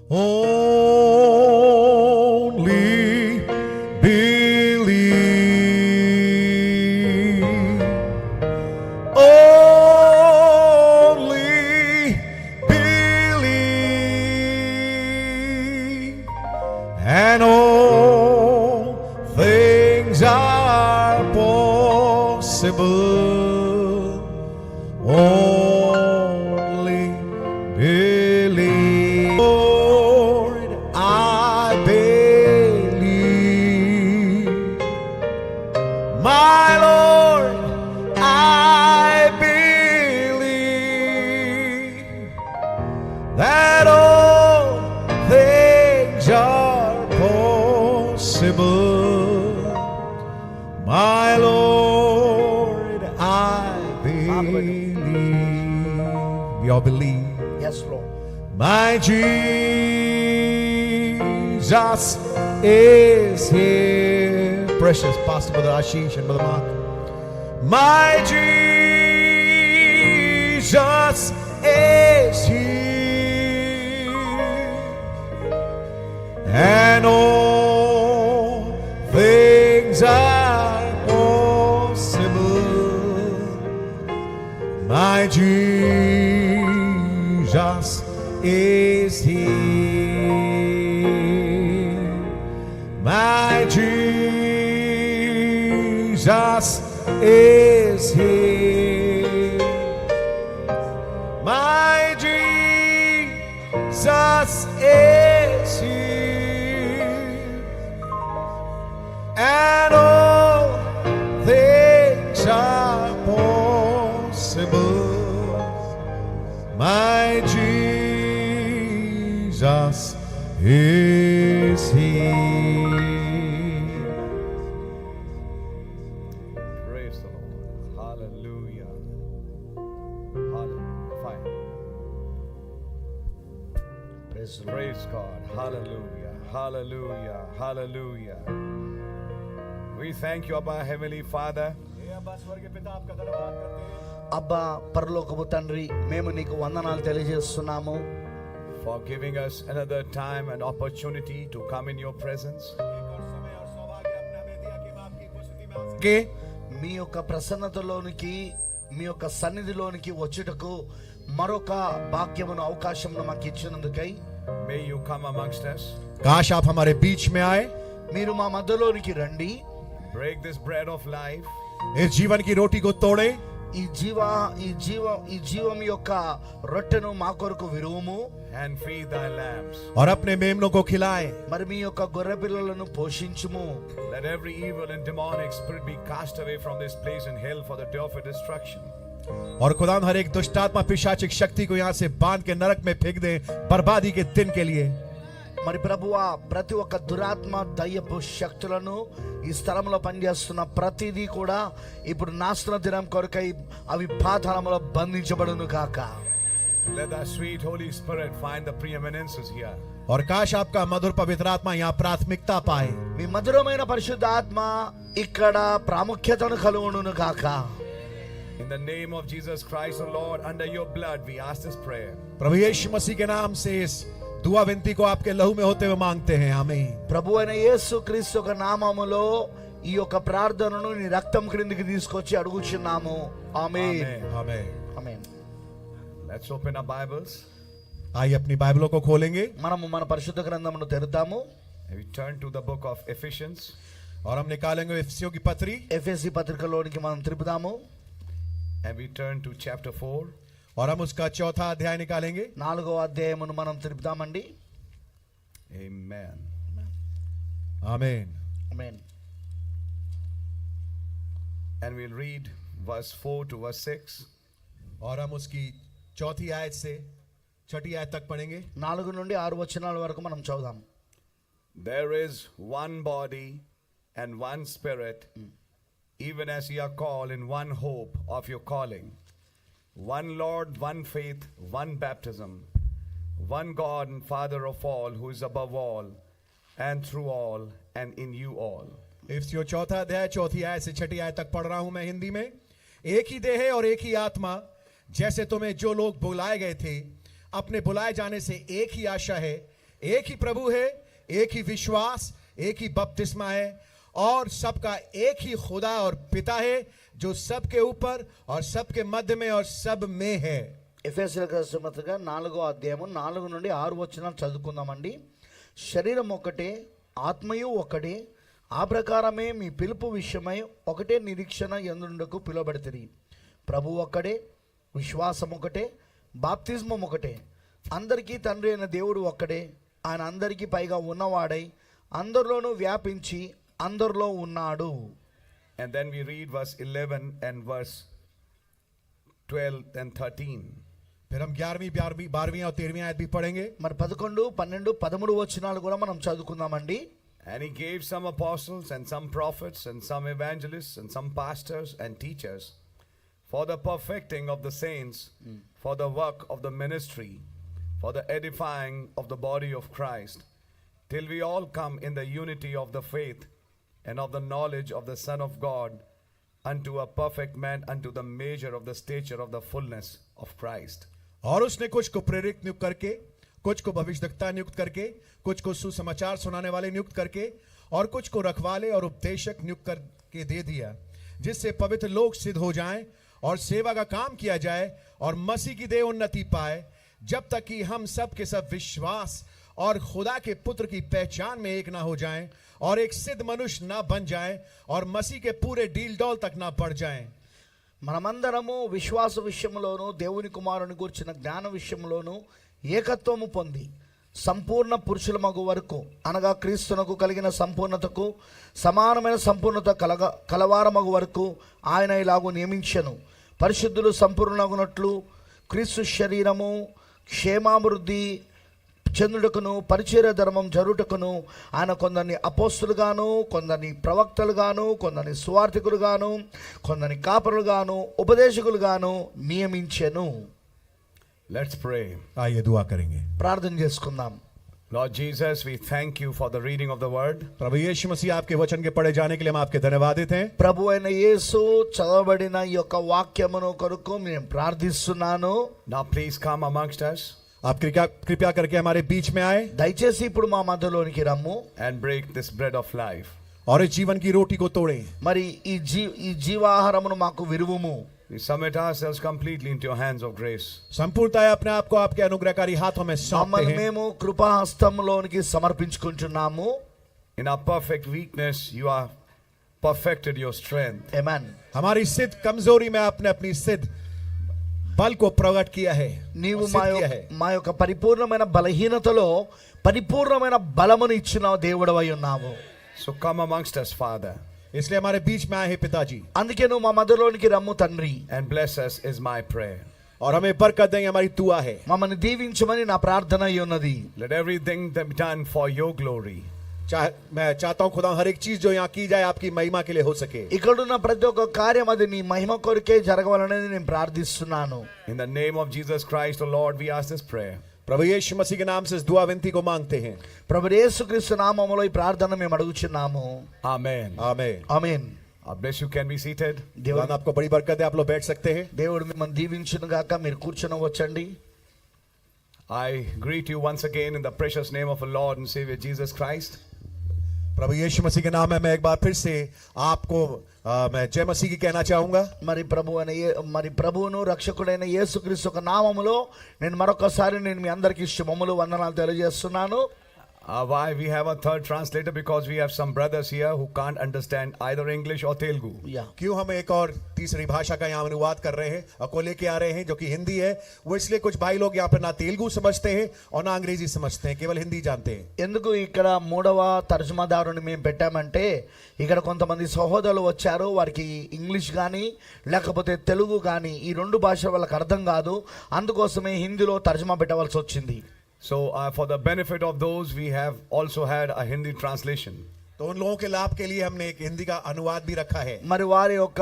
Only believe. Only believe. And all things are possible. Only believe. Lord, I believe. My Lord, I believe that all things are possible. My Lord, I believe. We all believe. Yes, Lord. My Jesus is here. Precious Pastor Brother Ashish and Brother Mark. My Jesus is here. And all things are possible. My Jesus is here. My Jesus is here. My Jesus is here. And all things are possible. My Jesus is here. Praise the Lord. Hallelujah. Hallelujah. Fine. Praise the Lord. Praise God. Hallelujah. Hallelujah. Hallelujah. We thank you, Abba, Heavenly Father. అబ్బా పరలోకపు తండ్రి, మేము నీకు వందనాలు తెలియజేస్తున్నాము. For giving us another time and opportunity to come in your presence. మీ యొక్క ప్రసన్నతలోనికి, మీ యొక్క సన్నిధిలోనికి వచ్చుటకు మరొక భాగ్యమును, అవకాశమును మాకు ఇచ్చినందుకై May you come amongst us. काश आप हमारे बीच में आए. మీరు మా మధ్యలోనికి రండి. Break this bread of life. इस जीवन की रोटी को तोड़े. ఈ జీవం యొక్క రొట్టెను మా కొరకు విరువుము. And feed thy lambs. और अपने मेमनों को खिलाए. మరి మీ యొక్క గొర్రె పిల్లలను పోషించుము. Let every evil and demonic spirit be cast away from this place in hell for the day of your destruction. और खुदावंद हर एक दुष्टात्मा पिशाचिक शक्ति को यहाँ से बांध के नरक में फेंक दे, बर्बादी के दिन के लिए. మరి ప్రభువా, ప్రతి ఒక్క దురాత్మ దయ్యపు శక్తులను ఈ స్థలంలో పనిచేస్తున్న ప్రతిదీ కూడా ఇప్పుడు నాశన దినం కొరకై అవి పాతాళంలో బంధించబడును కాక. Let the sweet Holy Spirit find the preeminences here. और काश आपका मधुर पवित्र आत्मा यहाँ प्राथमिकता पाए. మీ మధురమైన పరిశుద్ధాత్మ ఇక్కడ ప్రాముఖ్యతను కలుగును కాక. In the name of Jesus Christ, O Lord, under your blood we ask this prayer. प्रभु यीशु मसीह के नाम से इस दुआ विनती को आपके लहू में होते हुए मांगते हैं. आमीन. ప్రభు అయిన యేసు క్రీస్తు యొక్క నామములో ఈ యొక్క ప్రార్థనను నీ రక్తం క్రిందికి తీసుకొచ్చి అడుగుచున్నాము. ఆమేన్. आमीन. ఆమేన్. Let's open our Bibles. आइए अपनी बाइबलों को खोलेंगे మనము మన పరిశుద్ధ గ్రంథమును తెరుద్దాము. And we turn to the book of Ephesians. और हम निकालेंगे इफिसियों की पत्री. ఎఫెసీ పత్రికలోనికి మనం తిప్పుదాము. And we turn to chapter 4. और हम उसका चौथा अध्याय निकालेंगे. 4వ అధ్యాయమును మనం తిప్పుదామండి. Amen. आमीन. ఆమేన్. And we'll read verse 4 to verse 6. और हम उसकी चौथी आयत से छठी आयत तक पढ़ेंगे. 4 నుండి 6 వచనాల వరకు మనం చదువుదాం. There is one body and one spirit, even as ye are called in one hope of your calling. One Lord, one faith, one baptism, one God and Father of all, who is above all, and through all, and in you all. इफिसियों चौथा अध्याय चौथी आयत से छठी आयत तक पढ़ रहा हूं मैं हिंदी में. एक ही देह है और एक ही आत्मा, जैसे तुम्हें जो लोग बुलाए गए थे अपने बुलाए जाने से एक ही आशा है, एक ही प्रभु है, एक ही विश्वास, एक ही बपतिस्मा है और सबका एक ही खुदा और पिता है जो सबके ऊपर और सबके मध्य में और सब में है। ఎఫెసీయులకు రాసిన పత్రిక 4వ అధ్యాయము 4 నుండి 6 వచనాలు చదువుకుందామండి. శరీరం ఒకటే, ఆత్మయు ఒకటే, ఆ ప్రకారమే మీ పిలుపు విషయమై ఒకటే నిరీక్షణ యందుండకు పిలువబడితిరి. ప్రభు ఒక్కడే, విశ్వాసం ఒకటే, బాప్తిజమం ఒకటే, అందరికీ తండ్రి అయిన దేవుడు ఒక్కడే, ఆయన అందరికీ పైగా ఉన్నవాడై అందరిలోనూ వ్యాపించి అందరిలో ఉన్నాడు. And then we read verse 11 and verse 12 and 13. फिर हम 11वीं 12वीं और 13वीं आयत भी पढ़ेंगे. మరి 11, 12, 13 వచనాలు కూడా మనం చదువుకుందామండి. And he gave some apostles and some prophets and some evangelists and some pastors and teachers for the perfecting of the saints, for the work of the ministry, for the edifying of the body of Christ, till we all come in the unity of the faith and of the knowledge of the Son of God, unto a perfect man, unto the measure of the stature of the fullness of Christ. और उसने कुछ को प्रेरित नियुक्त करके, कुछ को भविष्यद्वक्ता नियुक्त करके, कुछ को सुसमाचार सुनाने वाले नियुक्त करके और कुछ को रखवाले और उपदेशक नियुक्त करके दे दिया, जिससे पवित्र लोग सिद्ध हो जाएं और सेवा का काम किया जाए और मसीह की देह उन्नति पाए, जब तक कि हम सब के सब विश्वास और खुदा के पुत्र की पहचान में एक ना हो जाएं और एक सिद्ध मनुष्य ना बन जाएं और मसीह के पूरे डील डौल तक ना बढ़ जाएं. మనమందరము విశ్వాస విషయంలోను దేవుని కుమారుని గురించిన జ్ఞాన విషయంలోను ఏకత్వము పొంది సంపూర్ణ పురుషుల మగు వరకు, అనగా క్రీస్తునకు కలిగిన సంపూర్ణతకు సమానమైన సంపూర్ణత కలవారమగు వరకు ఆయన ఇలాగూ నియమించెను. పరిశుద్ధులు సంపూర్ణగునట్లు క్రీస్తు శరీరము క్షేమాభివృద్ధి చెందుటకును పరిచర్య ధర్మం జరుగుటకును ఆయన కొందరిని అపోస్తులుగాను, కొందరిని ప్రవక్తలుగాను, కొందరిని సువార్థికులుగాను, కొందరిని కాపరులుగాను, ఉపదేశకులుగాను నియమించెను. Let's pray. आइए दुआ करेंगे. ప్రార్థన చేసుకుందాం. Lord Jesus, we thank you for the reading of the word. प्रभु यीशु मसीह, आपके वचन के पढ़े जाने के लिए हम आपके धन्यवादित हैं. ప్రభు అయిన యేసు చదవబడిన ఈ యొక్క వాక్యమును కొరకు నేను ప్రార్థిస్తున్నాను. Now please come amongst us. आप कृपया करके हमारे बीच में आए దయచేసి ఇప్పుడు మా మధ్యలోనికి రమ్ము. And break this bread of life. और इस जीवन की रोटी को तोड़ें. మరి ఈ జీవాహారమును మాకు విరువుము. We submit ourselves completely into your hands of grace. संपूर्णतः अपने आप को आपके अनुग्रहकारी हाथों में सौंपते మమ్మల్ని हैं. మేము కృపాహస్తంలోనికి సమర్పించుకుంటున్నాము. In our perfect weakness, you are perfected your strength. ఆమేన్. हमारी सिद्ध कमजोरी में आपने अपनी सिद्ध बल को प्रकट किया है. నీవు और सिद्ध किया है. మా యొక్క పరిపూర్ణమైన బలహీనతలో పరిపూర్ణమైన బలమును ఇచ్చిన దేవుడవై ఉన్నావు. So come amongst us, Father, इसलिए हमारे बीच में आए हैं पिताजी. అందుకే నువ్వు మా మధ్యలోనికి రమ్ము తండ్రి. and bless us is my prayer. और हमें बरकत देंगे, हमारी दुआ है. మమ్మల్ని దీవించమని నా ప్రార్థన అయి ఉన్నది. Let everything be done for your glory. मैं चाहता हूँ खुदा हर एक चीज जो यहाँ की जाए आपकी महिमा के लिए हो सके. ఇక్కడున్న ప్రతి ఒక్క కార్యం అది నీ మహిమ కొరకే జరగవాలనేది నేను ప్రార్థిస్తున్నాను. In the name of Jesus Christ, O Lord, we ask this prayer. प्रभु यीशु मसीह के नाम से इस दुआ विनती को मांगते हैं. ప్రభు యేసుక్రీస్తు నామములో ఈ ప్రార్థన మేము అడుగుచున్నాము. Amen. आमीन. ఆమేన్. God bless you. Can we seated? खुदा आपको बड़ी बरकत दे. आप लोग बैठ सकते हैं. దేవుడు మిమ్మల్ని దీవించును గాక. మీరు కూర్చొనవచ్చండి. I greet you once again in the precious name of our Lord and Savior Jesus Christ. प्रभु यीशु मसीह के नाम में मैं एक बार फिर से आपको मैं जय मसीह की कहना चाहूंगा. మరి ప్రభువును రక్షకుడైన యేసుక్రీస్తు యొక్క నామములో నేను మరొకసారి నేను మీ అందరికీ శుభములు వందనాలు తెలియజేస్తున్నాను. Why we have a third translator? Because we have some brothers here who can't understand either English or Telugu. क्यों हम एक और तीसरी भाषा का यहाँ अनुवाद कर रहे हैं और को लेके आ रहे हैं जो कि हिंदी है. वो इसलिए कुछ भाई लोग यहाँ पर ना तेलुगु समझते हैं और ना अंग्रेजी समझते हैं, केवल हिंदी जानते हैं. ఎందుకు ఇక్కడ మూడవ తర్జుమాదారుని మేము పెట్టామంటే ఇక్కడ కొంతమంది సహోదరులు వచ్చారు, వారికి ఇంగ్లీష్ కానీ లేకపోతే తెలుగు కానీ ఈ రెండు భాష వాళ్ళకి అర్థం కాదు, అందుకోసమే హిందీలో తర్జుమా పెట్టవలసి వచ్చింది. So for the benefit of those, we have also had a Hindi translation. तो उन लोगों के लाभ के लिए हमने एक हिंदी का अनुवाद भी रखा है. మరి వారి యొక్క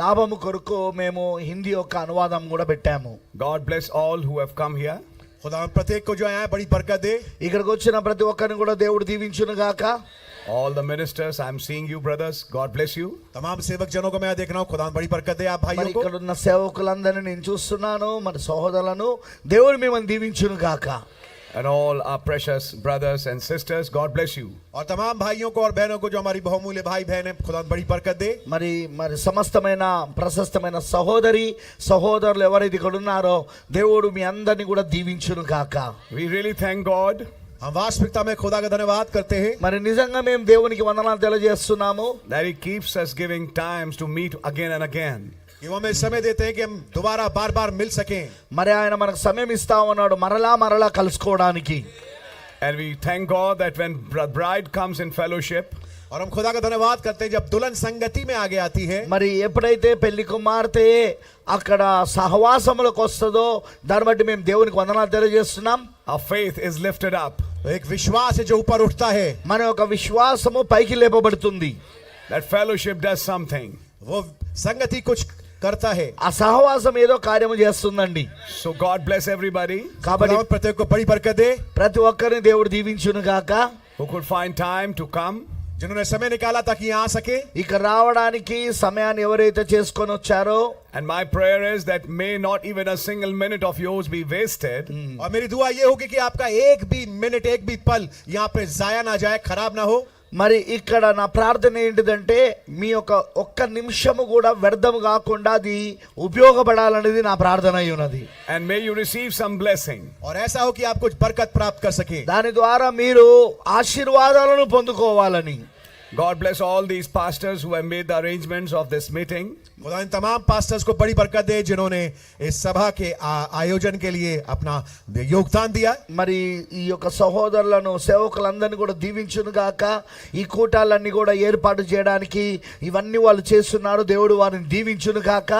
లాభము కొరకు మేము హిందీ యొక్క అనువాదం కూడా పెట్టాము. God bless all who have come here. खुदा हम प्रत्येक को जो आया है बड़ी बरकत दे. ఇక్కడికి వచ్చిన ప్రతి ఒక్కరిని కూడా దేవుడు దీవించును గాక. All the ministers, I'm seeing you brothers. God bless you. तमाम सेवक जनों को मैं देख रहा हूँ. खुदा बड़ी बरकत दे आप మరి भाइयों को. ఇక్కడ ఉన్న సేవకులందరినీ నేను చూస్తున్నాను, మరి సహోదరులను దేవుడు మిమ్మల్ని దీవించును గాక. and all our precious brothers and sisters. God bless you. और तमाम भाइयों को और बहनों को जो हमारी बहुमूल्य भाई बहन है, खुदा बड़ी बरकत दे। మరి సమస్తమైన ప్రశస్తమైన సహోదరులు ఎవరైతే ఇక్కడ ఉన్నారో దేవుడు మీ అందరిని కూడా దీవించును గాక. We really thank God हम वास्तविकता में खुदा का धन्यवाद करते हैं మరి నిజంగా మేము దేవునికి వందనాలు తెలియజేస్తున్నాము. that He keeps us giving times to meet again and again. कि वो हमें समय देते हैं कि हम दोबारा बार बार मिल सकें। మరి ఆయన మనకు సమయం ఇస్తా ఉన్నాడు మరలా కలుసుకోవడానికి. And we thank God that when bride comes in fellowship, और हम खुदा का धन्यवाद करते हैं जब दुल्हन संगति में आगे आती है। మరి ఎప్పుడైతే పెళ్లి కుమార్తె అక్కడ సహవాసములకు వస్తుందో దాన్ని బట్టి మేము దేవునికి వందనాలు తెలియజేస్తున్నాం. our faith is lifted up. एक विश्वास है जो ऊपर उठता है। మన యొక్క విశ్వాసము పైకి లేపబడుతుంది. That fellowship does something. वो संगति कुछ करता है। ఆ సహవాసం ఏదో కార్యము చేస్తుందండి. So God bless everybody కాబట్టి खुदा प्रत्येक को बड़ी बरकत दे। ప్రతి ఒక్కరిని దేవుడు దీవించును గాక. who could find time to come. जिन्होंने समय निकाला ताकि यहाँ आ सके। ఇక రావడానికి సమయాన్ని ఎవరైతే చేసుకొని వచ్చారో And my prayer is that may not even a single minute of yours be wasted. और मेरी दुआ ये होगी कि आपका एक भी मिनट एक भी पल यहाँ पे जाया ना जाए, खराब ना हो। మరి ఇక్కడ నా ప్రార్థన ఏంటిదంటే మీ యొక్క ఒక్క నిమిషము కూడా వ్యర్థము కాకుండా అది ఉపయోగపడాలనేది నా ప్రార్థన అయి ఉన్నది. And may you receive some blessing. और ऐसा हो कि आप कुछ बरकत प्राप्त कर सके। దాని ద్వారా మీరు ఆశీర్వాదాలను పొందుకోవాలని. God bless all these pastors who have made the arrangements of this meeting. खुदा इन तमाम पास्टर्स को बड़ी बरकत दे जिन्होंने इस सभा के आयोजन के लिए अपना योगदान दिया। మరి ఈ యొక్క సహోదరులను సేవకులందరినీ కూడా దీవించును గాక. ఈ కూటాలన్నీ కూడా ఏర్పాటు చేయడానికి ఇవన్నీ వాళ్ళు చేస్తున్నారు. దేవుడు వారిని దీవించును గాక.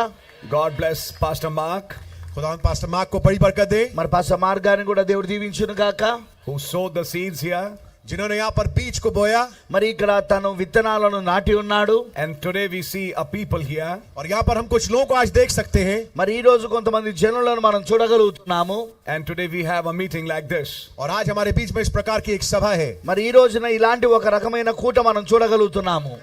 God bless Pastor Mark, खुदा पास्टर मार्क को बड़ी बरकत दे, మరి పాస్టర్ మార్గాన్ని కూడా దేవుడు దీవించును గాక. who sowed the seeds here. जिन्होंने यहाँ पर बीज को बोया మరి ఇక్కడ తను విత్తనాలను నాటి ఉన్నాడు. And today we see a people here. और यहाँ पर हम कुछ लोगों को आज देख सकते हैं। మరి ఈ రోజు కొంతమంది జనులను మనం చూడగలుగుతున్నాము. And today we have a meeting like this. और आज हमारे बीच में इस प्रकार की एक सभा है। మరి ఈ రోజున ఇలాంటి ఒక రకమైన కూట మనం చూడగలుగుతున్నాము.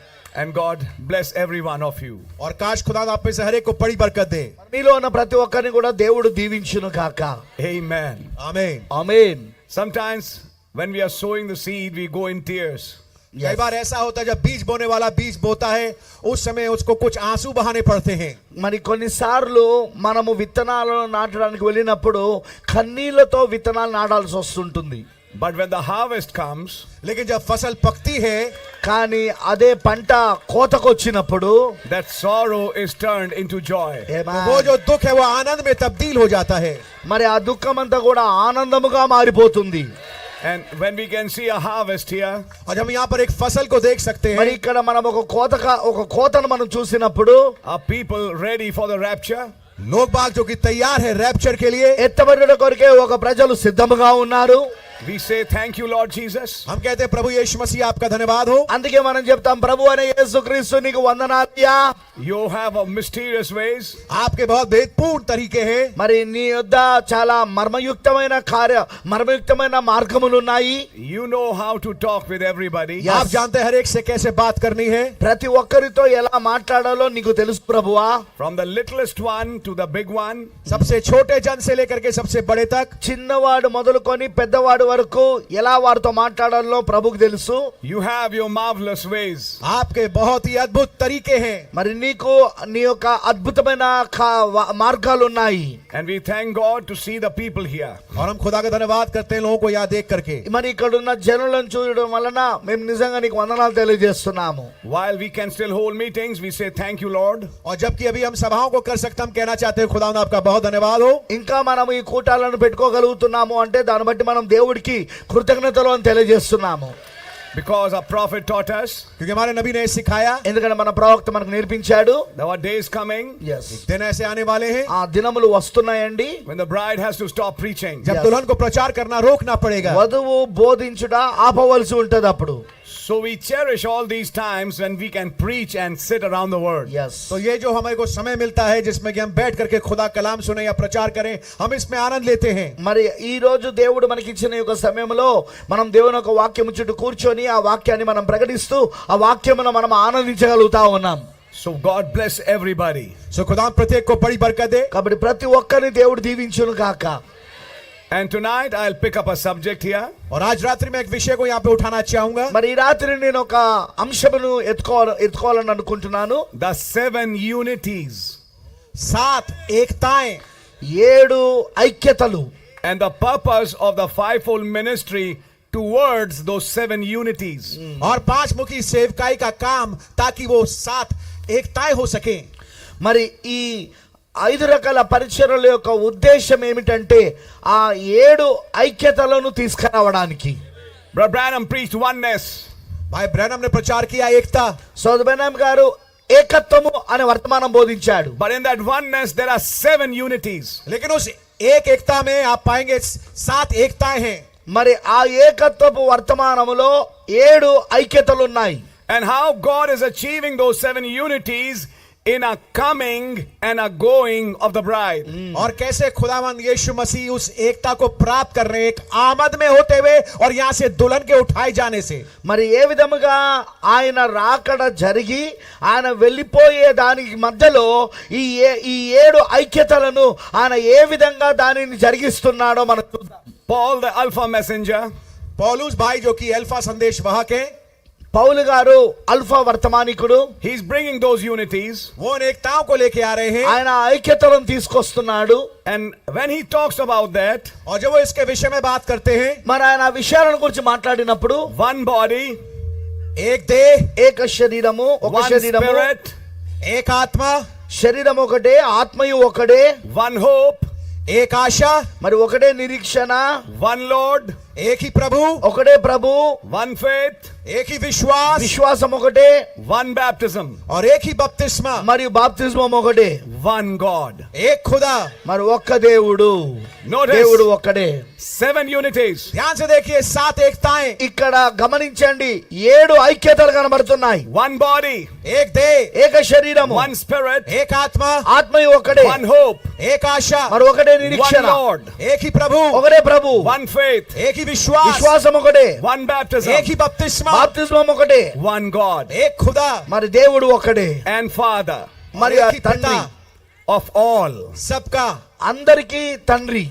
And God bless every one of you. और काश खुदा आप में से हर एक को बड़ी बरकत दे। మీలో ఉన్న ప్రతి ఒక్కరిని కూడా దేవుడు దీవించును గాక. Amen. आमीन। ఆమేన్. Sometimes when we are sowing the seed, we go in tears. कई बार ऐसा होता है जब बीज बोने वाला बीज बोता है उस समय उसको कुछ आंसू बहाने पड़ते हैं। మరి కొన్నిసార్లు మనము విత్తనాలను నాటడానికి వెళ్ళినప్పుడు కన్నీళ్లతో విత్తనాలు నాటాల్సి వస్తుంటుంది. But when the harvest comes, लेकिन जब फसल पकती है కానీ అదే పంట కోతకు వచ్చినప్పుడు that sorrow is turned into joy. तो वो जो दुख है वो आनंद में तब्दील हो जाता है। మరి ఆ దుఃఖం అంతా కూడా ఆనందముగా మారిపోతుంది. And when we can see a harvest here, और हम यहाँ पर एक फसल को देख सकते మరి हैं। ఇక్కడ మనం ఒక కోతను మనం చూసినప్పుడు are people ready for the rapture? लोग बाग जो कि तैयार है रैप्चर के लिए। ఎత్తబడుట కొరకే ఒక ప్రజలు సిద్ధముగా ఉన్నారు. We say thank you, Lord Jesus. हम कहते हैं प्रभु यीशु मसीह आपका धन्यवाद हो। అందుకే మనం చెప్తాం ప్రభు అనే యేసుక్రీస్తు నీకు వందనాలయ్యా. You have a mysterious ways. आपके बहुत भेदपूर्ण तरीके हैं। మరి నీ యొద్ద చాలా మర్మయుక్తమైన మార్గములు ఉన్నాయి. You know how to talk with everybody. Yes. आप जानते हैं हर एक से कैसे बात करनी है। ప్రతి ఒక్కరితో ఎలా మాట్లాడాలో నీకు తెలుసు ప్రభువా. From the littlest one to the big one. सबसे छोटे जन से लेकर के सबसे बड़े तक, చిన్నవాడు మొదలుకొని పెద్దవాడు వరకు ఎలా వారితో మాట్లాడాలో ప్రభుకు తెలుసు. You have your marvelous ways. आपके बहुत ही अद्भुत तरीके हैं। మరి నీకు నీ యొక్క అద్భుతమైన మార్గాలు ఉన్నాయి. And we thank God to see the people here. और हम खुदा का धन्यवाद करते हैं लोगों को यहाँ देख करके। మరి ఇక్కడ ఉన్న జనులను చూడడం వలన మేము నిజంగా నీకు వందనాలు తెలియజేస్తున్నాము. While we can still hold meetings, we say thank you, Lord. और जबकि अभी हम सभाओं को कर सकते हम कहना चाहते हैं खुदा आपका बहुत धन्यवाद हो। ఇంకా మనం ఈ కూటాలను పెట్టుకోగలుగుతున్నాము అంటే దాన్ని బట్టి మనం దేవుడికి కృతజ్ఞతలు అని తెలియజేస్తున్నాము. Because our prophet taught us. क्योंकि हमारे नबी ने सिखाया ఎందుకంటే మన ప్రవక్త మనకు నేర్పించాడు. There are days coming दिन ऐसे आने वाले हैं ఆ దినములు వస్తున్నాయండి. when the bride has to stop preaching. जब दुल्हन को प्रचार करना रोकना पड़ेगा। వధువు బోధించుట ఆపవలసి ఉంటది అప్పుడు. So we cherish all these times when we can preach and sit around the word. तो ये जो हमारे को समय मिलता है जिसमें कि हम बैठ करके खुदा कलाम सुने या प्रचार करें, हम इसमें आनंद लेते हैं। మరి ఈ రోజు దేవుడు మనకి ఇచ్చిన యొక్క సమయంలో మనం దేవుని యొక్క వాక్యం చుట్టూ కూర్చొని ఆ వాక్యాన్ని మనం ప్రకటిస్తూ ఆ వాక్యమును మనం ఆనందించగలుగుతా ఉన్నాం. So God bless everybody. सो खुदा प्रत्येक को बड़ी बरकत दे। కాబట్టి ప్రతి ఒక్కరిని దేవుడు దీవించును గాక. And tonight I'll pick up a subject here. और आज रात्रि में एक विषय को यहाँ पे उठाना चाहूंगा. మరి ఈ రాత్రి నేను ఒక అంశమును ఎత్తుకోవాలని అనుకుంటున్నాను. The 7 unities. 7 एकताएं. 7 ఐక్యతలు. And the purpose of the fivefold ministry towards those 7 unities. और 5 मुखी सेवकाई का काम ताकि वो 7 एकताएं हो सके. మరి ఈ 5 రకాల పరిచర్యల యొక్క ఉద్దేశం ఏమిటంటే ఆ 7 ఐక్యతలను తీసుకురావడానికి. Brother Branham preached oneness. भाई ब्रैनम ने प्रचार किया एकता. సోదరు బ్రహ్మం గారు ఏకత్వము అనే వర్తమానం బోధించాడు. But in that oneness there are 7 unities. लेकिन उस एक एकता में आप पाएंगे 7 एकताएं हैं. మరి ఆ ఏకత్వపు వర్తమానములో 7 ఐక్యతలు ఉన్నాయి. And how God is achieving those 7 unities in a coming and a going of the bride. और कैसे खुदावंद यीशु मसीह उस एकता को प्राप्त कर रहे हैं, एक आमद में होते हुए और यहाँ से दुल्हन के उठाए जाने से. మరి ఏ విధముగా ఆయన రాకడ జరిగి ఆయన వెళ్ళిపోయే దానికి మధ్యలో ఈ 7 ఐక్యతలను ఆయన ఏ విధంగా దానిని జరిగిస్తున్నాడో మనం చూద్దాం. Paul the Alpha messenger, पौलुस भाई जो कि अल्फा संदेश वाहक है, పౌలు గారు alpha వర్తమానికుడు. he's bringing those unities. वो उन एकताओं को लेके आ रहे हैं. ఆయన ఐక్యతలను తీసుకొస్తున్నాడు. And when he talks about that, और जब वो इसके विषय में बात करते हैं, మరి ఆయన ఆ విషయాలను గురించి మాట్లాడినప్పుడు one body, एक देह, ఏక శరీరము, ఒక one శరీరము, spirit, एक आत्मा, శరీరం ఒకటే, ఆత్మయు ఒకటే, one hope, एक आशा, మరి ఒకటే నిరీక్షణ, one Lord, एक ही प्रभु, ఒకటే ప్రభు, one faith, एक ही विश्वास విశ్వాసం ఒకటే, one baptism, और एक ही बपतिस्मा, మరియు బాప్తిస్మం ఒకటే, one God. एक खुदा. మరి ఒక్క దేవుడు. Notice దేవుడు ఒక్కడే. 7 unities. ध्यान से देखिए 7 एकताएं. ఇక్కడ గమనించండి 7 ఐక్యతలు కనబడుతున్నాయి. One body, एक देह, ఏక శరీరము, one spirit, एक आत्मा, ఆత్మయు ఒకటే, one hope, एक आशा, మరి ఒకటే one నిరీక్షణ, Lord, एक ही प्रभु, ఒకటే ప్రభు, one faith, एक ही विश्वास, విశ్వాసం ఒకటే, one baptism, एक ही बपतिस्मा, బాప్తిస్మం ఒకటే, one God, एक खुदा, మరి దేవుడు ఒకటే, and Father మరి एक ఆ ही తండ్రి, पिता, of all, सबका, అందరికీ తండ్రి,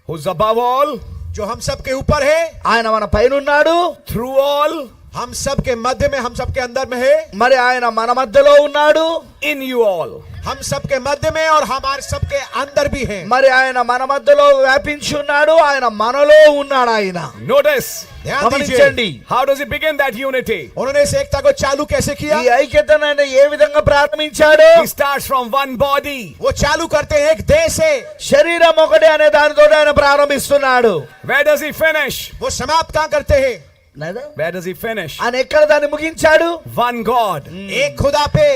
who's above all, जो हम सबके ऊपर है, ఆయన మన పైన ఉన్నాడు, through all, हम सबके मध्य में, हम सबके अंदर में है, మరి ఆయన మన మధ్యలో ఉన్నాడు, in you all. हम सबके मध्य में और हमारे सबके अंदर भी है. మరి ఆయన మన మధ్యలో వ్యాపించి ఉన్నాడు, ఆయన మనలో ఉన్నాడు. ఆయన Notice, ध्यान గమనించండి दीजिए, how does he begin that unity? उन्होंने इस एकता को चालू कैसे किया? ఈ ఐక్యతను ఆయన ఏ విధంగా ప్రారంభించాడు. He starts from one body. वो चालू करते हैं एक देह से. శరీరం ఒకటే అనే దానితో ఆయన ప్రారంభిస్తున్నాడు. Where does he finish? वो समाप्त कहाँ करते हैं? లేదా? Where does he finish? ఆయన ఎక్కడ దాన్ని ముగించాడు. One God. एक खुदा पे.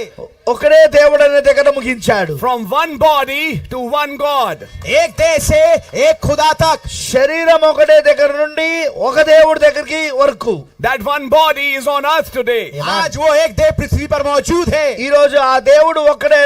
ఒకడే దేవుడు అనే దగ్గర ముగించాడు. From one body to one God. एक देह से एक खुदा तक. శరీరం ఒకటే దగ్గర నుండి ఒక దేవుడి దగ్గరికి వరకు. That one body is on earth today. आज वो एक देह पृथ्वी पर मौजूद है. ఈ రోజు ఆ దేవుడు ఒక్కడే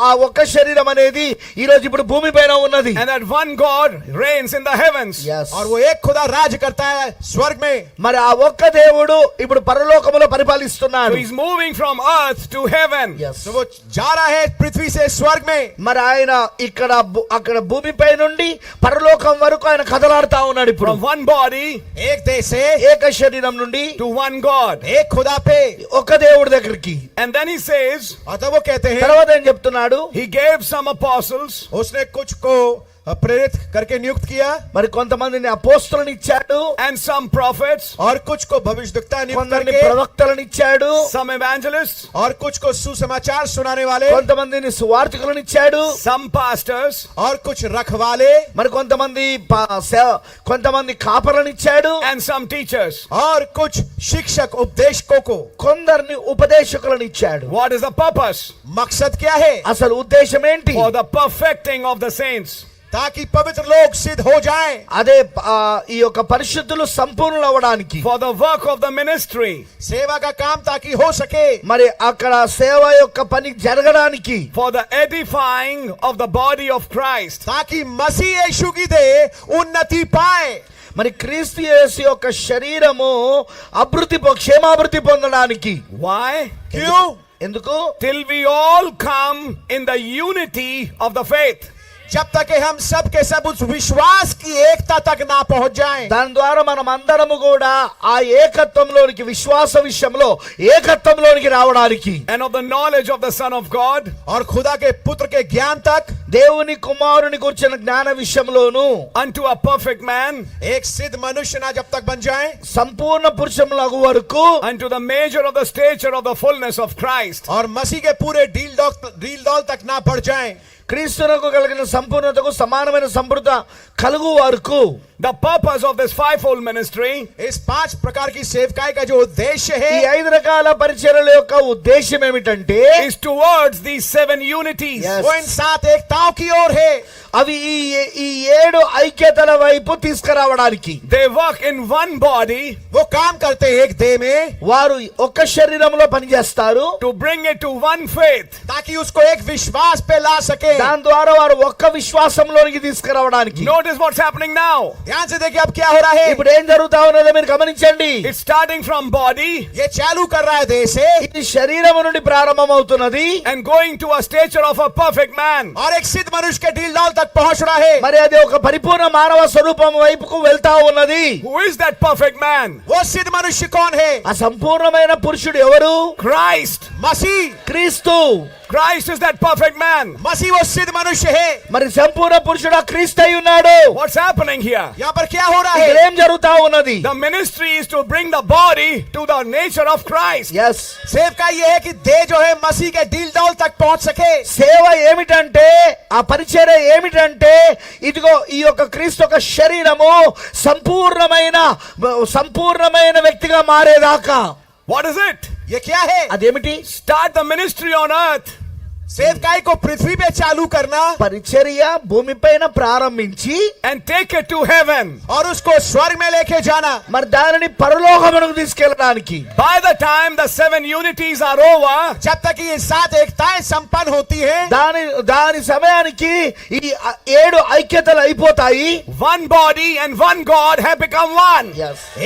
ఆ ఒక్క శరీరం అనేది ఈ రోజు ఇప్పుడు భూమి పైన ఉన్నది. And that one God reigns in the heavens. और वो एक खुदा राज करता है स्वर्ग में. మరి ఆ ఒక్క దేవుడు ఇప్పుడు పరలోకములో So పరిపాలిస్తున్నాడు. he's moving from earth to heaven. तो वो जा रहा है पृथ्वी से स्वर्ग में. మరి ఆయన ఇక్కడ అక్కడ భూమిపై నుండి పరలోకం వరకు ఆయన కదలాడుతా ఉన్నాడు. ఇప్పుడు From one body एक देह से ఏక శరీరం నుండి to one God. एक खुदा पे. ఒక దేవుడి దగ్గరికి. And then he says, और तब वो कहते हैं, తర్వాత ఏం చెప్తున్నాడు. he gave some apostles, उसने कुछ को प्रेरित करके नियुक्त किया, మరి కొంతమందిని అపోస్తలుని ఇచ్చాడు, and some prophets, और कुछ को भविष्यद्वक्ता नियुक्त కొందరిని करके, ప్రవక్తలను ఇచ్చాడు, some evangelists, और कुछ को सुसमाचार सुनाने वाले, కొంతమందిని సువార్తికులను ఇచ్చాడు, some pastors, और कुछ रखवाले, మరి కొంతమంది కాపర్లను ఇచ్చాడు, and some teachers. और कुछ शिक्षक उपदेशकों को. కొందరిని ఉపదేశకులను ఇచ్చాడు. What is the purpose? मकसद क्या है? అసలు ఉద్దేశం ఏంటి. For the perfecting of the saints. ताकि पवित्र लोग सिद्ध हो जाएं, అదే ఈ యొక్క పరిశుద్ధులు సంపూర్ణులు అవ్వడానికి, For the work of the ministry. सेवा का काम ताकि हो सके, మరి అక్కడ సేవ యొక్క పని జరగడానికి, For the edifying of the body of Christ. ताकि मसीह यीशु की दे उन्नति पाए. మరి క్రీస్తు యేసు యొక్క శరీరము క్షేమాభివృద్ధి పొందడానికి. Why? क्यों? ఎందుకు. Till we all come in the unity of the faith. जब तक कि हम सब के सब उस विश्वास की एकता तक ना पहुंच जाएं। దాని ద్వారా మనం అందరము కూడా ఆ ఏకత్వంలోనికి విశ్వాస విషయంలో ఏకత్వంలోనికి రావడానికి and of the knowledge of the Son of God, और खुदा के पुत्र के ज्ञान तक దేవుని కుమారుని గురించిన జ్ఞాన విషయంలోను unto a perfect man, एक सिद्ध मनुष्य ना जब तक बन जाए, సంపూర్ణ పురుషములగు వరకు unto the measure of the stature of the fullness of Christ. और मसीह के पूरे डील दौल तक ना बढ़ जाए। క్రీస్తునకు కలిగిన సంపూర్ణతకు సమానమైన సంపూర్ణత కలుగు వరకు The purpose of this fivefold ministry इस 5 प्रकार की सेवकाई का जो उद्देश्य ఈ है 5 రకాల పరిచర్యల యొక్క ఉద్దేశం ఏమిటంటే is towards these 7 unities. Yes. वो इन 7 एकताओं की ओर है। అవి ఈ 7 ఐక్యతల వైపు తీసుకురావడానికి They work in one body वो काम करते हैं एक देह में, వారు ఒక్క శరీరంలో పనిచేస్తారు. to bring it to one faith. ताकि उसको एक विश्वास पे ला सके। దాని ద్వారా వారు ఒక్క విశ్వాసంలోనికి తీసుకురావడానికి. Notice what's happening now. ध्यान से देखिए अब क्या हो रहा है। ఇప్పుడు ఏం జరుగుతా ఉన్నదో మీరు గమనించండి. It's starting from body ये चालू कर रहा है देह से ఇది శరీరం నుండి ప్రారంభమవుతున్నది and going to a stature of a perfect man. और एक सिद्ध मनुष्य के डील दौल तक पहुंच रहा है। మరి అది ఒక పరిపూర్ణ మానవ స్వరూపం వైపుకు వెళ్తా ఉన్నది. Who is that perfect man? वो सिद्ध मनुष्य कौन है? ఆ సంపూర్ణమైన పురుషుడు ఎవరు? Christ. मसीह। క్రీస్తు. Christ is that perfect man. मसीह वो सिद्ध मनुष्य है। మరి సంపూర్ణ పురుషుడు ఆ క్రీస్తు అయి ఉన్నాడు. What's happening here? यहाँ पर क्या हो रहा ఇక్కడ है? ఏం జరుగుతా ఉన్నది? The ministry is to bring the body to the nature of Christ. yes सेवकाई ये है कि देह जो है मसीह के डील दौल तक पहुंच सके। సేవ ఏమిటంటే ఆ పరిచర్య ఏమిటంటే ఇదిగో ఈ యొక్క క్రీస్తు యొక్క శరీరము సంపూర్ణమైన వ్యక్తిగా మారేదాకా. What is it? ये क्या है? అదేమిటి? Start the ministry on earth सेवकाई को पृथ्वी पे चालू करना పరిచర్య భూమిపైన ప్రారంభించి and take it to heaven. और उसको स्वर्ग में लेके जाना। మరి దానిని పరలోకమునకు తీసుకెళ్ళడానికి. By the time the 7 unities are over, जब तक ये 7 एकताएं संपन्न होती है, దాని సమయానికి ఈ 7 ఐక్యతలు అయిపోతాయి. one body and one God have become one.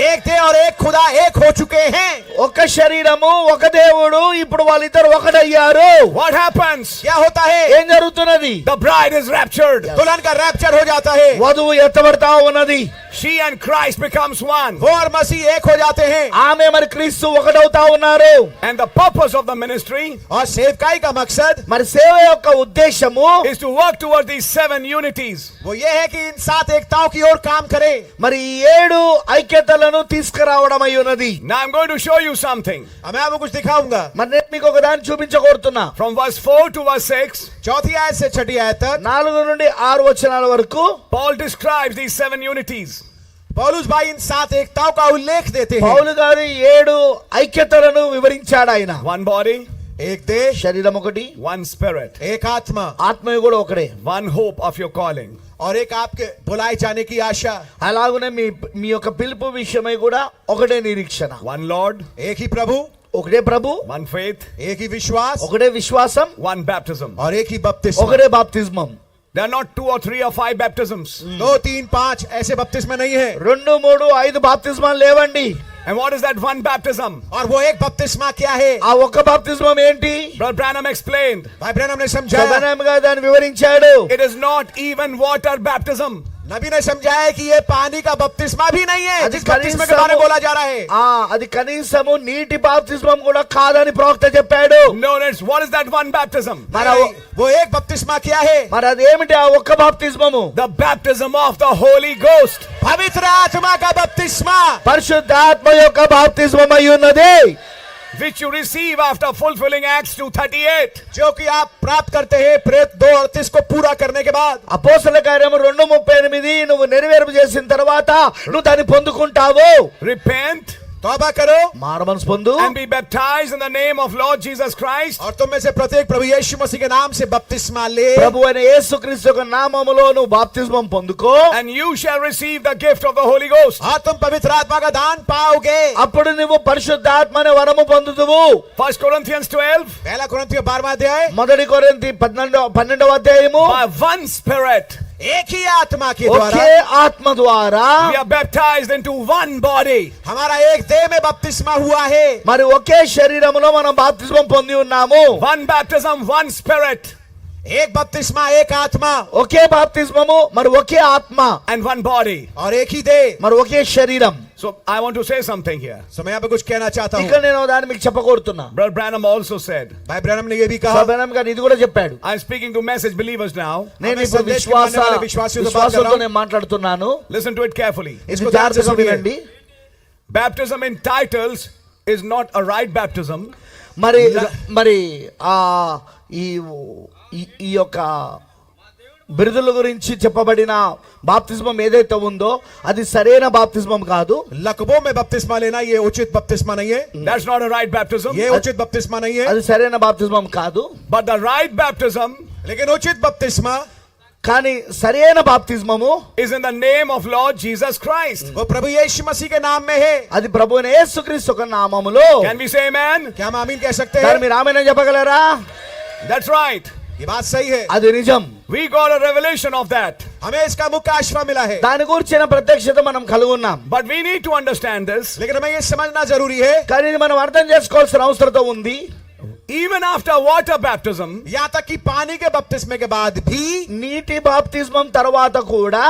एक देह और एक खुदा एक हो चुके हैं। ఒక శరీరము ఒక దేవుడు ఇప్పుడు వాళ్ళిద్దరు ఒకటయ్యారు. What happens? क्या होता है? ఏం జరుగుతున్నది? The bride is raptured. दुल्हन का रैप्चर हो जाता है। వధువు ఎత్తబడతా ఉన్నది. She and Christ becomes one. वो और मसीह एक हो जाते हैं। ఆమె మరి క్రీస్తు ఒకటవుతా ఉన్నారు. And the purpose of the ministry और सेवकाई का मकसद మరి సేవ యొక్క ఉద్దేశము is to work towards these 7 unities. वो ये है कि इन 7 एकताओं की ओर काम करे। మరి ఈ 7 ఐక్యతలను తీసుకురావడం అయి ఉన్నది. Now I'm going to show you something. अब मैं आपको कुछ दिखाऊंगा। మరి నేను మీకు ఒక దాన్ని చూపించగోరుతున్నా. From verse 4 to verse 6, 4th आयत से 6ठी आयत तक 4 నుండి 6 వచనాల వరకు Paul describes these 7 unities. पौलुस भाई इन 7 एकताओं का उल्लेख देते हैं। పౌలు గారు 7 ఐక్యతలను వివరించాడు ఆయన. One body, एक देह, శరీరం ఒకటి, one spirit, एक आत्मा ఆత్మయు కూడా ఒకడే. one hope of your calling. और एक आपके बुलाए जाने की आशा। అలాగనే మీ యొక్క పిలుపు విషయమై కూడా ఒకటే నిరీక్షణ. One Lord, एक ही प्रभु, ఒకటే ప్రభు, one faith, एक ही विश्वास ఒకటే విశ్వాసం, one baptism. और एक ही बपतिस्मा। ఒకటే బాప్తిస్మం. There are not 2 or 3 or 5 baptisms. 2, 3, 5 ऐसे बपतिस्मा नहीं है। 2, 3, 5 బాప్తిస్మాలు లేవండి. And what is that one baptism? और वो एक बपतिस्मा क्या है? ఆ ఒక్క బాప్తిస్మం ఏంటి? Brother Branham explained. भाई ब्रैनम ने समझाया। సబనముగా దాన్ని వివరించాడు. It is not even water baptism. नबी ने समझाया कि ये पानी का बपतिस्मा भी नहीं है అది जिस बपतिस्मा के बारे में बोला जा रहा है। అది కనీసము నీటి బాప్తిస్మం కూడా కాదని ప్రవక్త చెప్పాడు. No, what is that one baptism? మరి नहीं, वो एक बपतिस्मा क्या है? మరి అదేమిటి ఆ ఒక్క బాప్తిస్మము? The baptism of the Holy Ghost. पवित्र आत्मा का बपतिस्मा, పరిశుద్ధాత్మ యొక్క బాప్తిస్మం అయి ఉన్నది. which you receive after fulfilling Acts 2:38. जो कि आप प्राप्त करते हैं प्रेरित 2:38 को पूरा करने के बाद। అపోస్తల కార్యము 2:38 నువ్వు నెరవేర్పు చేసిన తర్వాత నువ్వు దాన్ని పొందుకుంటావు. Repent तौबा करो మారుమనసు పొందు and be baptized in the name of Lord Jesus Christ. और तुम में से प्रत्येक प्रभु यीशु मसीह के नाम से बपतिस्मा ले, ప్రభు అయిన యేసుక్రీస్తు యొక్క నామములో నువ్వు బాప్తిస్మం పొందుకో. And you shall receive the gift of the Holy Ghost. और तुम पवित्र आत्मा का दान पाओगे। అప్పుడు నువ్వు పరిశుద్ధాత్మని వరము పొందుదువు. 1 Corinthians 12. पहला కొరింథీయుల 12वां अध्याय, మొదటి కొరింథీ 12వ అధ్యాయము. By one Spirit एक ही आत्मा के द्वारा ఒకే ఆత్మ ద్వారా we are baptized into one body. हमारा एक देह में बपतिस्मा हुआ है। మరి ఒకే శరీరములో మనం బాప్తిస్మం పొంది ఉన్నాము. One baptism, one Spirit. एक बपतिस्मा, एक आत्मा ఒకే బాప్తిస్మము, మరి ఒకే ఆత్మ, and one body. और एक ही देह. మరి ఒకే శరీరం. So I want to say something here. So मैं यहाँ पे कुछ कहना चाहता हूँ. ఇక్కడ నేను దాన్ని మీకు చెప్పకూరుతున్నా. Brother Branham also said, भाई ब्रैनम ने ये भी कहा. సోబెనం గారు ఇది కూడా చెప్పాడు. I'm speaking to message believers now. నేను हमें ఇప్పుడు संदेश के मानने वाले विश्वासियों से बात कर रहा విశ్వాసంతో हूँ. నేను మాట్లాడుతున్నాను. Listen to it carefully. ఇది इसको ध्यान से జాగ్రత్తగా सुनिए. వినండి. Baptism in titles is not a right baptism. మరి మరి ఆ ఈ ఈ యొక్క బిరుదుల గురించి చెప్పబడిన బాప్తిస్మం ఏదైతే ఉందో అది సరైన బాప్తిస్మం కాదు. लकबों में बपतिस्मा लेना ये उचित बपतिस्मा नहीं है. That's not a right baptism. ये उचित बपतिस्मा नहीं है. అది సరైన బాప్తిస్మం కాదు. But the right baptism लेकिन उचित बपतिस्मा కానీ సరైన బాప్తిస్మము is in the name of Lord Jesus Christ. वो प्रभु यीशु मसीह के नाम में है. అది ప్రభు అయిన యేసుక్రీస్తు యొక్క నామములో. Can we say amen? क्या हम आमीन कह सकते దాన్ని हैं? మీరు ఆమేన్ చెప్పగలరా? That's right. ये बात सही है. అది నిజం. We got a revelation of that. हमें इसका मुख्य आश्वा मिला है. దాని గురించిన ప్రత్యక్షత మనం కలిగి ఉన్నాం. But we need to understand this. लेकिन हमें ये समझना जरूरी है. కానీ ఇది మనం అర్థం చేసుకోవాల్సిన అవసరత ఉంది. Even after water baptism, यहाँ तक कि पानी के बपतिस्मे के बाद भी నీటి బాప్తిస్మం తర్వాత కూడా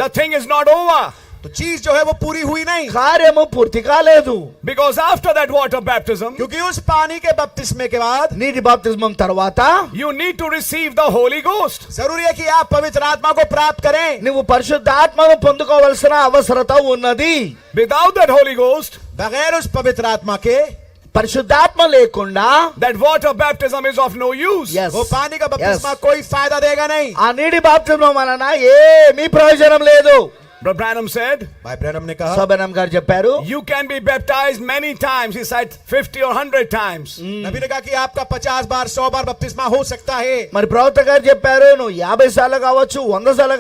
the thing is not over. तो चीज जो है वो पूरी हुई नहीं. కార్యము పూర్తి కాలేదు. Because after that water baptism, क्योंकि उस पानी के बपतिस्मे के बाद నీటి బాప్తిస్మం తర్వాత you need to receive the Holy Ghost. जरूरी है कि आप पवित्र आत्मा को प्राप्त करें. నువ్వు పరిశుద్ధాత్మను పొందుకోవాల్సిన అవసరత ఉన్నది. Without that Holy Ghost, बगैर उस पवित्र आत्मा के పరిశుద్ధాత్మ లేకుండా that water baptism is of no use. Yes. वो पानी का बपतिस्मा Yes. कोई फायदा देगा नहीं. ఆ నీటి బాప్తిస్మం వలన ఏమీ ప్రయోజనం లేదు. Brother Branham said, भाई ब्रैनम ने कहा, సోబెనం గారు చెప్పారు you can be baptized many times. He said 50 or 100 times. नबी ने कहा कि आपका 50 बार 100 बार बपतिस्मा हो सकता है. మరి ప్రవక్త గారు చెప్పారు నువ్వు 50 సార్లు కావచ్చు 100 సార్లు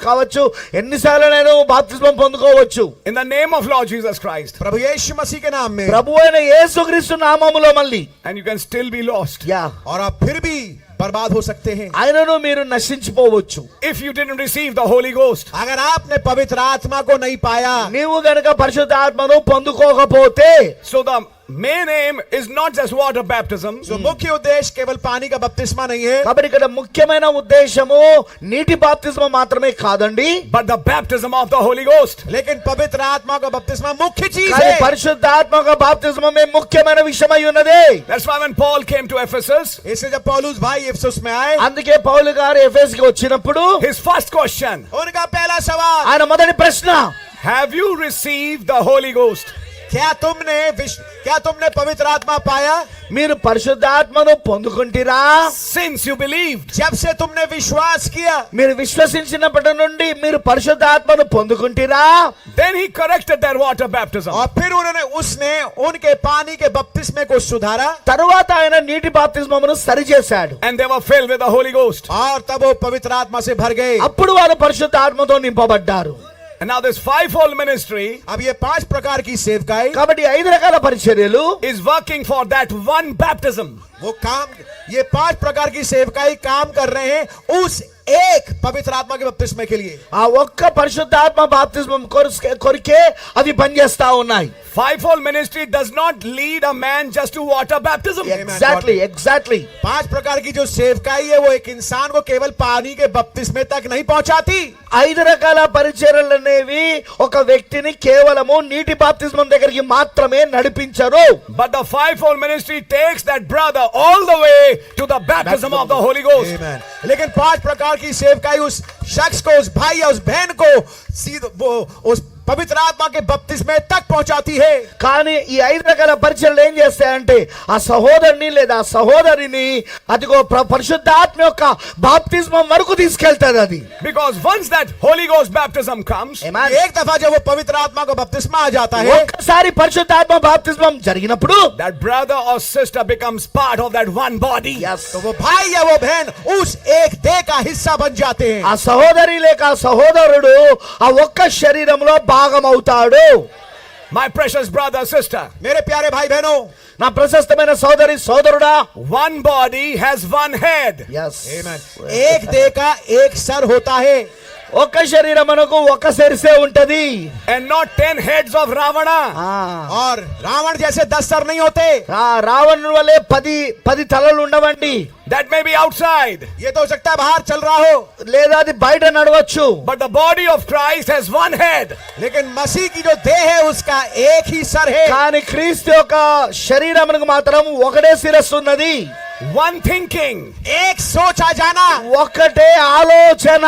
కావచ్చు ఎన్నిసార్లు నేను బాప్తిస్మం పొందుకోవచ్చు. In the name of Lord Jesus Christ. प्रभु यीशु मसीह के नाम में. ప్రభు అయిన యేసుక్రీస్తు నామములో మళ్ళీ And you can still be lost. Yeah और आप फिर भी बर्बाद हो सकते हैं. ఆయనను మీరు నశించిపోవచ్చు. If you didn't receive the Holy Ghost. अगर आपने पवित्र आत्मा को नहीं पाया, నీవు గనుక పరిశుద్ధాత్మను పొందుకోకపోతే So the main aim is not just water baptism. तो मुख्य उद्देश्य केवल पानी का बपतिस्मा नहीं है, కాబట్టి ఇక్కడ ముఖ్యమైన ఉద్దేశము నీటి బాప్తిస్మం మాత్రమే కాదండి. But the baptism of the Holy Ghost. लेकिन पवित्र आत्मा का बपतिस्मा मुख्य चीज కానీ है. పరిశుద్ధాత్మక బాప్తిస్మమే ముఖ్యమైన విషయమై ఉన్నది. That's why when Paul came to Ephesus, इसलिए जब पौलुस भाई इफिसुस में आए, అందుకే పౌలు గారు ఎఫెసుకి వచ్చినప్పుడు his first question, उनका पहला सवाल, ఆయన మొదటి ప్రశ్న have you received the Holy Ghost? क्या तुमने पवित्र आत्मा पाया? మీరు పరిశుద్ధాత్మను పొందుకుంటారా? Since you believed. जब से तुमने विश्वास किया. మీరు విశ్వసించినప్పటి నుండి మీరు పరిశుద్ధాత్మను పొందుకుంటారా? Then he corrected their water baptism. और फिर उसने उनके पानी के बपतिस्मे को सुधारा. తరువాత ఆయన నీటి బాప్తిస్మమును సరిచేశాడు. And they were filled with the Holy Ghost. और तब वो पवित्र आत्मा से भर गए. అప్పుడు వారు పరిశుద్ధాత్మతో నింపబడ్డారు. And now this fivefold ministry अब ये 5 प्रकार की सेवकाई, కాబట్టి 5 రకాల పరిచర్యలు is working for that one baptism. वो काम, ये 5 प्रकार की सेवकाई काम कर रहे हैं उस एक पवित्र आत्मा के बपतिस्मे के लिए. ఆ ఒక్క పరిశుద్ధాత్మ బాప్తిస్మం కొరికే అవి పనిచేస్తా ఉన్నాయి. Fivefold ministry does not lead a man just to water baptism. Exactly 5 प्रकार की जो सेवकाई है वो एक इंसान को केवल पानी के बपतिस्मे तक नहीं पहुंचाती. 5 రకాల పరిచర్యలు అనేవి ఒక వ్యక్తిని కేవలము నీటి బాప్తిస్మం దగ్గరికి మాత్రమే నడిపించరు. But the fivefold ministry takes that brother all the way to the baptism of the Holy Ghost. Amen. लेकिन 5 प्रकार की सेवकाई उस शख्स को, उस भाई या उस बहन को सीधे वो उस पवित्र आत्मा के बपतिस्मे तक पहुंचाती है. కానీ ఈ 5 రకాల పరిచర్యలు ఏం చేస్తాయంటే ఆ సహోదరుని లేదా ఆ సహోదరిని అదిగో పరిశుద్ధాత్మ యొక్క బాప్తిస్మం వరకు తీసుకెళ్తాది. అది Because once that Holy Ghost baptism comes, एक दफा जब वो पवित्र आत्मा का बपतिस्मा आ जाता है, ఒక్కసారి పరిశుద్ధాత్మ బాప్తిస్మం జరిగినప్పుడు that brother or sister becomes part of that one body. तो वो भाई या वो बहन उस एक देह का हिस्सा बन जाते हैं. ఆ సహోదరి లేక ఆ సహోదరుడు ఆ ఒక్క శరీరంలో భాగమవుతాడు. My precious brother, sister, मेरे प्यारे भाई बहनों, నా ప్రశస్తమైన సోదరి సోదరుడా, one body has one head. Amen. एक देह का एक सर होता है. ఒక శరీరమునకు ఒక శిరసే ఉంటది. and not 10 heads of Ravana. और रावण जैसे 10 सर नहीं होते. రావణుని వలె 10 తలలు ఉండవండి. That may be outside, ये तो हो सकता है बाहर चल रहा हो, లేదా అది బయట నడవచ్చు. but the body of Christ has one head. लेकिन मसीह की जो देह है उसका एक ही सर है. కానీ క్రీస్తు యొక్క శరీరమునకు మాత్రం ఒకటే శిరస్సు ఉన్నది. One thinking, एक सोचा जाना, ఒకటే ఆలోచన,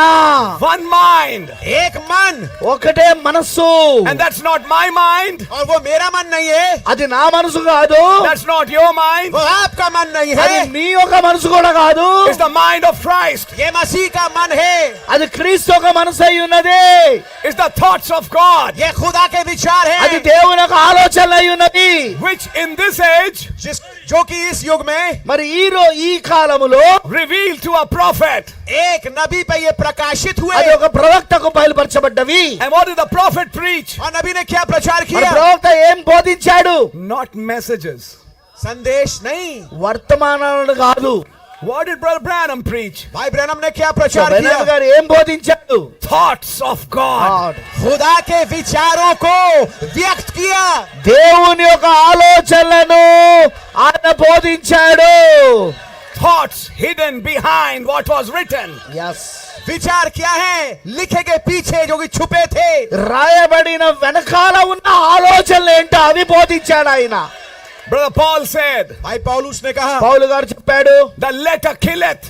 one mind. एक मन. ఒకటే మనస్సు. And that's not my mind, और वो मेरा मन नहीं है, అది నా మనసు కాదు, that's not your mind, वो आपका मन नहीं అది है, నీ యొక్క మనసు కూడా కాదు, it's the mind of Christ, ये मसीह का मन है, అది క్రీస్తు యొక్క మనసు అయి ఉన్నది. it's the thoughts of God, ये खुदा के विचार అది है, దేవుని యొక్క ఆలోచన అయి ఉన్నది. which in this age जो कि इस युग में మరి ఈ కాలములో revealed to a prophet. एक नबी पे ये प्रकाशित हुए. అది ఒక ప్రవక్తకు బయలుపరచబడ్డవి. And what did the prophet preach? और नबी ने क्या प्रचार మరి किया? ప్రవక్త ఏం బోధించాడు? Not messages. संदेश नहीं. వర్తమానాలను కాదు. What did Brother Branham preach? भाई ब्रैनम ने क्या प्रचार బెనహం किया? గారు ఏం బోధించాడు? Thoughts of God. खुदा के विचारों को व्यक्त किया. దేవుని యొక్క ఆలోచనలను ఆయన బోధించాడు. Thoughts hidden behind what was written. विचार क्या है? लिखे के पीछे जो कि छुपे थे. రాయబడిన వెనకాల ఉన్న ఆలోచనలు ఏంటో అవి బోధించాడు ఆయన. Brother Paul said, भाई पौलुस ने कहा, పౌలు గారు చెప్పాడు, the letter killeth,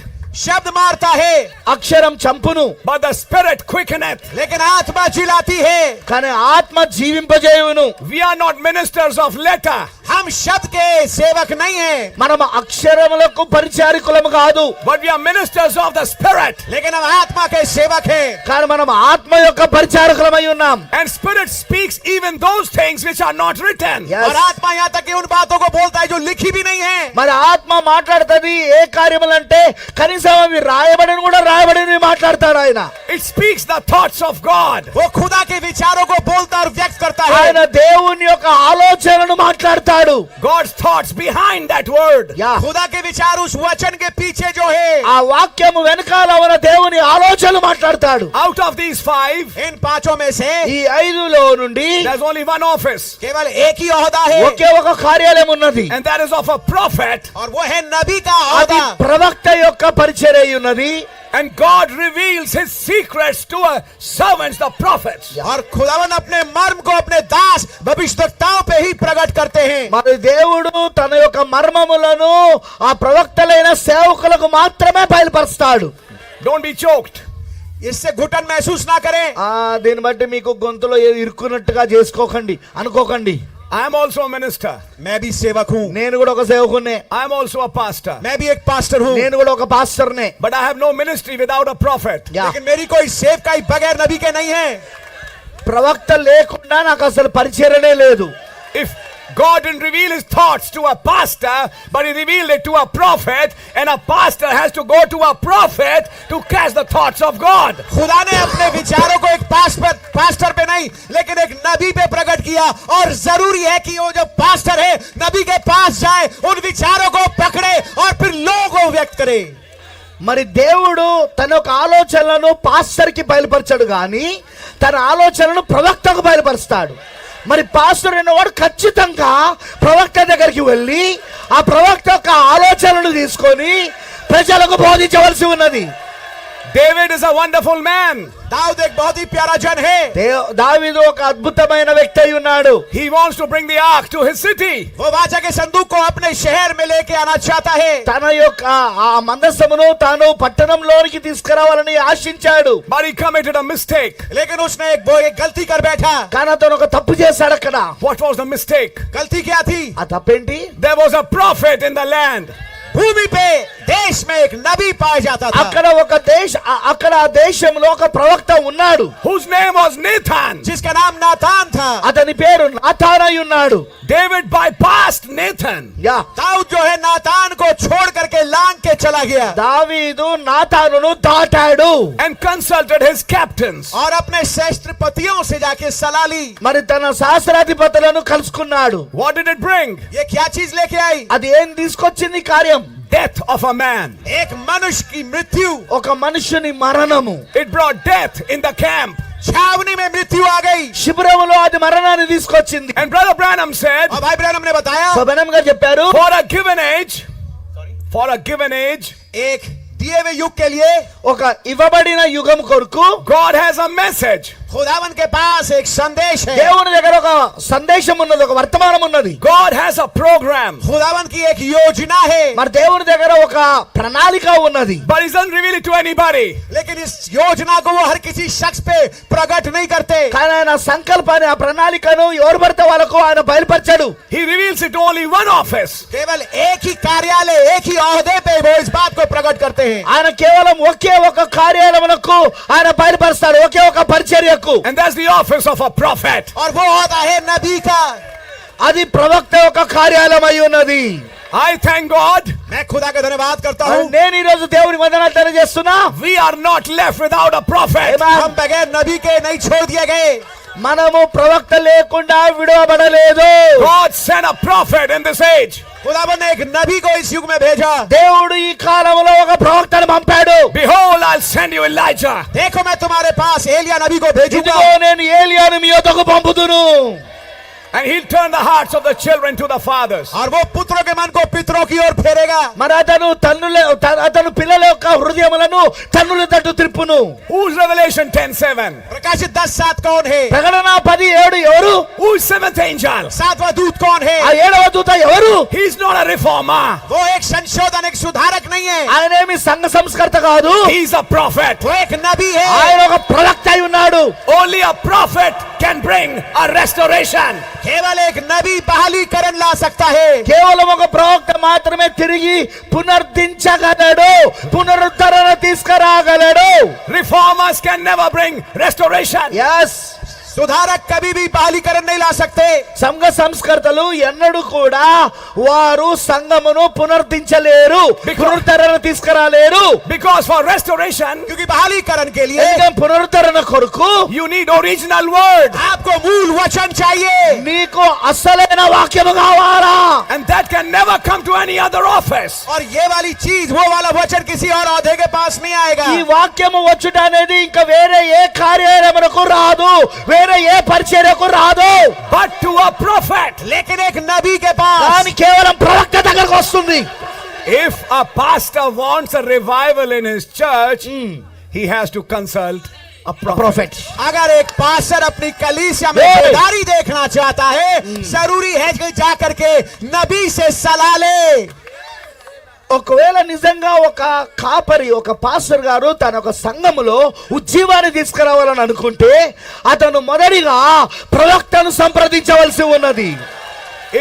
शब्द मारता है అక్షరం చంపును but the spirit quickeneth. लेकिन आत्मा जिलाती है. కానీ ఆత్మ జీవింపజేయును. We are not ministers of letter, हम शब्द के सेवक नहीं हैं, మనం అక్షరములకు పరిచారికులము కాదు, but we are ministers of the spirit. लेकिन हम आत्मा के सेवक हैं. కానీ మనం ఆత్మ యొక్క పరిచారకులమై ఉన్నాం. And spirit speaks even those things which are not written. और आत्मा यहाँ तक कि उन बातों को बोलता है जो लिखी भी नहीं है. మరి ఆత్మ మాట్లాడుతుంది ఏ కార్యములంటే కనీసం అవి రాయబడిన కూడా రాయబడినవి మాట్లాడతాడు ఆయన. It speaks the thoughts of God. वो खुदा के विचारों को बोलता और व्यक्त करता ఆయన है. దేవుని యొక్క ఆలోచనను మాట్లాడతాడు. God's thoughts behind that word. खुदा के विचार उस वचन के पीछे जो है. ఆ వాక్యము వెనకాల ఉన్న దేవుని ఆలోచనలు మాట్లాడతాడు. Out of these 5, इन पांचों में से ఈ 5లో నుండి there's only one office, केवल एक ही ओहदा है, ఒకే ఒక కార్యాలయం ఉన్నది. and that is of a prophet. और वो है नबी का అది ओहदा. ప్రవక్త యొక్క పరిచర్య అయి ఉన్నది. And God reveals his secrets to a servants, the prophets. और खुदावन अपने मर्म को अपने दास भविष्यवक्ताओं पे ही प्रकट करते हैं. మరి దేవుడు తన యొక్క మర్మములను ఆ ప్రవక్తలైన సేవకులకు మాత్రమే బయలుపరుస్తాడు. Don't be choked. इससे घुटन महसूस ना करें. దీన్ని బట్టి మీకు గొంతులో ఇరుక్కున్నట్టుగా చేసుకోకండి, అనుకోకండి. I am also a minister. मैं भी सेवक हूँ, నేను కూడా ఒక సేవకున్నే, I am also a pastor. मैं भी एक पास्टर हूँ, నేను కూడా ఒక పాస్టర్నే. But I have no ministry without a prophet. लेकिन मेरी कोई सेवकाई बगैर नबी के नहीं है. ప్రవక్త లేకుండా నాకు అసలు పరిచర్యనే లేదు. If God didn't reveal his thoughts to a pastor, but he revealed it to a prophet, and a pastor has to go to a prophet to catch the thoughts of God. खुदा ने अपने विचारों को एक pastor पे नहीं लेकिन एक नबी पे प्रकट किया. और जरूरी है कि वो जो पास्टर है नबी के पास जाए, उन विचारों को पकड़े और फिर लोगों को व्यक्त करे. మరి దేవుడు తన యొక్క ఆలోచనలను పాస్టర్ కి బయలుపరచడు గాని తన ఆలోచనలను ప్రవక్తకు బయలుపరుస్తాడు. మరి పాస్టర్ అనేవాడు ఖచ్చితంగా ప్రవక్త దగ్గరికి వెళ్ళి ఆ ప్రవక్త యొక్క ఆలోచనలు తీసుకొని ప్రజలకు బోధించవలసి ఉన్నది. David is a wonderful man. Dawood एक बहुत ही प्यारा जन है. దావీదు ఒక అద్భుతమైన వ్యక్తి అయి ఉన్నాడు. He wants to bring the ark to his city. वो वाचा के संदूक को अपने शहर में लेके आना चाहता है. తన యొక్క ఆ మందసమును తాను పట్టణంలోనికి తీసుకురావాలని ఆశించాడు. But he committed a mistake. लेकिन उसने एक गलती कर बैठा. కానీ అతను ఒక తప్పు చేశాడు అక్కడ. What was the mistake? गलती क्या थी? ఆ తప్పేంటి? There was a prophet in the land. भूमि पे देश में एक नबी पाया जाता था. అక్కడ ఆ దేశంలో ఒక ప్రవక్త ఉన్నాడు. Whose name was Nathan. जिसका नाम नातान था. అతని పేరు నాతాన్ అయి ఉన్నాడు. David bypassed Nathan. दाऊद जो है नातान को छोड़ करके लांग के चला गया. దావీదు నాతానును దాటాడు. And consulted his captains. और अपने शस्त्रपतियों से जाके सलाह ली. మరి తన సహస్రాధిపతులను కలుసుకున్నాడు. What did it bring? ये क्या चीज लेके आई? అది ఏం తీసుకొచ్చింది కార్యం? death of a man. एक मनुष्य की मृत्यु, ఒక మనుషుని మరణము, It brought death in the camp. छावनी में मृत्यु आ गई। శిబిరములో అది మరణాన్ని తీసుకొచ్చింది. And Brother Branham said, और भाई ब्रैनम ने बताया, సో బెనమ్ గారు చెప్పారు, for a given age, एक दिए हुए युग के लिए ఒక ఇవ్వబడిన యుగం కొరకు God has a message. खुदावन के पास एक संदेश है। దేవుని దగ్గర ఒక సందేశం ఉన్నది, ఒక వర్తమానం ఉన్నది. God has a program. खुदावन की एक योजना है, మరి దేవుని దగ్గర ఒక ప్రణాళిక ఉన్నది. But He doesn't reveal it to anybody. लेकिन इस योजना को वो हर किसी शख्स पे प्रकट नहीं करते। కానీ ఆయన సంకల్పాన్ని, ఆ ప్రణాళికను ఎవరు పడితే వాళ్ళకు ఆయన బయలుపరచడు. He reveals it to only one office. केवल एक ही कार्यालय, एक ही ओहदे पे वो इस बात को प्रकट करते हैं। ఆయన కేవలం ఒకే ఒక కార్యాలయమునకు ఆయన బయలుపరుస్తాడు, ఒకే ఒక పరిచర్యకు. And that's the office of a prophet. और वो होता है नबी का। అది ప్రవక్త యొక్క కార్యాలయం అయి ఉన్నది. I thank God मैं खुदा का धन्यवाद करता हूँ। నేను ఈ రోజు దేవుని వందనాలు తెలియజేస్తున్నా. we are not left without a prophet. हम बगैर नबी के नहीं छोड़ दिए गए। మనము ప్రవక్త లేకుండా విడవబడలేదు. God sent a prophet in this age. खुदावन ने एक नबी को इस युग में भेजा। దేవుడు ఈ కాలంలో ఒక ప్రవక్తను పంపాడు. Behold, I'll send you Elijah. देखो मैं तुम्हारे पास एलिया नबी को भेजूंगा, ఇదిగో నేను ఏలియాను మీ యొద్దకు పంపుదును. And he'll turn the hearts of the children to the fathers. और वो पुत्रों के मन को पितरों की ओर फेरेगा। మరి అతను పిల్లల యొక్క హృదయములను తన్నుల తట్టు త్రిప్పును. Who's Revelation 10:7? प्रकाशित 10:7 कौन है? ప్రకటన 10:7 ఎవరు? Who's seventh angel? 7वां दूत कौन है? ఆ 7వ దూత ఎవరు? He's not a reformer. वो एक संशोधन, एक सुधारक नहीं है। ఆయన ఏమి సంఘ సంస్కర్త కాదు, He's a prophet. वो एक नबी है। ఆయన ఒక ప్రవక్త అయి ఉన్నాడు. Only a prophet can bring a restoration. केवल एक नबी बहालीकरण ला सकता है। కేవలం ఒక ప్రవక్త మాత్రమే తిరిగి పునరుద్ధరించగలడు, పునరుద్ధరణ తీసుకురాగలడు. Reformers can never bring restoration. Yes, सुधारक कभी भी बहालीकरण नहीं ला सकते। సంఘ సంస్కర్తలు ఎన్నడూ కూడా వారు సంఘమును పునరుద్ధరించలేరు, పునరుద్ధరణ తీసుకురాలేరు. Because for restoration, क्योंकि बहालीकरण के लिए ఎందుకంటే పునరుద్ధరణ కొరకు you need original word. आपको मूल वचन चाहिए। నీకు అసలైన వాక్యము కావాలా. And that can never come to any other office. और ये वाली चीज, वो वाला वचन किसी और औहदे के पास नहीं आएगा। ఈ వాక్యము వచ్చుట అనేది ఇంకా వేరే ఏ కార్యాలయమునకు రాదు, వేరే ఏ పరిచర్యకు రాదు. But to a prophet. लेकिन एक नबी के पास, కానీ కేవలం ప్రవక్త దగ్గరకు వస్తుంది. If a pastor wants a revival in his church, he has to consult a prophet. Prophet. अगर एक पास्टर अपनी कलीसिया में Hey! बेदारी देखना चाहता है, जरूरी है कि जाकर के नबी से सलाह ले। ఒకవేళ నిజంగా ఒక కాపరి, ఒక పాస్టర్ గారు తన ఒక సంఘములో ఉజ్జీవాన్ని తీసుకురావాలని అనుకుంటే అతను మొదటిగా ప్రవక్తను సంప్రదించవలసి ఉన్నది.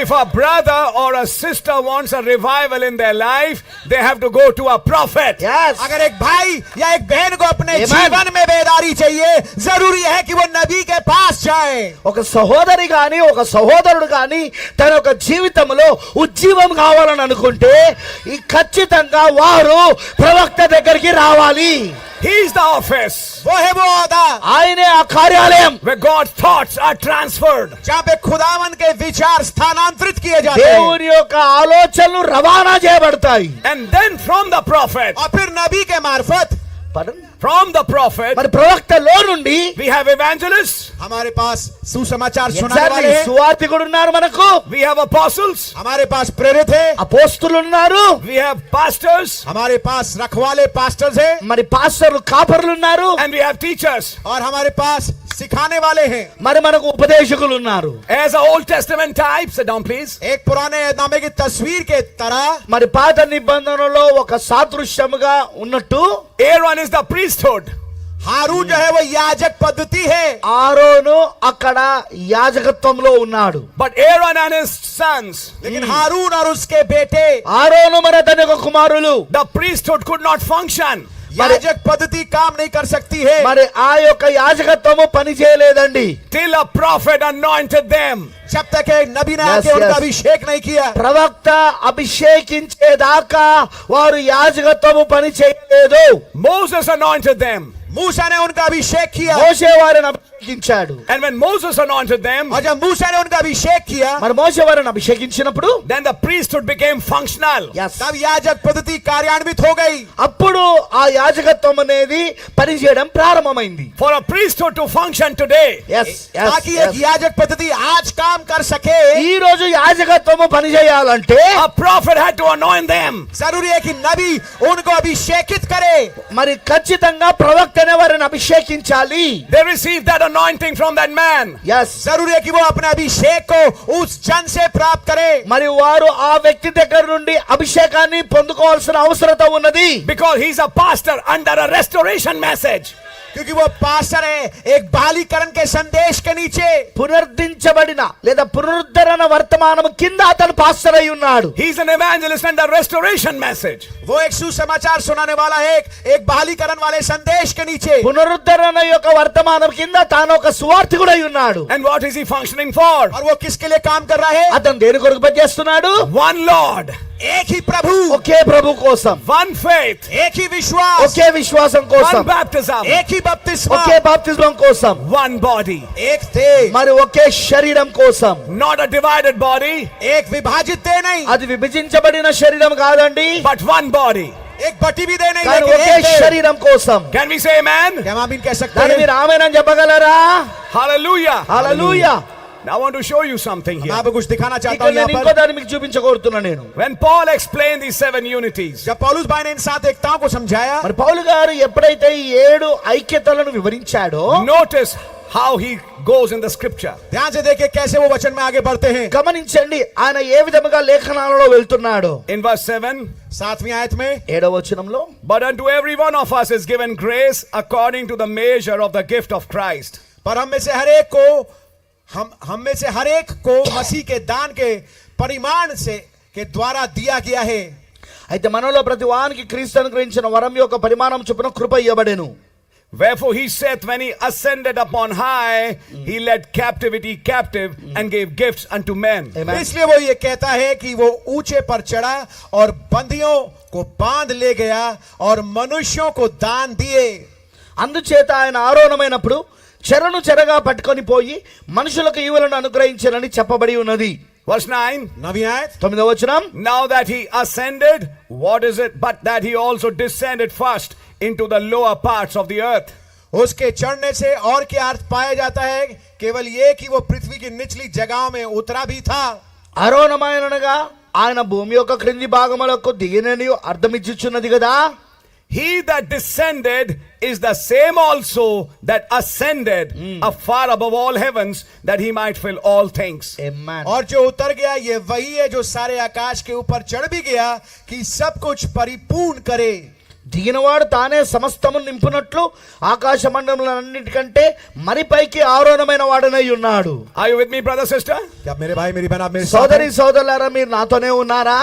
If a brother or a sister wants a revival in their life, they have to go to a prophet. Yes. अगर एक भाई या एक बहन को अपने Amen. जीवन में बेदारी चाहिए, जरूरी है कि वो नबी के पास जाए। ఒక సహోదరి గాని ఒక సహోదరుడు గాని తన యొక్క జీవితంలో ఉజ్జీవం కావాలని అనుకుంటే ఈ ఖచ్చితంగా వారు ప్రవక్త దగ్గరికి రావాలి. He's the office वो है वो औहदा ఆయనే ఆ కార్యాలయం, where God's thoughts are transferred. जहाँ पे खुदावन के विचार स्थानांतरित किए जाते हैं। దేవుని యొక్క ఆలోచనలు రవాణా చేయబడతాయి. And then from the prophet, और फिर नबी के मार्फत from the prophet, మరి ప్రవక్తలో నుండి we have evangelists, हमारे पास सुसमाचार सुनाने वाले हैं, సువార్తికుడు ఉన్నారు, మనకు we have apostles, हमारे पास प्रेरित है, అపోస్తులు ఉన్నారు, we have pastors, हमारे पास रखवाले पास्टर्स हैं, మరి పాస్టర్లు కాపర్లు ఉన్నారు, and we have teachers. और हमारे पास सिखाने वाले हैं। మరి మనకు ఉపదేశకులు ఉన్నారు. As an Old Testament type, sit down please. एक पुराने नामे की तस्वीर के तरह మరి పాత నిబంధనలో ఒక సాదృశ్యముగా ఉన్నట్టు Aaron is the priesthood. हारून जो है वो याजक पद्धति है, ఆరోను అక్కడ యాజకత్వంలో ఉన్నాడు. But Aaron and his sons, लेकिन हारून और उसके बेटे ఆరోను మరి అతని యొక్క కుమారులు, the priesthood could not function. याजक पद्धति काम नहीं कर सकती है మరి ఆ యొక్క యాజకత్వము పని చేయలేదండి. Till a prophet anointed them. जब तक एक नबी ने Yes, आके उनका yes. अभिषेक नहीं किया। ప్రవక్త అభిషేకించేదాకా వారు యాజకత్వము పని చేయలేదు. Moses anointed them. मूसा ने उनका अभिषेक किया। మోషే వారిని అభిషేకించాడు. And when Moses anointed them, और जब मूसा ने उनका अभिषेक किया, మరి మోషే వారిని అభిషేకించినప్పుడు then the priesthood became functional. तब याजक पद्धति कार्यान्वित हो गई. అప్పుడు ఆ యాజకత్వం అనేది పనిచేయడం ప్రారంభమైంది. For a priesthood to function today, ताकि एक याजक पद्धति आज काम कर सके, ఈ రోజు యాజకత్వము పనిచేయాలంటే a prophet had to anoint them. जरूरी है कि नबी उनको अभिषेकित करे. మరి ఖచ్చితంగా ప్రవక్త అనే వారిని అభిషేకించాలి. They received that anointing from that man. जरूरी है कि वो अपने अभिषेक को उस जन से प्राप्त करे. మరి వారు ఆ వ్యక్తి దగ్గర నుండి అభిషేకాన్ని పొందుకోవాల్సిన అవసరత ఉన్నది. Because he's a pastor under a restoration message. क्योंकि वो पास्टर है एक बालीकरण के संदेश के नीचे. పునరుద్ధరించబడిన లేదా పునరుద్ధరణ వర్తమానం కింద అతను పాస్టర్ అయి ఉన్నాడు. He's an evangelist under restoration message. वो एक सुसमाचार सुनाने वाला है एक बालीकरण वाले संदेश के नीचे. పునరుద్ధరణ యొక్క వర్తమానం కింద తాను ఒక సువార్థికుడు అయి ఉన్నాడు. And what is he functioning for? और वो किसके लिए काम कर रहा है? అతను దేని కొరకు పనిచేస్తున్నాడు? One Lord, एक ही प्रभु, ఒకే ప్రభు కోసం, one faith, एक ही विश्वास, ఒకే విశ్వాసం కోసం, one baptism, एक ही बपतिस्मा, ఒకే బాప్తిస్మం కోసం, one body. एक देह, మరి ఒకే శరీరం కోసం. Not a divided body, एक विभाजित देह नहीं, అది విభజించబడిన శరీరం కాదండి, but one body. एक बटी भी देह नहीं, కానీ लेकिन ఒకే एक देह. శరీరం కోసం. Can we say amen? क्या हम आमीन कह सकते దాన్ని हैं? మీరు ఆమేనని చెప్పగలరా? Hallelujah. Hallelujah. Now I want to show you something मैं here. आपको कुछ दिखाना चाहता ఇక్కడ हूँ నేను यहाँ ఇంకో पर. దాన్ని మీకు చూపించగోరుతున్నా నేను. When Paul explained these 7 unities, जब पौलुस भाई ने इन 7 एकताओं को समझाया, మరి పౌలు గారు ఎప్పుడైతే ఈ 7 ఐక్యతలను వివరించాడో notice how he goes in the scripture. ध्यान से देखिए कैसे वो वचन में आगे बढ़ते हैं. గమనించండి ఆయన ఏ విధముగా లేఖనాలలో వెళ్తున్నాడో. In verse 7, 7वीं आयत में, 7వ వచనంలో, but unto every one of us is given grace according to the measure of the gift of Christ. पर हम में से हर एक को हम में से हर एक को मसीह के दान के परिमाण से के द्वारा दिया गया है. అయితే మనలో ప్రతి వానికి క్రీస్తు అనుగ్రహించిన వరం యొక్క పరిమాణం చొప్పున కృప ఇవ్వబడెను. Wherefore he saith, when he ascended upon high, he led captivity captive and gave gifts unto men. Amen. इसलिए वो ये कहता है कि वो ऊंचे पर चढ़ा और बंदियों को बांध ले गया और मनुष्यों को दान दिए. అందుచేత ఆయన ఆరోహణమైనప్పుడు చెరను చెరగా పట్టుకొని పోయి మనుషులకు ఈవులను అనుగ్రహించాలని చెప్పబడి ఉన్నది. Verse 9, 9वीं आयत, 9వ వచనం, now that he ascended, what is it? But that he also descended first into the lower parts of the earth. उसके चढ़ने से और क्या अर्थ पाया जाता है? केवल ये कि वो पृथ्वी की निचली जगहों में उतरा भी था. ఆరోహణమైనగా ఆయన భూమి యొక్క క్రింది భాగములకు దిగినని అర్థమిచ్చుచున్నది కదా. He that descended is the same also that ascended afar above all heavens, that he might fill all things. Amen. और जो उतर गया ये वही है जो सारे आकाश के ऊपर चढ़ भी गया कि सब कुछ परिपूर्ण करे. దిగినవాడు తానే సమస్తము నింపునట్లు ఆకాశ మండలములన్నిటికంటే మరి పైకి ఆరోహణమైన వాడనై ఉన్నాడు. Are you with me, brother, sister? क्या मेरे भाई मेरी बहन आप मेरे साथ సోదరి हैं? సోదరులారా మీరు నాతోనే ఉన్నారా?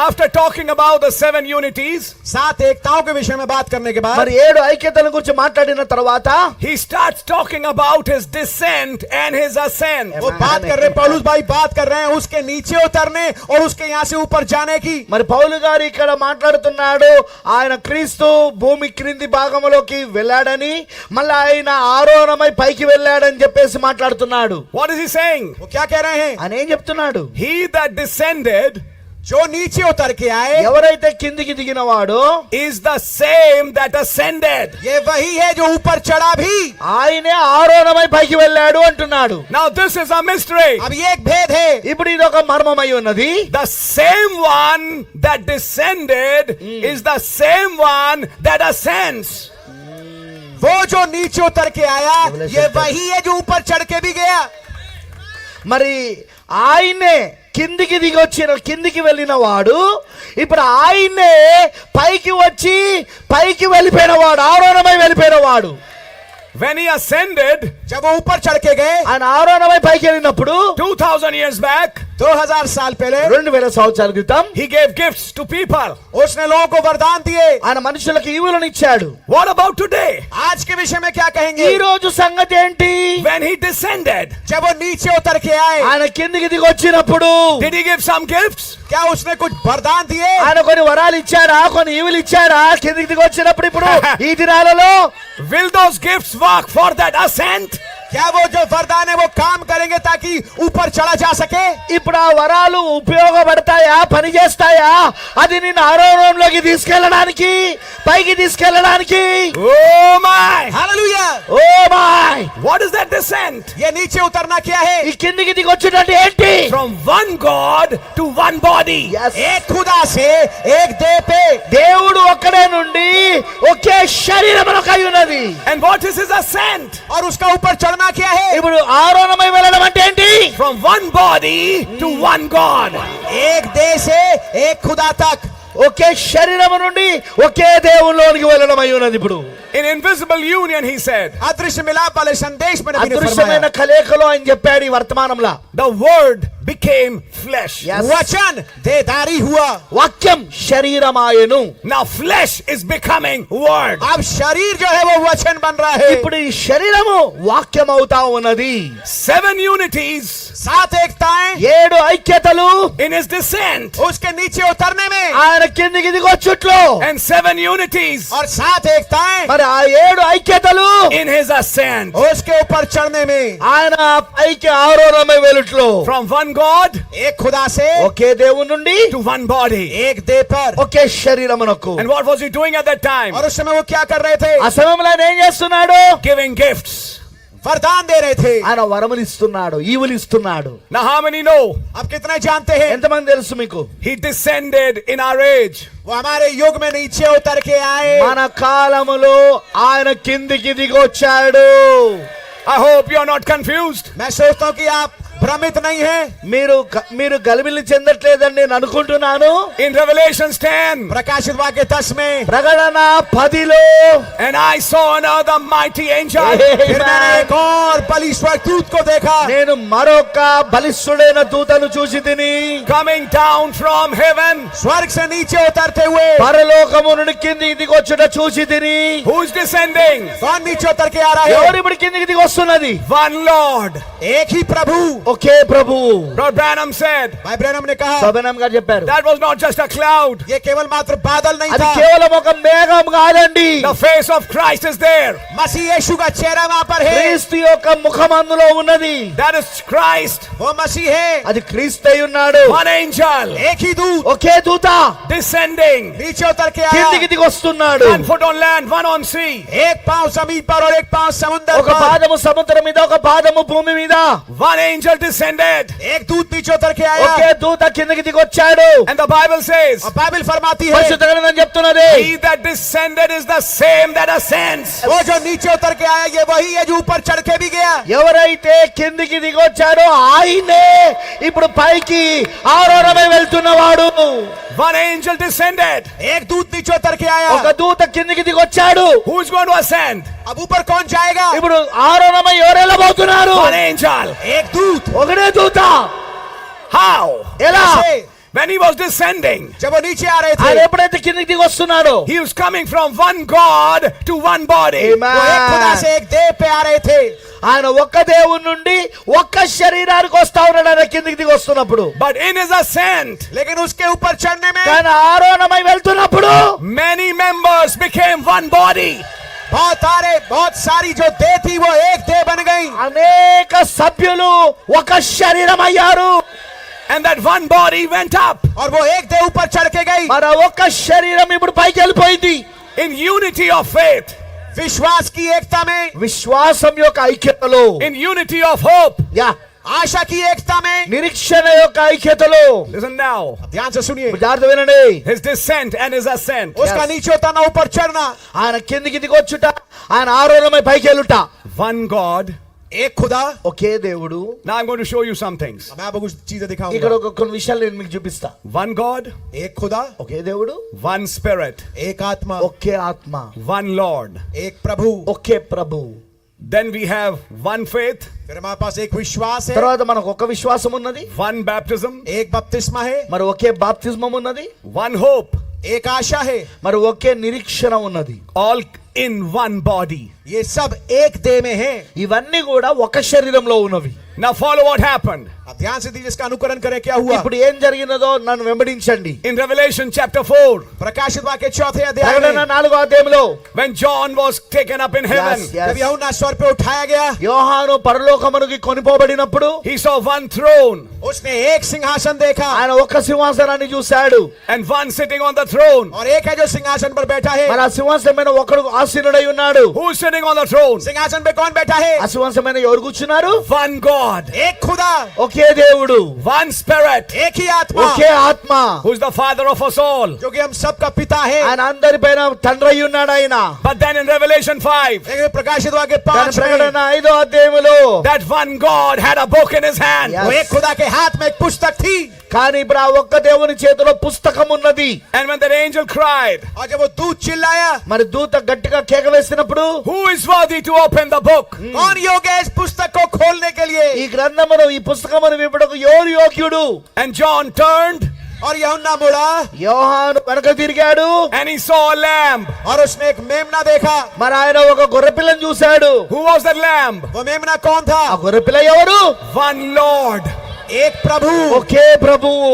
After talking about the 7 unities, 7 एकताओं के विषय में बात करने के बाद మరి 7 ఐక్యతల గురించి మాట్లాడిన తర్వాత he starts talking about his descent and his ascent. वो बात कर रहे हैं, पौलुस भाई बात कर रहे हैं उसके नीचे उतरने और उसके यहाँ से ऊपर जाने की. మరి పౌలు గారు ఇక్కడ మాట్లాడుతున్నాడు ఆయన క్రీస్తు భూమి క్రింది భాగంలోకి వెళ్ళాడని మళ్ళీ ఆయన ఆరోహణమై పైకి వెళ్ళాడని చెప్పేసి మాట్లాడుతున్నాడు. What is he saying? वो क्या कह रहे हैं? ఆయన ఏం చెప్తున్నాడు? He that descended जो नीचे उतर के आए ఎవరైతే కిందికి దిగినవాడో is the same that ascended. ये वही है जो ऊपर चढ़ा भी. ఆయనే ఆరోహణమై పైకి వెళ్ళాడు అంటున్నాడు. Now this is a mystery. अब ये एक भेद है. ఇప్పుడు ఇది ఒక మర్మమై ఉన్నది. The same one that descended is the same one that ascends. वो जो नीचे उतर के आया ये वही है जो ऊपर चढ़ के भी गया. మరి ఆయనే కిందికి వెళ్ళిన వాడు ఇప్పుడు ఆయనే పైకి వచ్చి పైకి వెళ్ళిపోయిన వాడు, ఆరోహణమై వెళ్ళిపోయిన వాడు. When he ascended, जब वो ऊपर चढ़ के गए ఆయన ఆరోహణమై పైకి వెళ్ళినప్పుడు 2000 years back, 2000 साल पहले 2000 సంవత్సరాల క్రితం he gave gifts to people. उसने लोगों को वरदान दिए. ఆయన మనుషులకు ఈవులను ఇచ్చాడు. What about today? आज के विषय में क्या ఈ कहेंगे? రోజు సంగతి ఏంటి? When he descended, जब वो नीचे उतर के आए ఆయన కిందికి దిగి వచ్చినప్పుడు did he give some gifts? क्या उसने कुछ वरदान दिए? ఆయన కొన్ని వరాలు ఇచ్చాడా, కొన్ని ఈవులు ఇచ్చాడా? కిందికి దిగి వచ్చినప్పుడు ఇప్పుడు ఈ దినాలలో Will those gifts work for that ascent? क्या वो जो वरदान है वो काम करेंगे ताकि ऊपर चढ़ा जा सके? ఇప్పుడు ఆ వరాలు ఉపయోగపడతాయా, పని చేస్తాయా? అది నిన్ను ఆరోహణంలోకి తీసుకెళ్ళడానికి, పైకి తీసుకెళ్ళడానికి. Oh my! Hallelujah! Oh my, What is that descent? ये नीचे उतरना क्या है? ఈ కిందికి దిగొచ్చుటంటే ఏంటి? From one God to one body. Yes. एक खुदा से एक देह पे దేవుడు ఒక్కడే నుండి ఒకే శరీరమునకు అయి ఉన్నది. And what is his ascent? और उसका ऊपर चढ़ना क्या है? ఇప్పుడు ఆరోహణమై వెళ్ళడం అంటే ఏంటి? From one body to one God. एक देह से एक खुदा तक. ఒకే శరీరము నుండి ఒకే దేవునిలోనికి వెళ్ళడం అయి ఉన్నది. ఇప్పుడు In invisible union, he said, अदृश्य मिलाप वाले संदेश में नबी ने అదృశ్యమైన फरमाया, కలయికలో ఆయన చెప్పాడు ఈ వర్తమానంలో. the word became flesh. Yes. वचन देहधारी हुआ. వాక్యం శరీరమాయను. Now flesh is becoming word. अब शरीर जो है वो वचन बन रहा है. ఇప్పుడు ఈ శరీరము వాక్యం అవుతా ఉన్నది. 7 unities 7 एकताएं 7 ఐక్యతలు in his descent. उसके नीचे उतरने में, ఆయన కిందికి దిగొచ్చుట్లో, And 7 unities और 7 एकताएं మరి ఆ 7 ఐక్యతలు in his ascent. उसके ऊपर चढ़ने में. ఆయన పైకి ఆరోహణమై వెళ్ళుట్లో From one God एक खुदा से ఒకే దేవుని నుండి to one body. एक देह पर. ఒకే శరీరమునకు. And what was he doing at that time? और उस समय वो क्या कर रहे थे? ఆ సమయంలో ఆయన ఏం చేస్తున్నాడు? Giving gifts. वरदान दे रहे थे. ఆయన వరములు ఇస్తున్నాడు, ఈవులు ఇస్తున్నాడు. Now how many know? अब कितने जानते हैं? ఎంతమంది తెలుసు మీకు? He descended in our age. वो हमारे युग में नीचे उतर के आए. మన కాలములో ఆయన కిందికి దిగొచ్చాడు. I hope you're not confused. मैं सोचता हूँ कि आप भ्रमित नहीं है. మీరు గలిబిలి చెందట్లేదని నేను అనుకుంటున్నాను. In Revelations 10, प्रकाशित वाक्य 10 में, ప్రకటన 10లో and I saw another mighty angel फिर मैंने एक और बलिष्ठ दूत को देखा. నేను మరొక బలిష్ఠుడైన దూతను చూసి తిని, coming down from heaven. स्वर्ग से नीचे उतरते हुए. పరలోకము నుండి కిందికి దిగొచ్చుట చూసి తిని. Who's descending? कौन नीचे उतर के आ रहा ఎవరు है? ఇప్పుడు కిందికి దిగి వస్తున్నది? One Lord. एक ही प्रभु. ఒకే ప్రభు. Brother Branham said, भाई ब्रैनम ने कहा, శోభనం గారు చెప్పారు, that was not just a cloud. ये केवल मात्र बादल नहीं అది था. కేవలం ఒక మేఘం కాదండి. The face of Christ is there. मसीह यीशु का चेहरा वहां पर है. క్రీస్తు యొక్క ముఖం అందులో ఉన్నది. That is Christ. वो मसीह है. అది క్రీస్తు అయి ఉన్నాడు. One angel एक ही दूत ఒకే దూత descending. नीचे उतर के కిందికి आया. దిగి వస్తున్నాడు. 1 foot on land, 1 on sea. एक पांव जमीन पर और एक पांव समुद्र ఒక पर. పాదము సముద్రం మీద, ఒక పాదము భూమి మీద. One angel descended. एक दूत नीचे उतर के ఒకే आया. దూత కిందికి దిగి వచ్చాడు. And the Bible says, और बाइबल फरमाती है, పరిశుద్ధ గ్రంథం చెప్తున్నది, he that descended is the same that ascends. वो जो नीचे उतर के आया ये वही है जो ऊपर चढ़ के भी गया. ఎవరైతే కిందికి దిగి వచ్చాడో ఆయనే ఇప్పుడు పైకి ఆరోహణమై వెళ్తున్నవాడు. One angel descended. एक दूत नीचे उतर के आया. ఒక దూత కిందికి దిగి వచ్చాడు. Who's going to ascend? अब ऊपर कौन जाएगा? ఇప్పుడు ఆరోహణమై ఎవరు వెళ్ళబోతున్నారు? One angel. एक दूत. ఒకడే దూత. How? ఎలా? ऐसे, When he was descending, जब वो नीचे आ रहे ఆయన थे, ఎప్పుడైతే కిందికి దిగి వస్తున్నాడో, he was coming from one God to one body. वो एक खुदा से एक देह पे आ रहे थे. ఆయన ఒక్క దేవుని నుండి ఒక్క శరీరానికి వస్తా ఉన్నాడు ఆయన కిందికి దిగి వస్తున్నప్పుడు. But in his ascent, लेकिन उसके ऊपर चढ़ने में కానీ ఆరోహణమై వెళ్తున్నప్పుడు many members became one body. बहुत सारी जो देह थी वो एक देह बन गई. అనేక సభ్యులు ఒక శరీరం అయ్యారు. And that one body went up और वो एक देह ऊपर चढ़ के गई. మరి ఆ ఒక్క శరీరం ఇప్పుడు పైకి వెళ్ళిపోయింది. in unity of faith, विश्वास की एकता में, విశ్వాసం యొక్క ఐక్యతలో, in unity of hope. యా आशा की एकता में. నిరీక్షణ యొక్క ఐక్యతలో. Listen now. ध्यान से सुनिए. జాగ్రత్త వినండి. His descent and his ascent. उसका नीचे उतरना, ऊपर चढ़ना. ఆయన కిందికి దిగి వచ్చుట, ఆయన ఆరోహణమై పైకి వెళ్ళుట. One God. एक खुदा. ఒకే దేవుడు. Now I'm going to show you some things. मैं आपको कुछ चीजें ఇక్కడ दिखाऊंगा. కొన్ని విషయాలు నేను మీకు చూపిస్తా. One God, एक खुदा, ఒకే దేవుడు, one spirit, एक आत्मा, ఒకే ఆత్మ, one Lord. एक प्रभु. ఒకే ప్రభు. Then we have one faith, फिर हमारे पास एक विश्वास है, తర్వాత మనకు ఒక విశ్వాసం ఉన్నది, one baptism, एक बपतिस्मा है, మరి ఒకే బాప్తిస్మం ఉన్నది, one hope, एक आशा है. మరి ఒకే నిరీక్షణ ఉన్నది. all in one body. ये सब एक देह में है. ఇవన్నీ కూడా ఒక శరీరంలో ఉన్నవి. Now follow what happened. अब ध्यान से दीजिए, इसका अनुकरण करें क्या हुआ। ఇప్పుడు ఏం జరిగినదో నన్ను వెంబడించండి. In Revelation chapter 4, प्रकाशित वाक्य 4th अध्याय ప్రకటన में 4వ అధ్యాయంలో when John was taken up in heaven, जब यूहन्ना स्वर्ग पे उठाया गया, యోహాను పరలోకమునకు కొనిపోబడినప్పుడు he saw one throne उसने एक सिंहासन देखा ఆయన ఒక సింహాసనాన్ని చూశాడు. and one sitting on the throne. और एक है जो सिंहासन पर बैठा है। మరి ఆ సింహాసనం మీద ఒకడు ఆసీనుడై ఉన్నాడు. Who is sitting on the throne? सिंहासन पे कौन बैठा है? ఆ సింహాసనం మీద ఎవరు కూర్చున్నారు? One God, एक खुदा, ఒకే దేవుడు, one spirit, एक ही आत्मा, ఒకే ఆత్మ, who is the father of us all. जो कि हम सबका पिता है। ఆయన అందరిపైన తండ్రి అయి ఉన్నాడు ఆయన. But then in Revelation 5, लेकिन प्रकाशित वाक्य కానీ 5 में ప్రకటన 5వ అధ్యాయములో that one God had a book in his hand. Yes. वो एक खुदा के हाथ में एक पुस्तक थी। కానీ ఇప్పుడు ఆ ఒక్క దేవుని చేతిలో పుస్తకం ఉన్నది. And when that angel cried, और जब वो दूत चिल्लाया, మరి దూత గట్టిగా కేక వేసినప్పుడు who is worthy to open the book? कौन योग्य है इस पुस्तक को खोलने के लिए? ఈ గ్రంథమును ఈ పుస్తకమును విప్పుటకు ఎవరు యోగ్యుడు? And John turned और यूहन्ना मुड़ा యోహాను వెనక తిరిగాడు. and he saw a lamb. और उसने एक मेमना देखा। మరి ఆయన ఒక గొర్రెపిల్లని చూశాడు. Who was that lamb? वो मेमना कौन था? ఆ గొర్రెపిల్ల ఎవరు? One Lord. एक प्रभु, ఒకే ప్రభువు.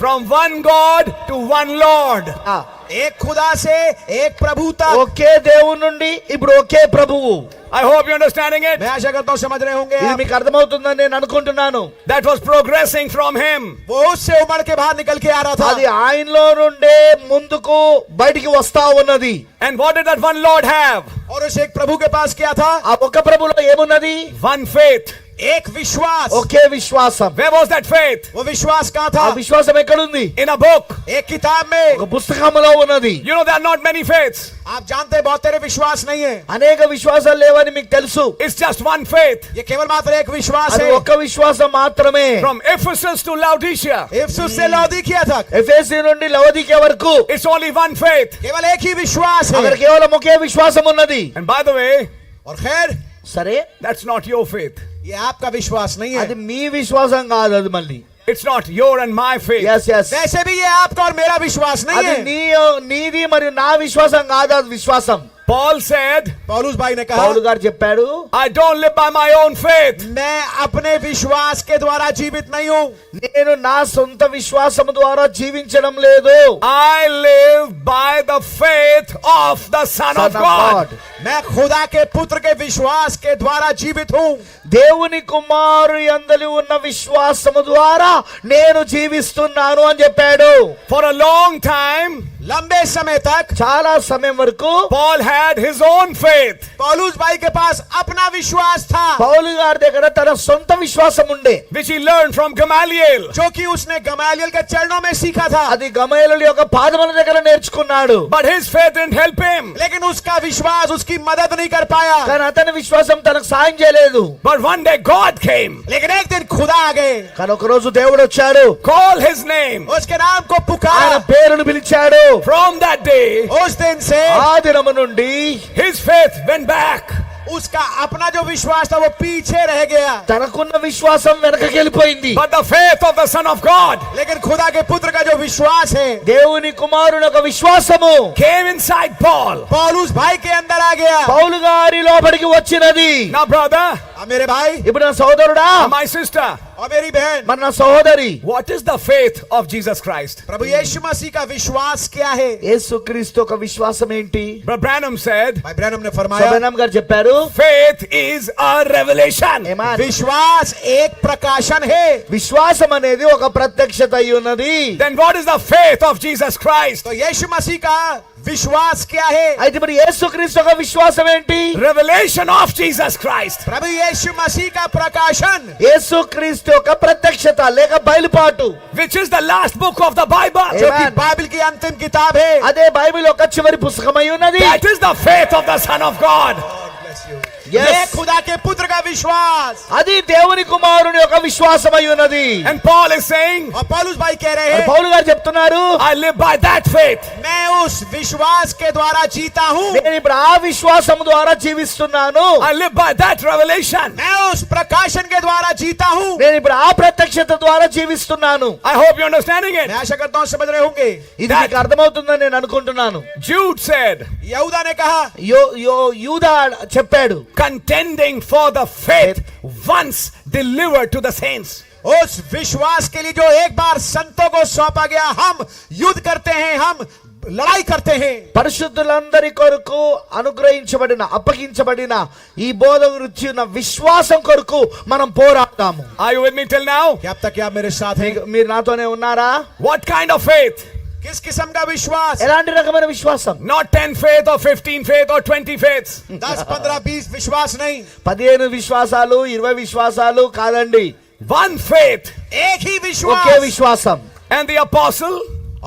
From one God to one Lord. ఆ, एक खुदा से एक प्रभु तक। ఒకే దేవుని నుండి ఇప్పుడు ఒకే ప్రభువు. I hope you're understanding it. मैं आशा करता हूँ समझ रहे होंगे ఇది आप। మీకు అర్థమవుతుందని నేను అనుకుంటున్నాను. That was progressing from him. वो उससे उमड़ के बाहर निकल के आ रहा था। అది ఆయనలో నుండే ముందుకు బయటికి వస్తా ఉన్నది. And what did that one Lord have? और उस एक प्रभु के पास क्या था? ఆ ఒక్క ప్రభులో ఏమున్నది? One faith. एक विश्वास। ఒకే విశ్వాసం. Where was that faith? वो विश्वास कहाँ ఆ था? విశ్వాసం ఎక్కడుంది? In a book. एक किताब में। ఒక పుస్తకంలో ఉన్నది. You know, there are not many faiths. आप जानते हैं बहुत तेरे विश्वास नहीं है। అనేక విశ్వాసాలు లేవని మీకు తెలుసు. It's just one faith. ये केवल मात्र एक विश्वास అది है। ఒక్క విశ్వాసం మాత్రమే. From Ephesus to Laodicea, इफसुस से लौदीकिया तक ఎఫెసీ నుండి లవోదికియా వరకు it's only one faith. केवल एक ही विश्वास అక్కడ है। కేవలం ఒకే విశ్వాసం ఉన్నది. And by the way, और खैर సరే, that's not your faith. ये आपका विश्वास नहीं అది है। మీ విశ్వాసం కాదు. అది మళ్ళీ It's not your and my faith. Yes yes वैसे भी ये आपका और मेरा विश्वास नहीं అది है। నీది మరియు నా విశ్వాసం కాదు. అది విశ్వాసం. Paul said, पौलुस भाई ने कहा, పౌలు గారు చెప్పాడు, I don't live by my own faith. मैं अपने विश्वास के द्वारा जीवित नहीं हूँ। నేను నా సొంత విశ్వాసం ద్వారా జీవించడం లేదు. I live by the faith of the Son of God. मैं खुदा के पुत्र के विश्वास के द्वारा जीवित हूँ। దేవుని కుమారు యందలి ఉన్న విశ్వాసము ద్వారా నేను జీవిస్తున్నాను అని చెప్పాడు. For a long time, लंबे समय तक చాలా సమయం వరకు Paul had his own faith. पौलुस भाई के पास अपना विश्वास था, పౌలు గారి దగ్గర తన సొంత విశ్వాసం ఉండే. which he learned from Gamaliel. जो कि उसने गमालियल के चरणों में सीखा था। అది గమయేలు యొక్క పాదముల దగ్గర నేర్చుకున్నాడు. But his faith didn't help him. लेकिन उसका विश्वास उसकी मदद नहीं कर पाया। కానీ అతని విశ్వాసం తనకు సాయం చేయలేదు. But one day God came, लेकिन एक दिन खुदा आ गए, కానీ ఒక రోజు దేవుడు వచ్చాడు. call his name. उसके नाम को ఆయన पुकारा। పేరును పిలిచాడు. From that day, उस दिन से ఆ దినము నుండి his faith went back. उसका अपना जो विश्वास था वो पीछे रह गया। తనకున్న విశ్వాసం వెనకకి వెళ్ళిపోయింది. But the faith of the Son of God लेकिन खुदा के पुत्र का जो विश्वास है దేవుని కుమారుని యొక్క విశ్వాసము came inside Paul. पौलुस भाई के अंदर आ गया। పౌలు గారి లోపలికి వచ్చినది. Now, brother, अब मेरे भाई ఇప్పుడు నా సోదరుడా, my sister, और मेरी बहन, మరి నా సహోదరి, what is the faith of Jesus Christ? प्रभु यीशु मसीह का विश्वास क्या है? యేసుక్రీస్తు యొక్క విశ్వాసం ఏంటి? Brother Branham said, भाई ब्रैनम ने फरमाया, సబెనం గారు చెప్పారు, faith is a revelation. ఏమా? विश्वास एक प्रकाशन है। విశ్వాసం అనేది ఒక ప్రత్యక్షత అయి ఉన్నది. Then what is the faith of Jesus Christ? तो यीशु मसीह का विश्वास क्या है? అయితే మరి యేసుక్రీస్తు యొక్క విశ్వాసం ఏంటి? Revelation of Jesus Christ. प्रभु यीशु मसीह का प्रकाशन, యేసుక్రీస్తు యొక్క ప్రత్యక్షత లేక బయలుపాటు, Which is the last book of the Bible. जो कि Amen. बाइबल की अंतिम किताब है। అదే బైబిల్ యొక్క చివరి పుస్తకమై ఉన్నది. That is the faith of the Son of God. Yes. ये खुदा के पुत्र का विश्वास। అది దేవుని కుమారుని యొక్క విశ్వాసమై ఉన్నది. And Paul is saying, और पौलुस भाई कह रहे మరి हैं, పౌలు గారు చెప్తున్నారు, I live by that faith. मैं उस विश्वास के द्वारा जीता हूँ। నేను ఇప్పుడు ఆ విశ్వాసం ద్వారా జీవిస్తున్నాను. I live by that revelation. मैं उस प्रकाशन के द्वारा जीता हूँ। నేను ఇప్పుడు ఆ ప్రత్యక్షత ద్వారా జీవిస్తున్నాను. I hope you're understanding मैं it. आशा करता हूँ समझ रहे होंगे। ఇది మీకు అర్థమవుతుందని నేను అనుకుంటున్నాను. Jude said, यहूदा ने कहा, యూదా చెప్పాడు, contending for the faith once delivered to the saints. उस विश्वास के लिए जो एक बार संतों को सौंपा गया, हम युद्ध करते हैं, हम लड़ाई करते हैं। పరిశుద్ధులందరి కొరకు అనుగ్రహించబడిన అప్పగించబడిన ఈ బోధ గురించి ఉన్న విశ్వాసం కొరకు మనం పోరాడతాము. Are you with me till now? क्या अब तक क्या आप मेरे साथ हैं? మీరు నాతోనే ఉన్నారా? What kind of faith? किस किस्म का विश्वास? ఎలాంటి రకమైన విశ్వాసం? Not 10 faith or 15 faith or 20 faiths. 10, 15, 20 विश्वास नहीं, 15 విశ్వాసాలు 20 విశ్వాసాలు కాదండి, One faith. एक ही ఒకే विश्वास। విశ్వాసం. And the apostle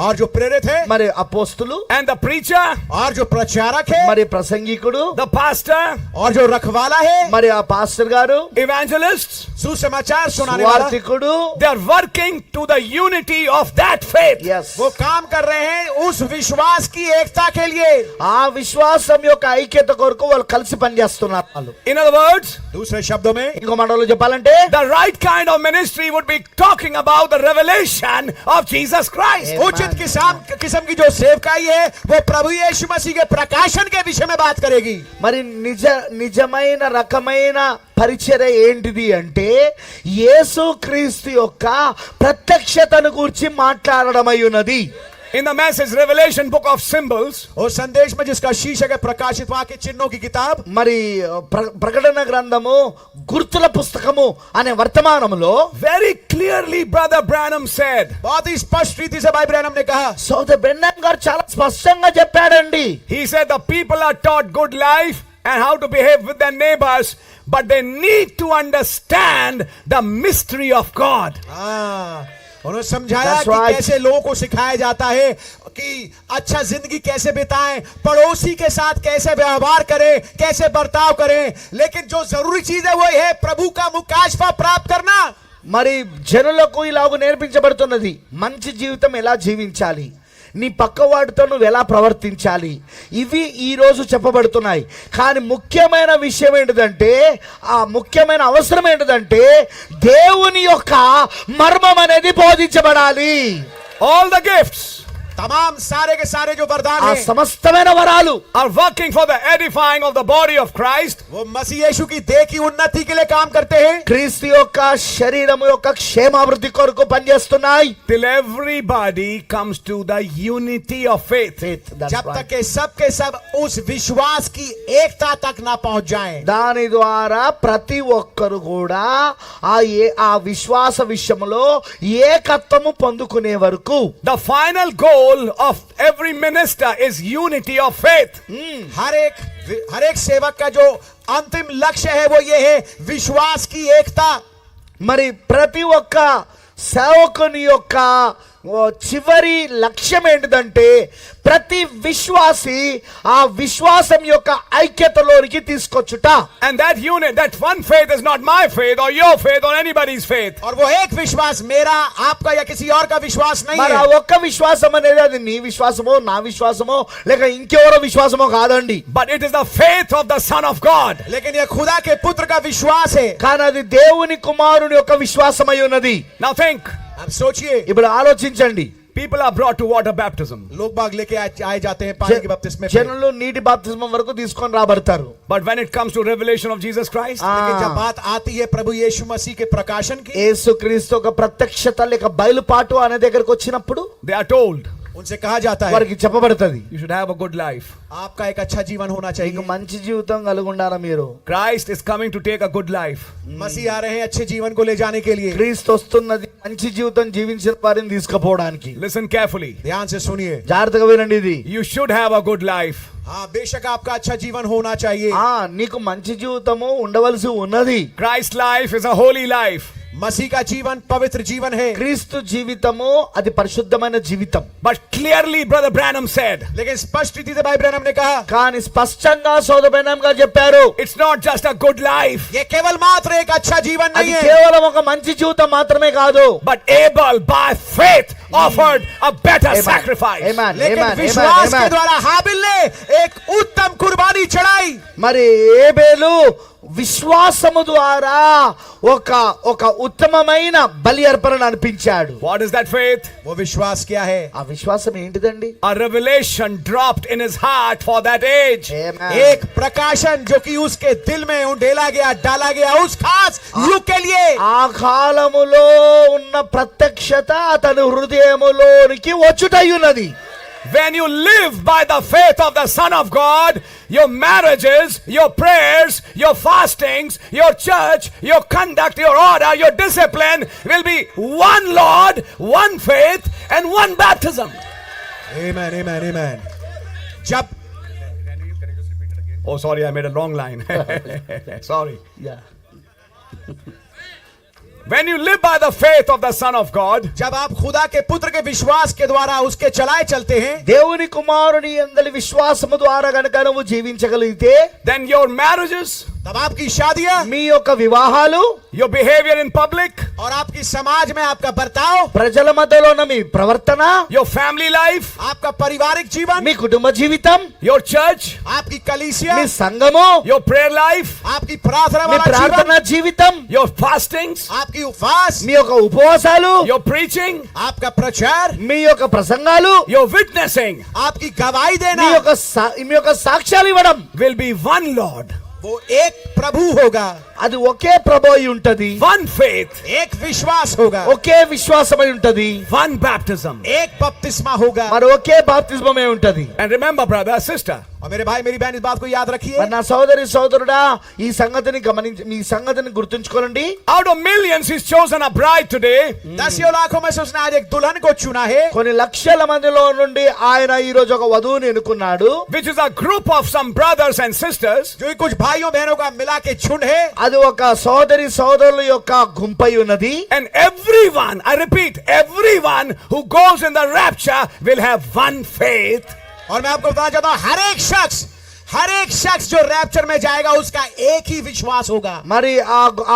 और जो प्रेरित है, మరి అపోస్తులు, and the preacher, और जो प्रचारक है, మరి ప్రసంగికుడు, the pastor, और जो रखवाला है, మరి ఆ పాస్టర్ గారు, evangelists, सुसमाचार सुनाने वाला, స్వార్థికుడు, they are working to the unity of that faith. yes, वो काम कर रहे हैं उस विश्वास की एकता के लिए। ఆ విశ్వాసం యొక్క ఐక్యత కొరకు వాళ్ళు కలిసి పనిచేస్తున్నారు వాళ్ళు. In other words, दूसरे शब्दों में, ఇంకో మాటలో చెప్పాలంటే the right kind of ministry would be talking about the revelation of Jesus Christ. उचित किस्म की जो सेवकाई है वो प्रभु यीशु मसीह के प्रकाशन के विषय में बात करेगी। మరి నిజమైన రకమైన పరిచర్య ఏంటిది అంటే యేసుక్రీస్తు యొక్క ప్రత్యక్షతను గురించి మాట్లాడడమై ఉన్నది. In the message Revelation book of symbols, उस संदेश में जिसका शीर्षक है प्रकाशित वाक्य चिन्हों की किताब, మరి ప్రకటన గ్రంథము గుర్తుల పుస్తకము అనే వర్తమానములో very clearly Brother Branham said, बहुत ही स्पष्ट रीति से भाई ब्रैनम ने कहा, సోదర్ బ్రెన్నమ్ గారు చాలా స్పష్టంగా చెప్పాడండి. he said the people are taught good life and how to behave with their neighbors, but they need to understand the mystery of God. उन्होंने समझाया That's कि right. कैसे लोगों को सिखाया जाता है कि अच्छा जिंदगी कैसे बिताएं, पड़ोसी के साथ कैसे व्यवहार करें, कैसे बर्ताव करें, लेकिन जो जरूरी चीज है वो है प्रभु का मुकाशफा प्राप्त करना। మరి జనులకు ఇలాగ నేర్పించబడుతున్నది, మంచి జీవితం ఎలా జీవించాలి, నీ పక్కవాడితో నువ్వు ఎలా ప్రవర్తించాలి, ఇవి ఈ రోజు చెప్పబడుతున్నాయి. కానీ ముఖ్యమైన విషయం ఏంటిదంటే, ఆ ముఖ్యమైన అవసరం ఏంటిదంటే దేవుని యొక్క మర్మం అనేది బోధించబడాలి. All the gifts तमाम सारे के सारे जो वरदान ఆ हैं సమస్తమైన వరాలు are working for the edifying of the body of Christ. वो मसीह यीशु की देह की उन्नति के लिए काम करते हैं, క్రీస్తు యొక్క శరీరము యొక్క క్షేమాభివృద్ధి కొరకు పనిచేస్తున్నాయి. Till everybody comes to the unity of faith. जब तक के सब उस विश्वास की एकता तक ना पहुंच जाएं। దాని ద్వారా ప్రతి ఒక్కరు కూడా ఆ విశ్వాస విషయంలో ఏకత్వము పొందుకునే వరకు The final goal of every minister is unity of faith. हर एक सेवक का जो अंतिम लक्ष्य है वो ये है विश्वास की एकता। మరి ప్రతి ఒక్క సేవకుని యొక్క చివరి లక్ష్యం ఏంటిదంటే ప్రతి విశ్వాసి ఆ విశ్వాసం యొక్క ఐక్యతలోనికి తీసుకొచ్చుట. And that unit, that one faith is not my faith or your faith or anybody's faith. और वो एक विश्वास मेरा, आपका या किसी और का विश्वास नहीं మరి ఆ है, ఒక్క విశ్వాసం అనేది అది నీ విశ్వాసమో నా విశ్వాసమో లేక ఇంకెవరో విశ్వాసమో కాదండి. But it is the faith of the Son of God. लेकिन ये खुदा के पुत्र का विश्वास है। కానీ అది దేవుని కుమారుని యొక్క విశ్వాసమై ఉన్నది. Now think, अब सोचिए, ఇప్పుడు ఆలోచించండి, people are brought to water baptism. लोग बाग लेके आए जाते हैं पानी के बपतिस्मे पे, జనులు నీటి బాప్తిస్మం వరకు తీసుకొని రాబడతారు. But when it comes to revelation of Jesus Christ, लेकिन जब बात आती है प्रभु यीशु मसीह के प्रकाशन की, యేసుక్రీస్తు ఒక ప్రత్యక్షత లేక బయలుపాటు అనే దగ్గరకు వచ్చినప్పుడు they are told, उनसे कहा जाता है వారికి చెప్పబడుతుంది, you should have a good life. आपका एक अच्छा जीवन होना మీకు चाहिए। మంచి జీవితం కలిగి ఉండాలా మీరు. Christ is coming to take a good life. मसीह आ रहे हैं अच्छे जीवन को ले जाने के लिए। క్రీస్తు వస్తున్నది మంచి జీవితం జీవించిన వారిని తీసుకుపోవడానికి. Listen carefully. ध्यान से सुनिए, జాగ్రత్తగా వినండి ఇది. You should have a good life. हाँ बेशक आपका अच्छा जीवन होना चाहिए। నీకు మంచి జీవితము ఉండవలసి ఉన్నది. Christ's life is a holy life. मसीह का जीवन पवित्र जीवन है। క్రీస్తు జీవితము అది పరిశుద్ధమైన జీవితం. But clearly, Brother Branham said, लेकिन स्पष्ट रीति से भाई ब्रैनम ने कहा, కానీ స్పష్టంగా సోదర బ్రహ్మం గారు చెప్పారు, it's not just a good life, ये केवल मात्र एक अच्छा जीवन అది नहीं है, కేవలం ఒక మంచి జీవితం మాత్రమే కాదు. but Abel by faith offered a better sacrifice. Amen, लेकिन amen, विश्वास amen, के amen. द्वारा हाबिल ने एक उत्तम कुर्बानी चढ़ाई। మరి ఏబేలు విశ్వాసము ద్వారా ఒక ఉత్తమమైన బలి అర్పణను అర్పించాడు. What is that faith? वो विश्वास क्या है? ఆ విశ్వాసం ఏంటిదండి? A revelation dropped in his heart for that age. Amen. एक प्रकाशन जो कि उसके दिल में उंडेला गया, डाला गया उस खास युग के लिए. ఆ కాలములో ఉన్న ప్రత్యక్షత అతని హృదయములోనికి వచ్చుటయున్నది. When you live by the faith of the Son of God, your marriages, your prayers, your fastings, your church, your conduct, your order, your discipline will be one Lord, one faith, and one baptism. Amen, amen, amen. जब Oh, sorry, I made a wrong line. Sorry. When you live by the faith of the Son of God, जब आप खुदा के पुत्र के विश्वास के द्वारा उसके चलाए चलते हैं, దేవుని కుమారుని యందలి విశ్వాసము ద్వారా గనుక నువ్వు జీవించగలిగితే then your marriages, तब आपकी शादियां, మీ యొక్క వివాహాలు, your behavior in public, और आपकी समाज में आपका बर्ताव, ప్రజల మధ్యలో ఉన్న మీ ప్రవర్తన, your family life, आपका पारिवारिक जीवन, మీ కుటుంబ జీవితం, your church, आपकी कलीसिया, మీ సంఘము, your prayer life, आपकी प्रार्थना మీ वाला जीवन, ప్రార్థన జీవితం, your fastings, आपकी उपवास, మీ యొక్క ఉపవాసాలు, your preaching, आपका प्रचार, మీ యొక్క ప్రసంగాలు, your witnessing आपकी गवाही మీ देना, యొక్క సాక్ష్యాలు ఇవ్వడం, will be one Lord, वो एक प्रभु होगा, అది ఒకే ప్రభు అయి ఉంటది, one faith, एक विश्वास होगा, ఒకే విశ్వాసమై ఉంటది, one baptism. एक बपतिस्मा होगा. మరి ఒకే బాప్తిస్మమే ఉంటది. And remember, brother, sister, और मेरे भाई मेरी बहन इस बात को याद रखिए, మరి నా సోదరి సోదరుడా ఈ సంగతిని గమనించి మీ సంగతిని గుర్తుంచుకోండి. out of millions he's chosen a bride today. दसियों लाखों में से उसने आज एक दुल्हन को चुना है, కొన్ని లక్షల మందిలో నుండి ఆయన ఈ రోజు ఒక వధువుని ఎన్నుకున్నాడు. Which is a group of some brothers and sisters जो कि कुछ भाइयों बहनों का मिला के झुंड है. అది ఒక సోదరి సోదరుల యొక్క గుంపై ఉన్నది. and everyone, I repeat, everyone who goes in the rapture will have one faith. और मैं आपको बताना चाहता हूं, हर एक शख्स जो रैप्चर में जाएगा उसका एक ही विश्वास होगा. మరి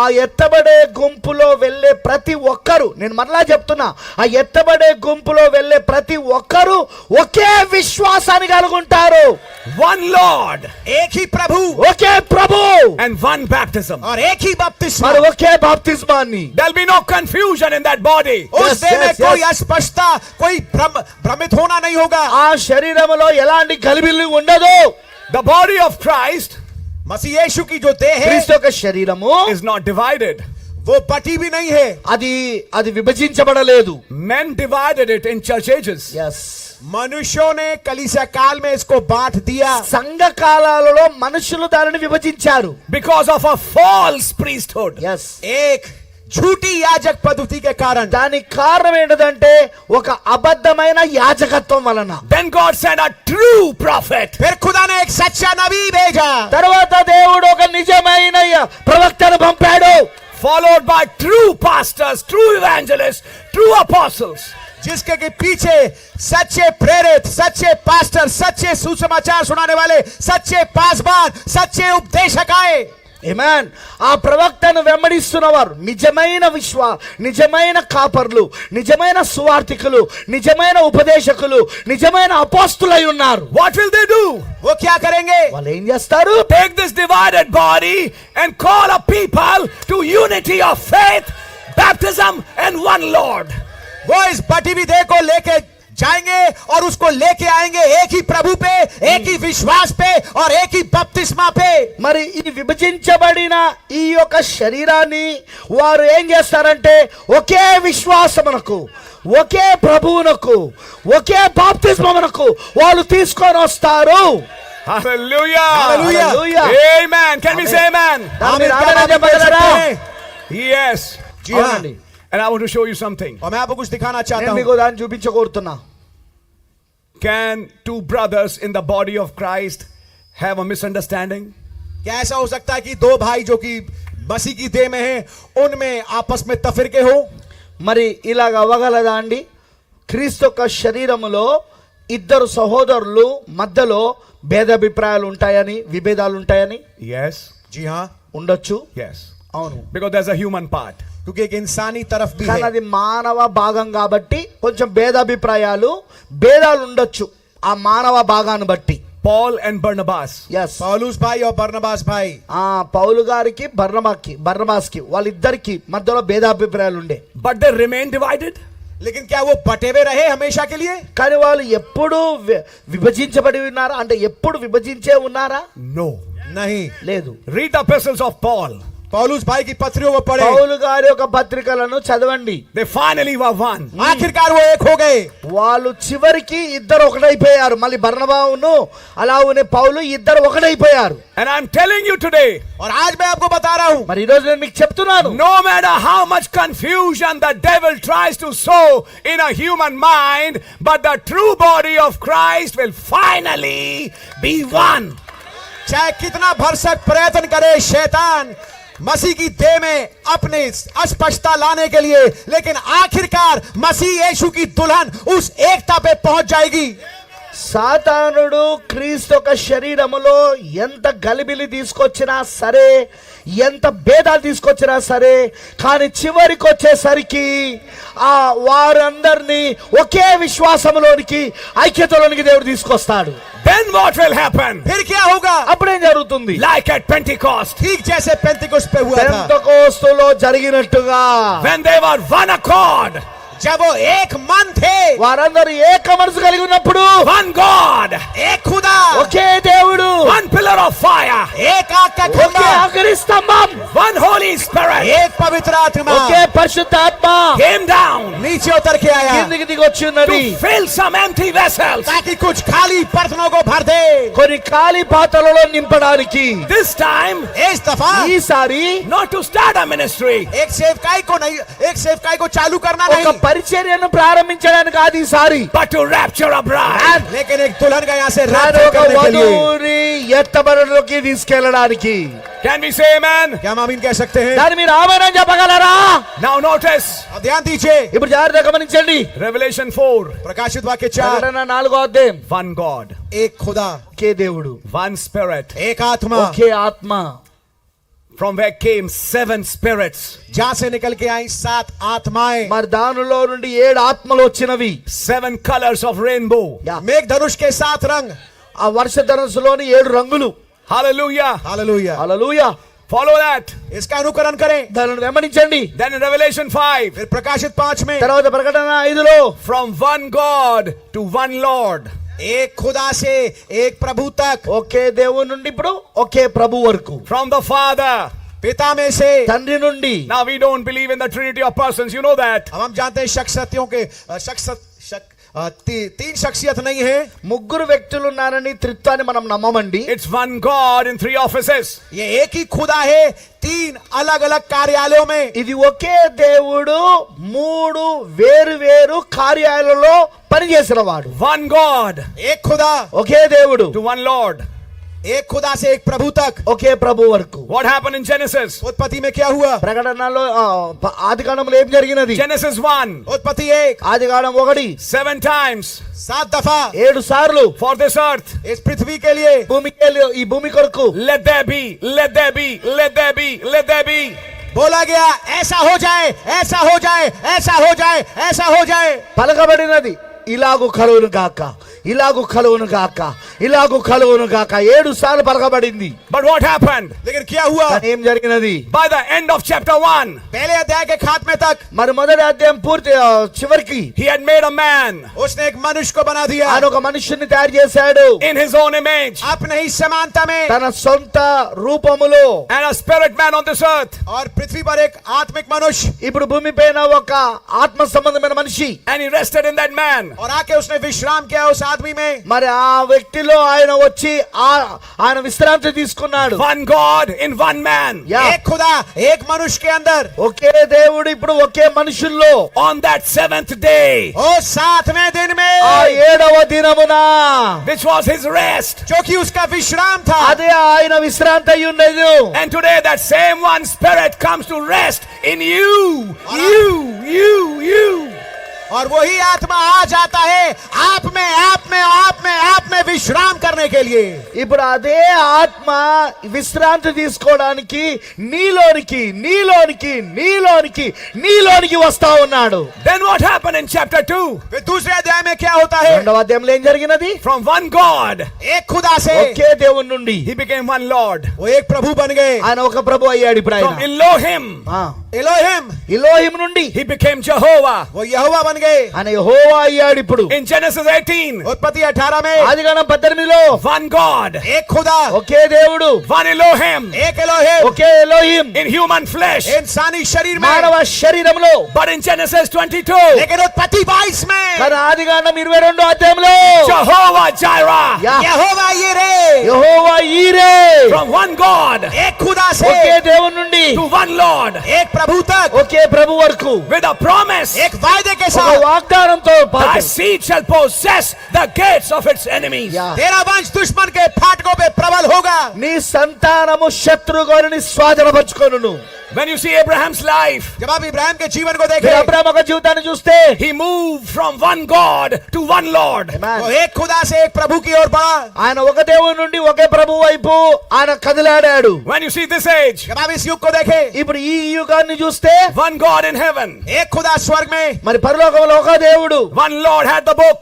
ఆ ఎత్తబడే గుంపులో వెళ్ళే ప్రతి ఒక్కరు, నేను మరలా చెప్తున్నా, ఆ ఎత్తబడే గుంపులో వెళ్ళే ప్రతి ఒక్కరు ఒకే విశ్వాసాన్ని కలుగుంటారు. One Lord एक ही प्रभु ఒకే ప్రభు and one baptism. और एक ही बपतिस्मा. మరి ఒకే బాప్తిస్మాన్ని. There'll be no confusion in that body. उस Yes, देह में yes, कोई yes. अस्पष्टता, कोई भ्रमित होना नहीं होगा. ఆ శరీరములో ఎలాంటి గలిబిలి ఉండదు. The body of Christ मसीह यीशु की जो देह है క్రీస్తు యొక్క శరీరము is not divided. वो बटी भी नहीं है. అది విభజించబడలేదు. Men divided it in church ages. मनुष्यों ने कलीसिया काल में इसको बांट दिया. సంఘ కాలాలలో మనుషులు దానిని విభజించారు. Because of a false priesthood. एक झूठी याजक पद्धति के कारण. దానికి కారణం ఏంటంటే ఒక అబద్ధమైన యాజకత్వం వలన. Then God sent a true prophet. फिर खुदा ने एक सच्चा नबी भेजा. తర్వాత దేవుడు ఒక నిజమైన ప్రవక్తను పంపాడు. Followed by true pastors, true evangelists, true apostles. जिसके के पीछे सच्चे प्रेरित, सच्चे पास्टर, सच्चे सुसमाचार सुनाने वाले, सच्चे पासबान, सच्चे उपदेशक आए. ఆమేన్. ఆ ప్రవక్తను వెంబడిస్తున్నవారు నిజమైన కాపర్లు, నిజమైన సువార్థికులు, నిజమైన ఉపదేశకులు, నిజమైన అపోస్తులై ఉన్నారు. What will they do? वो क्या करेंगे? వాళ్ళు ఏం చేస్తారు? Take this divided body and call a people to unity of faith, baptism, and one Lord. वो इस बटी हुई देह को लेके जाएंगे और उसको लेके आएंगे एक ही प्रभु पे, एक ही विश्वास पे और एक ही बपतिस्मा पे. మరి ఈ విభజించబడిన ఈ యొక్క శరీరాన్ని వారు ఏం చేస్తారంటే ఒకే విశ్వాసమునకు, ఒకే ప్రభువునకు, ఒకే బాప్తిస్మమునకు వాళ్ళు తీసుకొని వస్తారు. Hallelujah. Hallelujah. Hallelujah. Amen. Can we say amen? దాన్ని మీరు आमीन. ఆమేన్ क्या आप बोल చెప్పగలరా? सकते हैं? Yes. जी हाँ. అవునండి. And I want to show you something. और मैं आपको कुछ दिखाना चाहता నేను हूं. మీకు దాన్ని చూపించగోరుతున్నా. Can two brothers in the body of Christ have a misunderstanding? क्या ऐसा हो सकता है कि दो भाई जो कि मसीह की देह में हैं उनमें आपस में तफरीके हो? మరి ఇలాగ అవ్వగలదా అండి? క్రీస్తు యొక్క శరీరములో ఇద్దరు సహోదరులు మధ్యలో భేదాభిప్రాయాలు ఉంటాయని, విభేదాలు ఉంటాయని? Yes. जी हाँ, ఉండొచ్చు. Yes. అవును. Because there's a human part. क्योंकि एक इंसानी तरफ भी కానీ है. అది మానవ భాగం కాబట్టి కొంచెం భేదాభిప్రాయాలు, భేదాలు ఉండొచ్చు ఆ మానవ భాగాన్ని బట్టి. Paul and Barnabas. ఎస్ पौलुस भाई और बरनबास भाई, పౌలు గారికి బర్నబాస్కి వాళ్ళిద్దరికి మధ్యలో భేదాభిప్రాయాలు ఉండే. But they remained divided. लेकिन क्या वो बटे हुए रहे हमेशा के लिए? కానీ వాళ్ళు ఎప్పుడు విభజించబడి ఉన్నారా అంటే ఎప్పుడు విభజించే ఉన్నారా? No. नहीं. లేదు. Read the epistles of Paul. पौलुस भाई की पत्रियों को पढ़े, పౌలు గారి యొక్క పత్రికలను చదవండి. They finally were one. आखिरकार वो एक हो गए. వాళ్ళు చివరికి ఇద్దరు ఒకటైపోయారు. మళ్ళీ బర్నబాను అలానే పౌలు ఇద్దరు ఒకటైపోయారు. And I'm telling you today, और आज मैं आपको बता रहा हूं, మరి ఈ రోజు నేను మీకు చెప్తున్నాను, no matter how much confusion the devil tries to sow in a human mind, but the true body of Christ will finally be one. चाहे कितना भरसक प्रयत्न करे शैतान मसीह की देह में अपने अस्पष्टता लाने के लिए, लेकिन आखिरकार मसीह यीशु की दुल्हन उस एकता पे पहुंच जाएगी. సాతానుడు క్రీస్తు యొక్క శరీరములో ఎంత గలిబిలి తీసుకొచ్చినా సరే, ఎంత భేదాలు తీసుకొచ్చినా సరే, కానీ చివరికి వచ్చేసరికి వారందరినీ ఒకే విశ్వాసంలోనికి ఐక్యతలోనికి దేవుడు తీసుకొస్తాడు. Then what will happen? फिर क्या होगा? అప్పుడేం జరుగుతుంది? Like at Pentecost, ठीक जैसे पेंतिकुस्त पे हुआ था, పెంతెకోస్తులో జరిగినట్టుగా when they were one accord, जब वो एक मन थे, వారందరూ ఏక మనసు కలిగి ఉన్నప్పుడు one God, एक खुदा, ఒకే దేవుడు, one pillar of fire, एक आग का ఒకే खंभा, అగ్ని స్తంభం, one Holy Spirit एक पवित्र आत्मा ఒకే పరిశుద్ధాత్మ came down नीचे उतर के आया కిందికి దిగి వచ్చి ఉన్నది. to fill some empty vessels. ताकि कुछ खाली बर्तनों को भर दे. కొన్ని ఖాళీ పాత్రలలో నింపడానికి. This time, इस दफा ఈసారి not to start a ministry, एक सेवकाई को नहीं, एक सेवकाई को चालू करना ఒక नहीं, పరిచర్యను ప్రారంభించడానికి కాదు ఈసారి, but to rapture a bride. लेकिन एक दुल्हन का यहाँ से కానీ rapture ఒక करने के लिए. వధువుని ఎత్తబడలోకి తీసుకెళ్ళడానికి. Can we say amen? क्या हम आमीन कह सकते हैं? దాన్ని మీరు ఆమేన్ చెప్పగలరా? Now notice अब ध्यान दीजिए, ఇప్పుడు జాగ్రత్తగా గమనించండి. Revelation 4, प्रकाशित वाक्य 4, ప్రకటన 4వ అధ్యాయం. one God, एक खुदा, ఒకే దేవుడు, one spirit, एक आत्मा, ఒకే ఆత్మ. from where came 7 spirits, जहाँ से निकल के आई 7 आत्माएं, మరి దానిలో నుండి 7 ఆత్మలు వచ్చినవి. 7 colors of rainbow. मेघ धनुष के 7 रंग. ఆ వర్ష ధనుస్సులోని 7 రంగులు. Hallelujah. Hallelujah. Hallelujah. Follow that. इसका अनुकरण करें. దానిని వెంబడించండి. Then in Revelation 5, फिर प्रकाशित 5 में, తర్వాత ప్రకటన 5లో from one God to one Lord. एक खुदा से एक प्रभु तक, ఒకే దేవుని నుండి ఇప్పుడు ఒకే ప్రభు వరకు. From the Father. पिता में से. తండ్రి నుండి. Now we don't believe in the Trinity of persons, you know that. अब हम जानते हैं शख्सियतों के तीन शख्सियत नहीं है. ముగ్గురు వ్యక్తులు ఉన్నారని త్రిత్వాన్ని మనం నమ్మమండి. It's one God in 3 offices. ये एक ही खुदा है 3 अलग अलग कार्यालयों में. ఇది ఒకే దేవుడు 3 వేరు వేరు కార్యాలలో పనిచేసిన వాడు. One God एक खुदा, ఒకే దేవుడు to one Lord. एक खुदा से एक प्रभु तक. ఒకే ప్రభు వరకు. What happened in Genesis? उत्पत्ति में क्या हुआ? ప్రకటనలో ఆదికాండంలో ఏం జరిగినది? Genesis 1, उत्पत्ति 1, ఆదికాండం 1 7 times 7 दफा 7 సార్లు for this earth. इस पृथ्वी के लिए. ఈ భూమి కొరకు Let there be, let there be, let there be, let there be. बोला गया ऐसा हो जाए, ऐसा हो जाए, ऐसा हो जाए, ऐसा हो जाए. పలకబడినది ఇలాగు కలుగును గాక, ఇలాగు కలుగును గాక, ఇలాగు కలుగును గాక 7 సార్లు పలకబడింది. But what happened? लेकिन क्या हुआ? కానీ ఏం జరిగినది? By the end of chapter 1, पहले अध्याय के खात्मे तक మరి మొదటి అధ్యాయం పూర్తి చివరికి he had made a man उसने एक मनुष्य को बना दिया ఆయన ఒక మనుషుని తయారు చేశాడు. in his own image अपने ही समानता में, తన సొంత రూపములో. and a spirit man on this earth. और पृथ्वी पर एक आत्मिक मनुष्य. ఇప్పుడు భూమి పైన ఒక ఆత్మ సంబంధమైన మనిషి. And he rested in that man. और आके उसने विश्राम किया उस आदमी में. మరి ఆ వ్యక్తిలో ఆయన వచ్చి ఆయన విశ్రాంతి తీసుకున్నాడు. One God in one man. एक खुदा एक मनुष्य के अंदर. ఒకే దేవుడు ఇప్పుడు ఒకే మనుషుల్లో. On that 7th day, ओ 7वें दिन ఆ में, 7వ దినమున which was his rest. जो कि उसका विश्राम था. అదే ఆయన విశ్రాంతి అయి ఉన్నది. And today that same one spirit comes to rest in you. और वही आत्मा आ जाता है आप में विश्राम करने के लिए। ఇప్పుడు అదే ఆత్మ విశ్రాంతి తీసుకోవడానికి నీలోనికి వస్తా ఉన్నాడు. Then what happened in chapter 2? फिर दूसरे अध्याय में क्या होता है? రెండవ అధ్యాయంలో ఏం జరిగినది? From one God, एक खुदा से ఒకే దేవుని నుండి he became one Lord. वो एक प्रभु बन गए। ఆయన ఒక ప్రభు అయ్యాడు. ఇప్పుడు From ఆయన Elohim, ఎలోహిం నుండి he became Jehovah. वो यहोवा बन गए। ఆయన యెహోవా అయ్యాడు. ఇప్పుడు In Genesis 18, उत्पत्ति 18 में ఆదికాండం 18లో one God, एक खुदा, ఒకే దేవుడు, one Elohim, एक Elohim, okay Elohim in human flesh. इंसानी शरीर में। మానవ శరీరంలో. But in Genesis 22, लेकिन उत्पत्ति 22 में కానీ ఆదికాండం 22 అధ్యాయంలో Jehovah Jireh, यहोवा यिरे, యెహోవా ఈరే from one God एक खुदा ఒకే से దేవుని నుండి to one Lord, एक प्रभु तक, ఒకే ప్రభు వరకు with a promise, एक वायदे के ఒక साथ వాగ్దానంతో thy పాటు seed shall possess the gates of its enemies. Yeah. तेरा वंश दुश्मन के फाटकों पे प्रबल होगा। నీ సంతానము శత్రుగోరిని స్వాధీనపరచుకొనును. When you see Abraham's life, जब आप इब्राहिम के जीवन को మీరు देखें, అబ్రాహాము యొక్క జీవితాన్ని చూస్తే he moved from one God to one Lord. वो एक खुदा से एक प्रभु की ओर बढ़ा। ఆయన ఒక దేవుని నుండి ఒకే ప్రభు వైపు ఆయన కదిలాడాడు. When you see this age, जब आप इस युग को देखें, ఇప్పుడు ఈ యుగాన్ని చూస్తే one God in heaven, एक खुदा स्वर्ग में, మరి పరలోకంలో ఒక దేవుడు, one Lord had the book.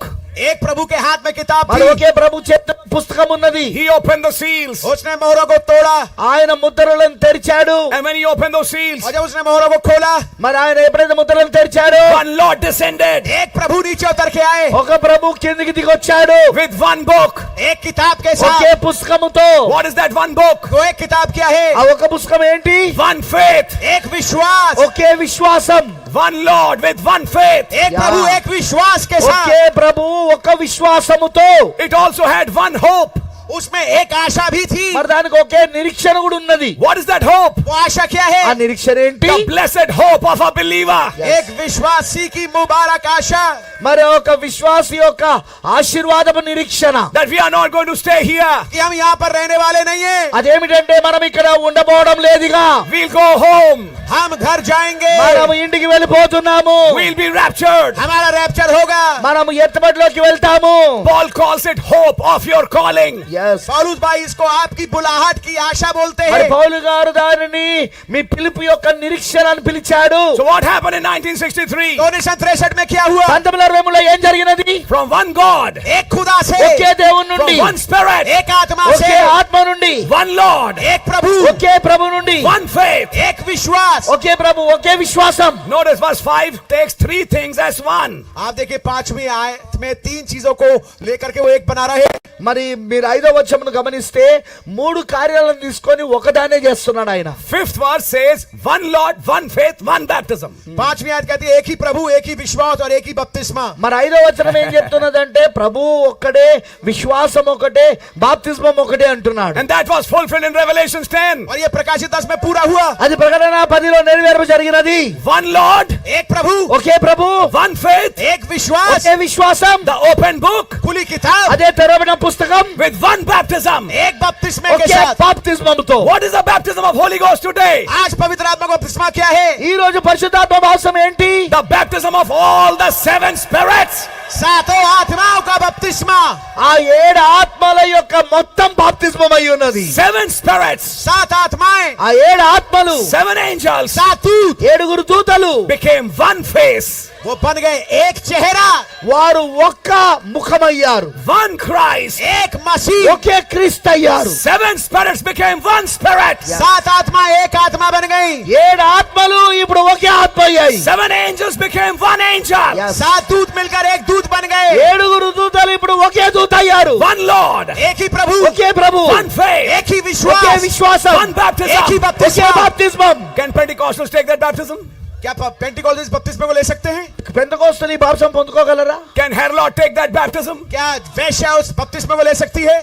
एक प्रभु के हाथ में किताब మరి थी, ఒకే ప్రభు చేత పుస్తకం ఉన్నది. He opened the seals. उसने मोहरों को तोड़ा, ఆయన ముద్రలను తెరిచాడు. And when he opened those seals, और जब उसने मोहरों को खोला, మరి ఆయన ఎప్పుడైతే ముద్రలను తెరిచాడో one Lord descended एक प्रभु नीचे उतर के आए, ఒక ప్రభు కిందికి దిగొచ్చాడు with one book. एक किताब के ఒకే साथ। పుస్తకముతో. What is that one book? वो एक किताब क्या है? ఆ ఒక పుస్తకం ఏంటి? One faith, एक विश्वास, ఒకే విశ్వాసం. one Lord with one faith. एक या। प्रभु एक विश्वास के ఒకే साथ। ప్రభు ఒక విశ్వాసముతో. It also had one hope. उसमें एक आशा भी थी। మరి దానికి ఒకే నిరీక్షణ కూడా ఉన్నది. What is that hope? वो आशा क्या ఆ है? నిరీక్షణ ఏంటి? The blessed hope of a believer. एक विश्वासी की मुबारक आशा, మరి ఒక విశ్వాసి యొక్క ఆశీర్వాదపు నిరీక్షణ. That we are not going to stay here. कि हम यहाँ पर रहने वाले नहीं हैं, అదేమిటంటే మనం ఇక్కడ ఉండబోవడం లేదుగా. We'll go home. हम घर जाएंगे, మనం ఇంటికి వెళ్ళిపోతున్నాము. We'll be raptured. हमारा रैप्चर होगा। మనం ఎత్తబడిలోకి వెళ్తాము. Paul calls it hope of your calling. पौलुस भाई इसको आपकी बुलाहट की आशा बोलते మరి हैं। పౌలు గారు దానిని మీ పిలుపు యొక్క నిరీక్షణ అని పిలిచాడు. So what happened in 1963? 1963 में क्या हुआ? 1963లో ఏం జరిగినది? From one God, एक खुदा से, ఒకే దేవుని నుండి, from one Spirit, एक आत्मा से, ఒకే ఆత్మ నుండి, one Lord, एक प्रभु, ఒకే ప్రభు నుండి, one faith. एक विश्वास। ఒకే ప్రభు, ఒకే విశ్వాసం. Notice verse 5 takes three things as one. आप देखिए 5वीं आयत में 3 चीजों को लेकर के वो एक बना रहे हैं। మరి మీరు 5వ వచనమును గమనిస్తే 3 కార్యాలను తీసుకొని ఒకదానే చేస్తున్నాడు ఆయన. Fifth verse says one Lord, one faith, one baptism. 5वीं आयत कहती है एक ही प्रभु, एक ही विश्वास और एक ही बपतिस्मा। మరి 5వ వచనం ఏం చెప్తున్నదంటే ప్రభు ఒక్కడే, విశ్వాసం ఒకటే, బాప్తిస్మం ఒకటే అంటున్నాడు. And that was fulfilled in Revelation 10. और ये प्रकाशित 10 में पूरा हुआ। అది ప్రకటన 10లో నెరవేర్పు జరిగినది. One Lord, एक प्रभु, ఒకే ప్రభు, one faith, एक विश्वास, ఒకే విశ్వాసం, the open book, खुली किताब, అదే తెరవబడిన పుస్తకం, with one baptism. एक बपतिस्मे के ఒకే साथ। బాప్తిస్మముతో. What is the baptism of Holy Ghost today? आज पवित्र आत्मा का बपतिस्मा क्या है? ఈ రోజు పరిశుద్ధాత్మ బాప్తిస్మం ఏంటి? The baptism of all the seven spirits. सातों आत्माओं का बपतिस्मा। ఆ 7 ఆత్మల యొక్క మొత్తం బాప్తిస్మం అయి ఉన్నది. 7 spirits, 7 आत्माएं, ఆ 7 ఆత్మలు, 7 angels 7 दूत 7 దూతలు became one face, वो बन गए एक चेहरा, వారు ఒక్క ముఖమయ్యారు. one Christ. एक मसीह। ఒకే క్రీస్తు అయ్యారు. 7 spirits became one spirit. 7 आत्मा एक आत्मा बन गई। 7 ఆత్మలు ఇప్పుడు ఒకే ఆత్మ అయ్యాయి. 7 angels became one angel. 7 दूत मिलकर एक दूत बन गए। 7 దూతలు ఇప్పుడు ఒకే దూత అయ్యారు. One Lord, एक ही प्रभु, ఒకే ప్రభు, one faith, एक ही ఒకే विश्वास, విశ్వాసం, one baptism. एक ही ఒకే बपतिस्मा। బాప్తిస్మం. Can Pentecostals take that baptism? क्या पेंटिकॉस्टल बपतिस्मा को ले सकते हैं? పెంతెకోస్తలు ఈ బాప్తిస్మం పొందుకోగలరా? Can Herlot take that baptism? क्या वेश्या उस बपतिस्मा को ले सकती है?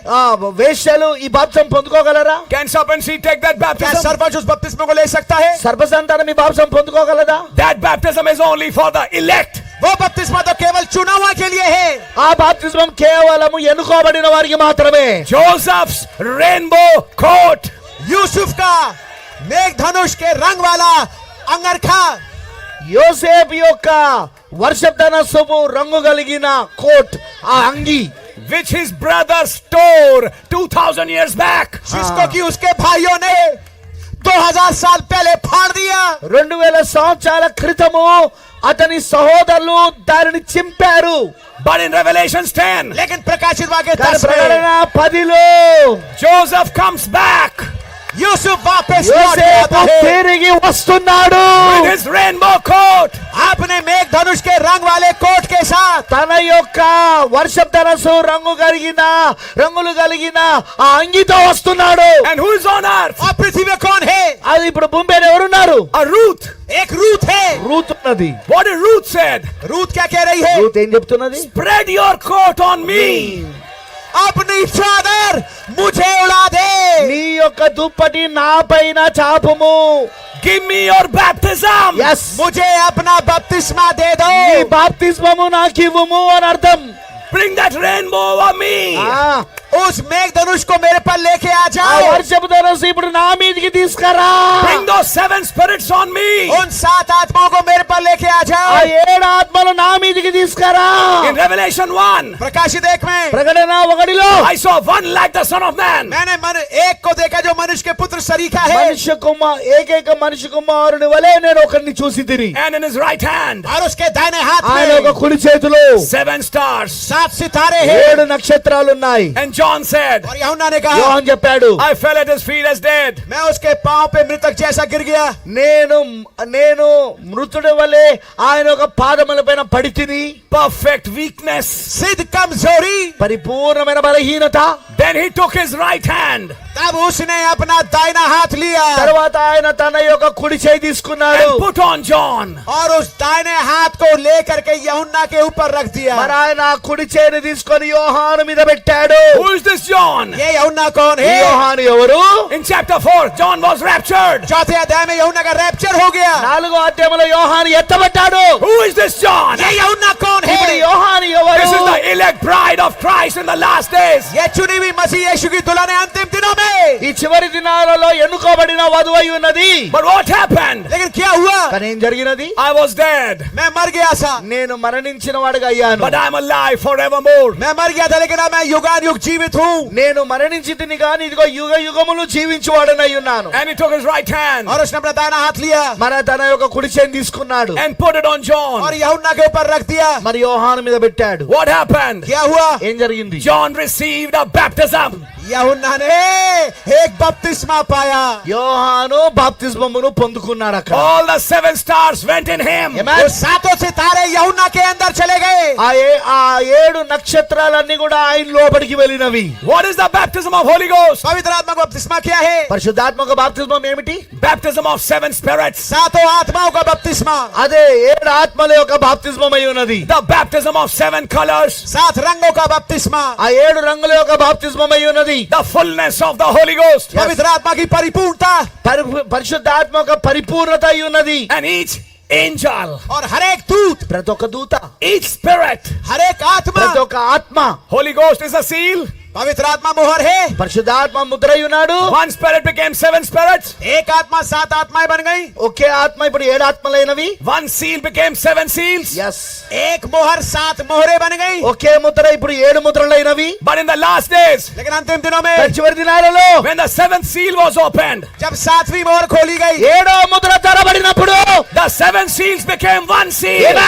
వేశ్యలు ఈ బాప్తిస్మం పొందుకోగలరా? Can serpent seed take that क्या baptism? सरपंच उस बपतिस्मा को ले सकता है? సర్వసంతానం ఈ బాప్తిస్మం పొందుకోగలదా? That baptism is only for the elect. वो बपतिस्मा तो केवल चुनाव के लिए है। ఆ బాప్తిస్మం కేవలం ఎన్నుకోబడిన వారికి మాత్రమే. Joseph's rainbow coat, यूसुफ का मेघ धनुष के रंग वाला अंगरखा, యోసేపు యొక్క వర్షధనస్సుము రంగు కలిగిన కోట్, ఆ అంగి which his brother stole 2000 years back. जिसको कि उसके भाइयों ने 2000 साल पहले फाड़ दिया. 2000 సంవత్సరాల క్రితము అతని సహోదరులు దానిని చింపారు. But in Revelations 10, लेकिन प्रकाशित वाक्य కానీ 10 में ప్రకటన 10లో Joseph comes back यूसुफ वापस लौट యోసేపు आता है తిరిగి వస్తున్నాడు. with his rainbow coat. अपने मेघ धनुष के रंग वाले कोट के साथ. తన యొక్క వర్షధనస్సు రంగులు కలిగిన ఆ అంగితో వస్తున్నాడు. And who is on earth? और पृथ्वी में कौन है? అది ఇప్పుడు భూమి మీద ఎవరున్నారు? A Ruth. एक रूथ है. రూత్ ఉన్నది. What did Ruth said? Ruth क्या कह रही है? రూత్ ఏం చెప్తున్నది? Spread your coat on me. अपनी चादर मुझे उड़ा दे. నీ యొక్క దుప్పటి నా పైన చాపుము. Give me your baptism. yes मुझे अपना बपतिस्मा दे दो. నీ బాప్తిస్మము నాకు ఇవ్వుము అని అర్థం. Bring that rainbow over me. ఆ, उस मेघ धनुष को मेरे पर लेके आ ఆ जाओ. వర్షపు ధనుస్సు ఇప్పుడు నా మీదకి తీసుకురా. Bring those 7 spirits on me. उन 7 आत्माओं को मेरे पर लेके आ ఆ जाओ. 7 ఆత్మలు నా మీదకి తీసుకురా. In Revelation 1, प्रकाशित 1 में ప్రకటన 1లో I saw one like the Son of Man. मैंने एक को देखा जो मनुष्य के पुत्र सरीखा है ఏకైక మనిషి కుమారుని వలె నేను ఒకరిని చూసి తిని. And in his right hand, और उसके दाहिने हाथ ఆయన ఒక में కుడి చేతిలో 7 stars. 7 सितारे हैं. 7 నక్షత్రాలు ఉన్నాయి. And John said, और यूहन्ना ने कहा యోహాన్ చెప్పాడు, I fell at his feet as dead. मैं उसके पांव पे मृतक जैसा गिर गया. నేను మృతుడి వలె ఆయన ఒక పాదముల పైన పడి తిని. Perfect weakness. सिद्ध कमजोरी. పరిపూర్ణమైన బలహీనత. Then he took his right hand तब उसने अपना दाहिना हाथ लिया తర్వాత ఆయన తన యొక్క కుడి చేయి తీసుకున్నాడు. and put on John. और उस दाहिने हाथ को लेकर के यूहन्ना के ऊपर रख दिया. మరి ఆయన ఆ కుడి చేయిని తీసుకొని యోహాను మీద పెట్టాడు. Who is this John? ये यूहन्ना कौन ఈ है? యోహాను ఎవరు? In chapter 4, John was raptured. चौथे अध्याय में यूहन्ना का रैप्चर हो गया. 4వ అధ్యాయంలో యోహాను ఎత్తబడ్డాడు. Who is this John? ये यूहन्ना कौन है? ఇప్పుడు యోహాను ఎవరు? This is the elect bride of Christ in the last days. ये चुनी हुई मसीह यीशु की दुल्हन है अंतिम दिनों में. ఈ చివరి దినాలలో ఎన్నుకోబడిన వధువై ఉన్నది. But what happened? लेकिन क्या हुआ? కానీ ఏం జరిగినది? I was dead, मैं मर गया था. నేను మరణించిన వాడిగా అయ్యాను. but I'm alive forevermore. मैं मर गया था लेकिन अब मैं युगान युग जीवित हूँ. నేను మరణించి తిని కానీ ఇదిగో యుగ యుగములు జీవించువాడనై ఉన్నాను. And he took his right hand और उसने अपना दाहिना हाथ लिया మన తన యొక్క కుడి చేయి తీసుకున్నాడు. and put it on और John. यूहन्ना के ऊपर रख दिया. మరి యోహాను మీద పెట్టాడు. What happened? क्या हुआ? ఏం జరిగింది? John received a baptism. यूहन्ना ने एक बपतिस्मा पाया. యోహాను బాప్తిస్మమును పొందుకున్నాడు అక్కడ. All the 7 stars went in him. Amen. वो 7 सितारे यूहन्ना के अंदर चले गए. ఆ 7 నక్షత్రాలన్నీ కూడా ఆయన లోపలికి వెళ్ళినవి. What is the baptism of Holy Ghost? पवित्र आत्मा का बपतिस्मा क्या है? పరిశుద్ధాత్మక బాప్తిస్మం ఏమిటి? Baptism of 7 spirits. 7 आत्माओं का बपतिस्मा. అదే 7 ఆత్మల యొక్క బాప్తిస్మం అయి ఉన్నది. The baptism of 7 colors. 7 रंगों का बपतिस्मा. ఆ 7 రంగుల యొక్క బాప్తిస్మం అయి ఉన్నది. The fullness of the Holy Ghost. पवित्र आत्मा की परिपूर्णता. పరిశుద్ధాత్మక పరిపూర్ణత అయి ఉన్నది. And each angel, और हर एक दूत, ప్రతి ఒక్క దూత, each spirit. हर एक आत्मा. ప్రతి ఒక్క ఆత్మ, Holy Ghost is a seal. पवित्र आत्मा मोहर है. పరిశుద్ధాత్మ ముద్రై ఉన్నాడు. One spirit became 7 spirits. एक आत्मा 7 आत्माएं बन गई. ఒకే ఆత్మ ఇప్పుడు 7 ఆత్మలైనవి. One seal became 7 seals. yes एक मोहर 7 मोहरे बन गई. ఒకే ముద్ర ఇప్పుడు 7 ముద్రలైనవి. But in the last days, लेकिन अंतिम दिनों में చివరి దినాలలో when the 7th seal was opened, जब 7वीं मोहर खोली गई, 7వ Mudra తెరబడినప్పుడు the 7 seals became 1 seal. तो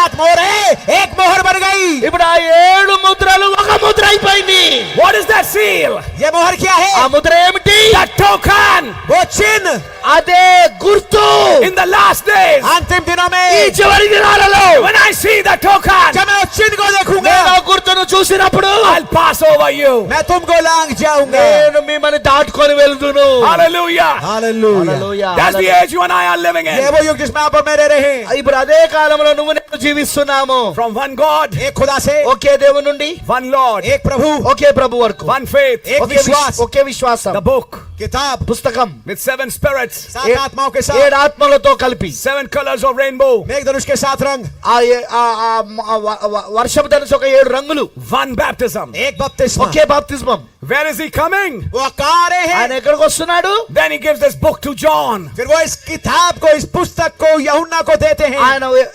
7 मोहरे एक मोहर बन गई. ఇప్పుడు ఆ 7 ముద్రలు ఒక ముద్ర అయిపోయింది. What is that seal? ये मोहर क्या है? ఆ ముద్ర ఏమిటి? The token. वो चिन्ह. అదే గుర్తు. In the last days, अंतिम दिनों ఈ में చివరి దినాలలో when I see the token, जब मैं उस चिन्ह को देखूंगा, నేను ఆ గుర్తును చూసినప్పుడు I'll pass over you. मैं तुमको लांग जाऊंगा. నేను మిమ్మల్ని దాటుకొని వెళ్దును. Hallelujah. Hallelujah. Hallelujah. That's the age you and I are living ये in. वो युग जिसमें आप और मैं रह रहे हैं. ఇప్పుడు అదే కాలంలో నువ్వు నేను జీవిస్తున్నాము. From one God, एक खुदा से, ఒకే దేవుని నుండి, one Lord, एक प्रभु, ఒకే ప్రభు వరకు, one faith, एक विश्वास, ఒకే విశ్వాసం, the book किताब, పుస్తకం, with 7 spirits, 7 आत्माओं के साथ, 7 ఆత్మలతో కలిపి, 7 colors of rainbow, मेघ धनुष के 7 रंग, వర్షపు ధనుసు ఒక 7 రంగులు, one baptism. एक बपतिस्मा. ఒకే బాప్తిస్మం. Where is he coming? वो कहाँ आ रहे ఆయన हैं? ఎక్కడికి వస్తున్నాడు? Then he gives this book to John. फिर वो इस किताब को, इस पुस्तक को यूहन्ना को देते हैं.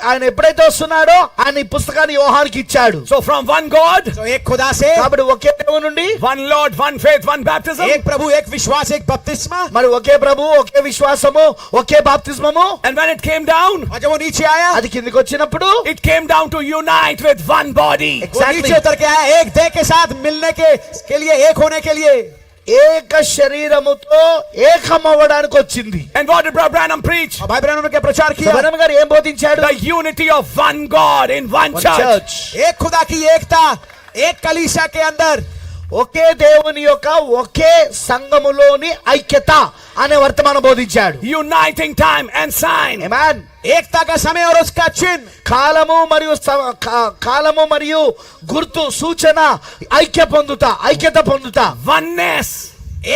ఆయన ఎప్పుడైతే వస్తున్నాడో ఆయన ఈ పుస్తకాన్ని యోహానుకి ఇచ్చాడు. So from one God, तो एक खुदा से, కాబట్టి ఒకే దేవుని నుండి, one Lord, one faith, one baptism. एक प्रभु, एक विश्वास, एक बपतिस्मा. మరి ఒకే ప్రభు, ఒకే విశ్వాసము, ఒకే బాప్తిస్మము. And when it came down, और जब वो नीचे आया, అది కిందికి వచ్చినప్పుడు it came down to unite with one body. वो नीचे उतर के आया एक देह के साथ मिलने के लिए, एक होने के लिए. ఏక శరీరముతో ఏకమవ్వడానికి వచ్చింది. And what did Brother Branham preach? और भाई बहनों ने क्या प्रचार किया? బ్రహ్మ గారు ఏం బోధించాడు? The unity of one God in one church. एक खुदा की एकता, एक कलीसिया के अंदर. ఒకే దేవుని యొక్క ఒకే సంఘములోని ఐక్యత అనే వర్తమానం బోధించాడు. Uniting time and sign. ఆమేన్. एकता का समय और उसका चिन्ह. కాలము మరియు గుర్తు, సూచన, ఐక్యత పొందుతా. Oneness.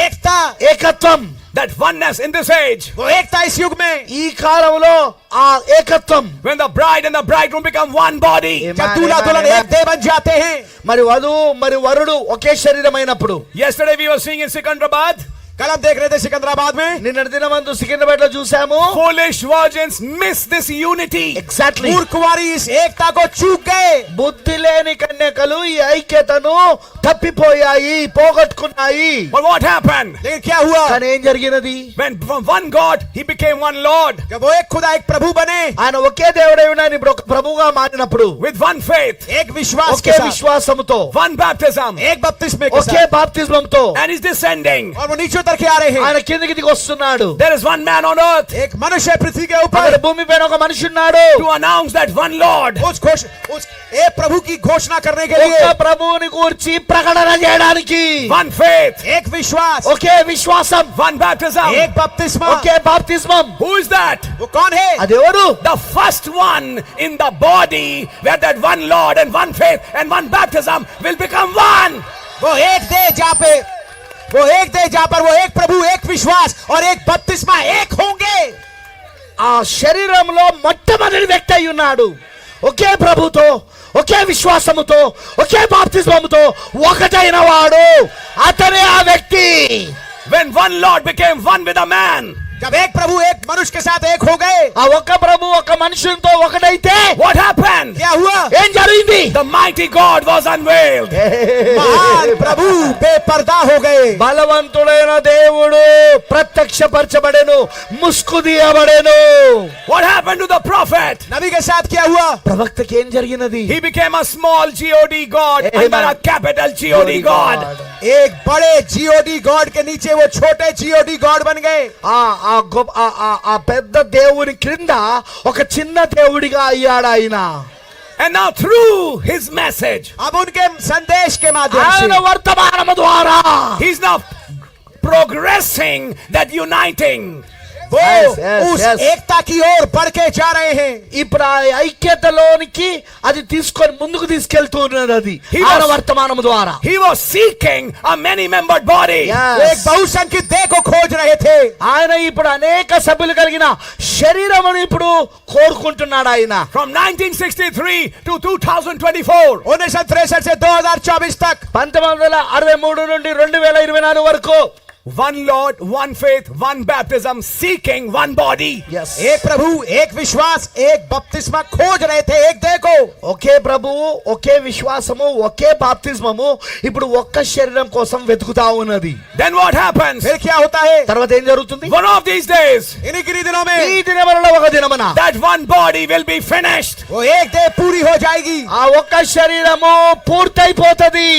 एकता, ఏకత్వం. That oneness in this age. वो एकता इस युग में. ఈ కాలంలో ఆ ఏకత్వం. When the bride and the bridegroom become one body. जब दूल्हा दुल्हन एक देह बन जाते हैं. మరి వధువు మరి వరుడు ఒకే శరీరమైనప్పుడు. Yesterday we were seeing in Secunderabad. कल हम देख रहे थे सिकंदराबाद में. నిన్నటి దినమందు సికింద్రాబాద్ లో చూసాము. Foolish virgins miss this unity. Exactly. मूर्ख कुंवारी इस एकता को चूक गए. బుద్ధి లేని కన్యకలు ఈ ఐక్యతను తప్పిపోయాయి, పోగొట్టుకున్నాయి. But what happened? लेकिन क्या हुआ? కానీ ఏం జరిగినది? When from one God he became one Lord. जब वो एक खुदा, एक प्रभु बने, ఆయన ఒకే దేవుడై ఉన్నాడు, ఇప్పుడు ఒక ప్రభువుగా మారినప్పుడు With one faith. एक विश्वास के ఒకే साथ, విశ్వాసముతో, One baptism. एक बपतिस्मे के ఒకే साथ, బాప్తిస్మంతో And he's descending. और वो नीचे उतर के आ रहे हैं. ఆయన కిందికి దిగి వస్తున్నాడు. There is one man on earth एक मनुष्य पृथ्वी के అక్కడ ऊपर భూమి పైన ఒక మనిషి ఉన్నాడు. to announce that one Lord. उस एक प्रभु की घोषणा करने के ఒక్క लिए. ప్రభువుని గూర్చి ప్రకటన చేయడానికి. One faith. एक विश्वास, ఒకే విశ్వాసం, One baptism. एक बपतिस्मा. ఒకే బాప్తిస్మం. Who is that? वो कौन है? అదెవరు? The first one in the body where that one Lord and one faith and one baptism will become one. वो एक देह जहाँ पे, वो एक देह जहाँ पर वो एक प्रभु, एक विश्वास और एक बपतिस्मा एक होंगे. ఆ శరీరంలో మొట్టమొదటి వ్యక్తి అయి ఉన్నాడు. ఒకే ప్రభుతో, ఒకే విశ్వాసముతో, ఒకే బాప్తిస్మముతో ఒకటైన వాడు అతనే ఆ వ్యక్తి. When one Lord became one with a man. जब एक प्रभु एक मनुष्य के साथ एक हो गए, ఆ ఒక్క ప్రభు ఒక మనుషునితో ఒకటైతే What happened? क्या हुआ? ఏం జరిగింది? The mighty God was unveiled. महान प्रभु बेपर्दा हो गए. బలవంతుడైన దేవుడు ప్రత్యక్షపరచబడెను, ముసుగు తీయబడెను. What happened to the prophet? नबी के साथ क्या हुआ? ప్రవక్తకి ఏం జరిగినది? He became a small God God Amen. under a capital God God. एक बड़े जीओडी गॉड के नीचे वो छोटे जीओडी गॉड बन गए. ఆ పెద్ద దేవుని క్రింద ఒక చిన్న దేవుడిగా అయ్యాడు ఆయన. And now through his message, अब उनके संदेश के माध्यम ఆయన से వర్తమానము ద్వారా he's now progressing that uniting. वो Yes, yes, उस yes. एकता की ओर बढ़ के जा रहे हैं. ఇప్పుడు ఆ ఐక్యతలోనికి అది తీసుకొని ముందుకు తీసుకెళ్తూ ఉన్నది. అది He ఆయన was- వర్తమానము ద్వారా. He was seeking a many-membered body. Yes. वो एक बहुसंख्यक देह को खोज रहे थे. ఆయన ఇప్పుడు అనేక సభ్యులు కలిగిన శరీరమును ఇప్పుడు కోరుకుంటున్నాడు ఆయన. From 1963 to 2024. 1963 से 2024 तक 1963 నుండి 2024 వరకు One Lord, one faith, one baptism, seeking one body. एक प्रभु, एक विश्वास, एक बपतिस्मा खोज रहे थे एक देह को. ఒకే ప్రభువు, ఒకే విశ్వాసము, ఒకే బాప్తిస్మము ఇప్పుడు ఒక్క శరీరం కోసం వెతుకుతా ఉన్నది. Then what happens? फिर क्या होता है? తర్వాత ఏం జరుగుతుంది? One of these days, इन्हीं किन्हीं दिनों ఈ में దినములలో ఒక దినమున that one body will be finished. वो एक देह पूरी हो जाएगी. ఆ ఒక్క శరీరము పూర్తయిపోతది.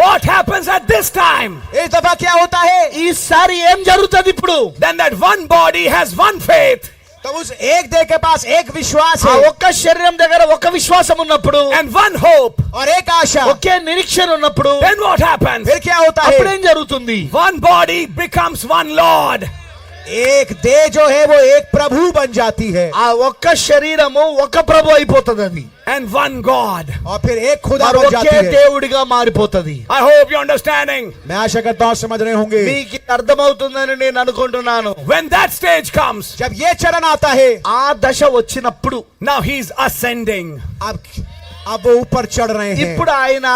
What happens at this time? इस दफा क्या होता है? ఈసారి ఏం జరుగుతుంది ఇప్పుడు? Then that one body has one faith तो उस एक देह के पास एक विश्वास ఆ है ఒక్క శరీరం దగ్గర ఒక విశ్వాసం ఉన్నప్పుడు, and one hope. और एक आशा. ఒకే నిరీక్షణ ఉన్నప్పుడు Then what happens? फिर क्या होता అప్పుడు है? ఏం జరుగుతుంది? One body becomes one Lord. एक देह जो है वो एक प्रभु बन जाती है ఆ ఒక్క శరీరము ఒక ప్రభు అయిపోతుంది. అది And one God. और फिर एक खुदा మరి बन जाती ఒకే है. దేవుడిగా మారిపోతుంది. I hope you're understanding. मैं आशा करता हूं समझ रहे होंगे. మీకు అర్థమవుతుందని నేను అనుకుంటున్నాను. When that stage comes, जब ये चरण आता है, ఆ దశ వచ్చినప్పుడు now he's ascending. अब अब वो ऊपर चढ़ रहे हैं। ఇప్పుడు ఆయన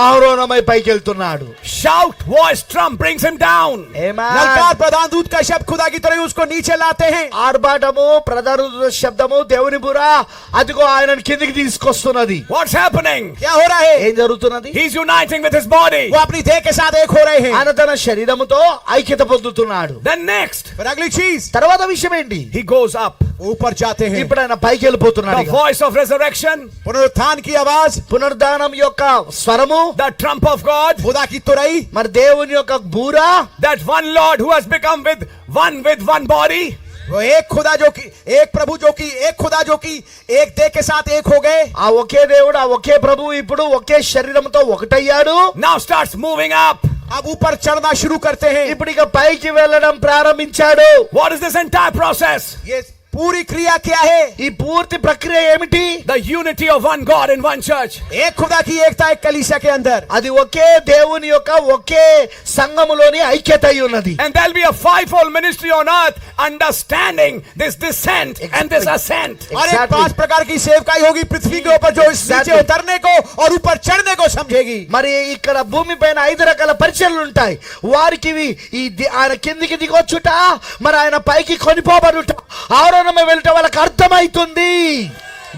ఆరోహణమై పైకి వెళ్తున్నాడు. Shout, voice, trump brings him down. ఆమేన్. ललकार प्रधान दूत का शब्द खुदा की तरह उसको नीचे लाते हैं। ఆర్భాటము ప్రధాన దూత శబ్దము దేవుని బుర్ర అదిగో ఆయనను కిందికి తీసుకొస్తున్నది. What's happening? क्या हो रहा है? ఏం జరుగుతున్నది? He's uniting with his body. वो अपनी देह के साथ एक हो रहे हैं। ఆయన తన శరీరముతో ఐక్యత పొందుతున్నాడు. Then next, फिर अगली चीज, తర్వాత విషయం ఏంటి? he goes up. ऊपर जाते हैं। ఇప్పుడు ఆయన పైకి వెళ్ళిపోతున్నాడు. The voice of resurrection, पुनरुत्थान की आवाज, పునరుద్ధానం యొక్క స్వరము, the trump of God, खुदा की तुरई, మరి దేవుని యొక్క బూర, that one Lord who has become with one body. वो एक खुदा जो की एक प्रभु जो की एक खुदा जो की एक देह के साथ एक हो गए। ఆ ఒకే దేవుడు ఆ ఒకే ప్రభువు ఇప్పుడు ఒకే శరీరంతో ఒకటయ్యాడు. Now starts moving up. अब ऊपर चढ़ना शुरू करते हैं। ఇప్పుడు ఇక పైకి వెళ్ళడం ప్రారంభించాడు. What is this entire process? ये पूरी क्रिया क्या है? ఈ పూర్తి ప్రక్రియ ఏమిటి? The unity of one God in one church. एक खुदा की एकता एक कलीसिया के अंदर। అది ఒకే దేవుని యొక్క ఒకే సంఘములోని ఐక్యత అయి ఉన్నది. And there'll be a fivefold ministry on earth understanding this descent and this ascent. और एक 5 प्रकार की सेवकाई होगी पृथ्वी के ऊपर, जो इस नीचे उतरने को और ऊपर चढ़ने को समझेगी। మరి ఇక్కడ భూమి పైన 5 రకాల పరిచర్యలు ఉంటాయి. వారికి ఆయన కిందికి దిగొచ్చుట, మరి ఆయన పైకి కొనిపోబడుట, ఆరోహణమై వెళ్ళటం వాళ్ళకి అర్థమైతుంది.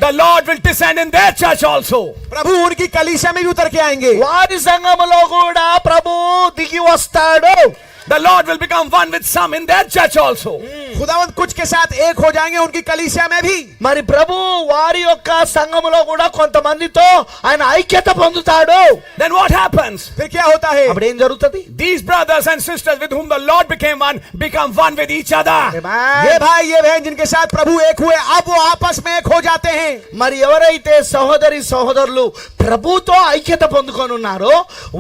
The Lord will descend in their church also. प्रभु उनकी कलीसिया में भी उतर के आएंगे। వారి సంఘములో కూడా ప్రభు దిగి వస్తాడు. The Lord will become one with some in their church also. खुदावंद कुछ के साथ एक हो जाएंगे उनकी कलीसिया में भी। మరి ప్రభు వారి యొక్క సంఘములో కూడా కొంతమందితో ఆయన ఐక్యత పొందుతాడు. Then what happens? फिर क्या होता है? అప్పుడు ఏం జరుగుతుంది? These brothers and sisters with whom the Lord became one become one with each other. ये भाई ये बहन जिनके साथ प्रभु एक हुए, अब वो आपस में एक हो जाते हैं। మరి ఎవరైతే సహోదరి సహోదరులు ప్రభుతో ఐక్యత పొందుకొని ఉన్నారో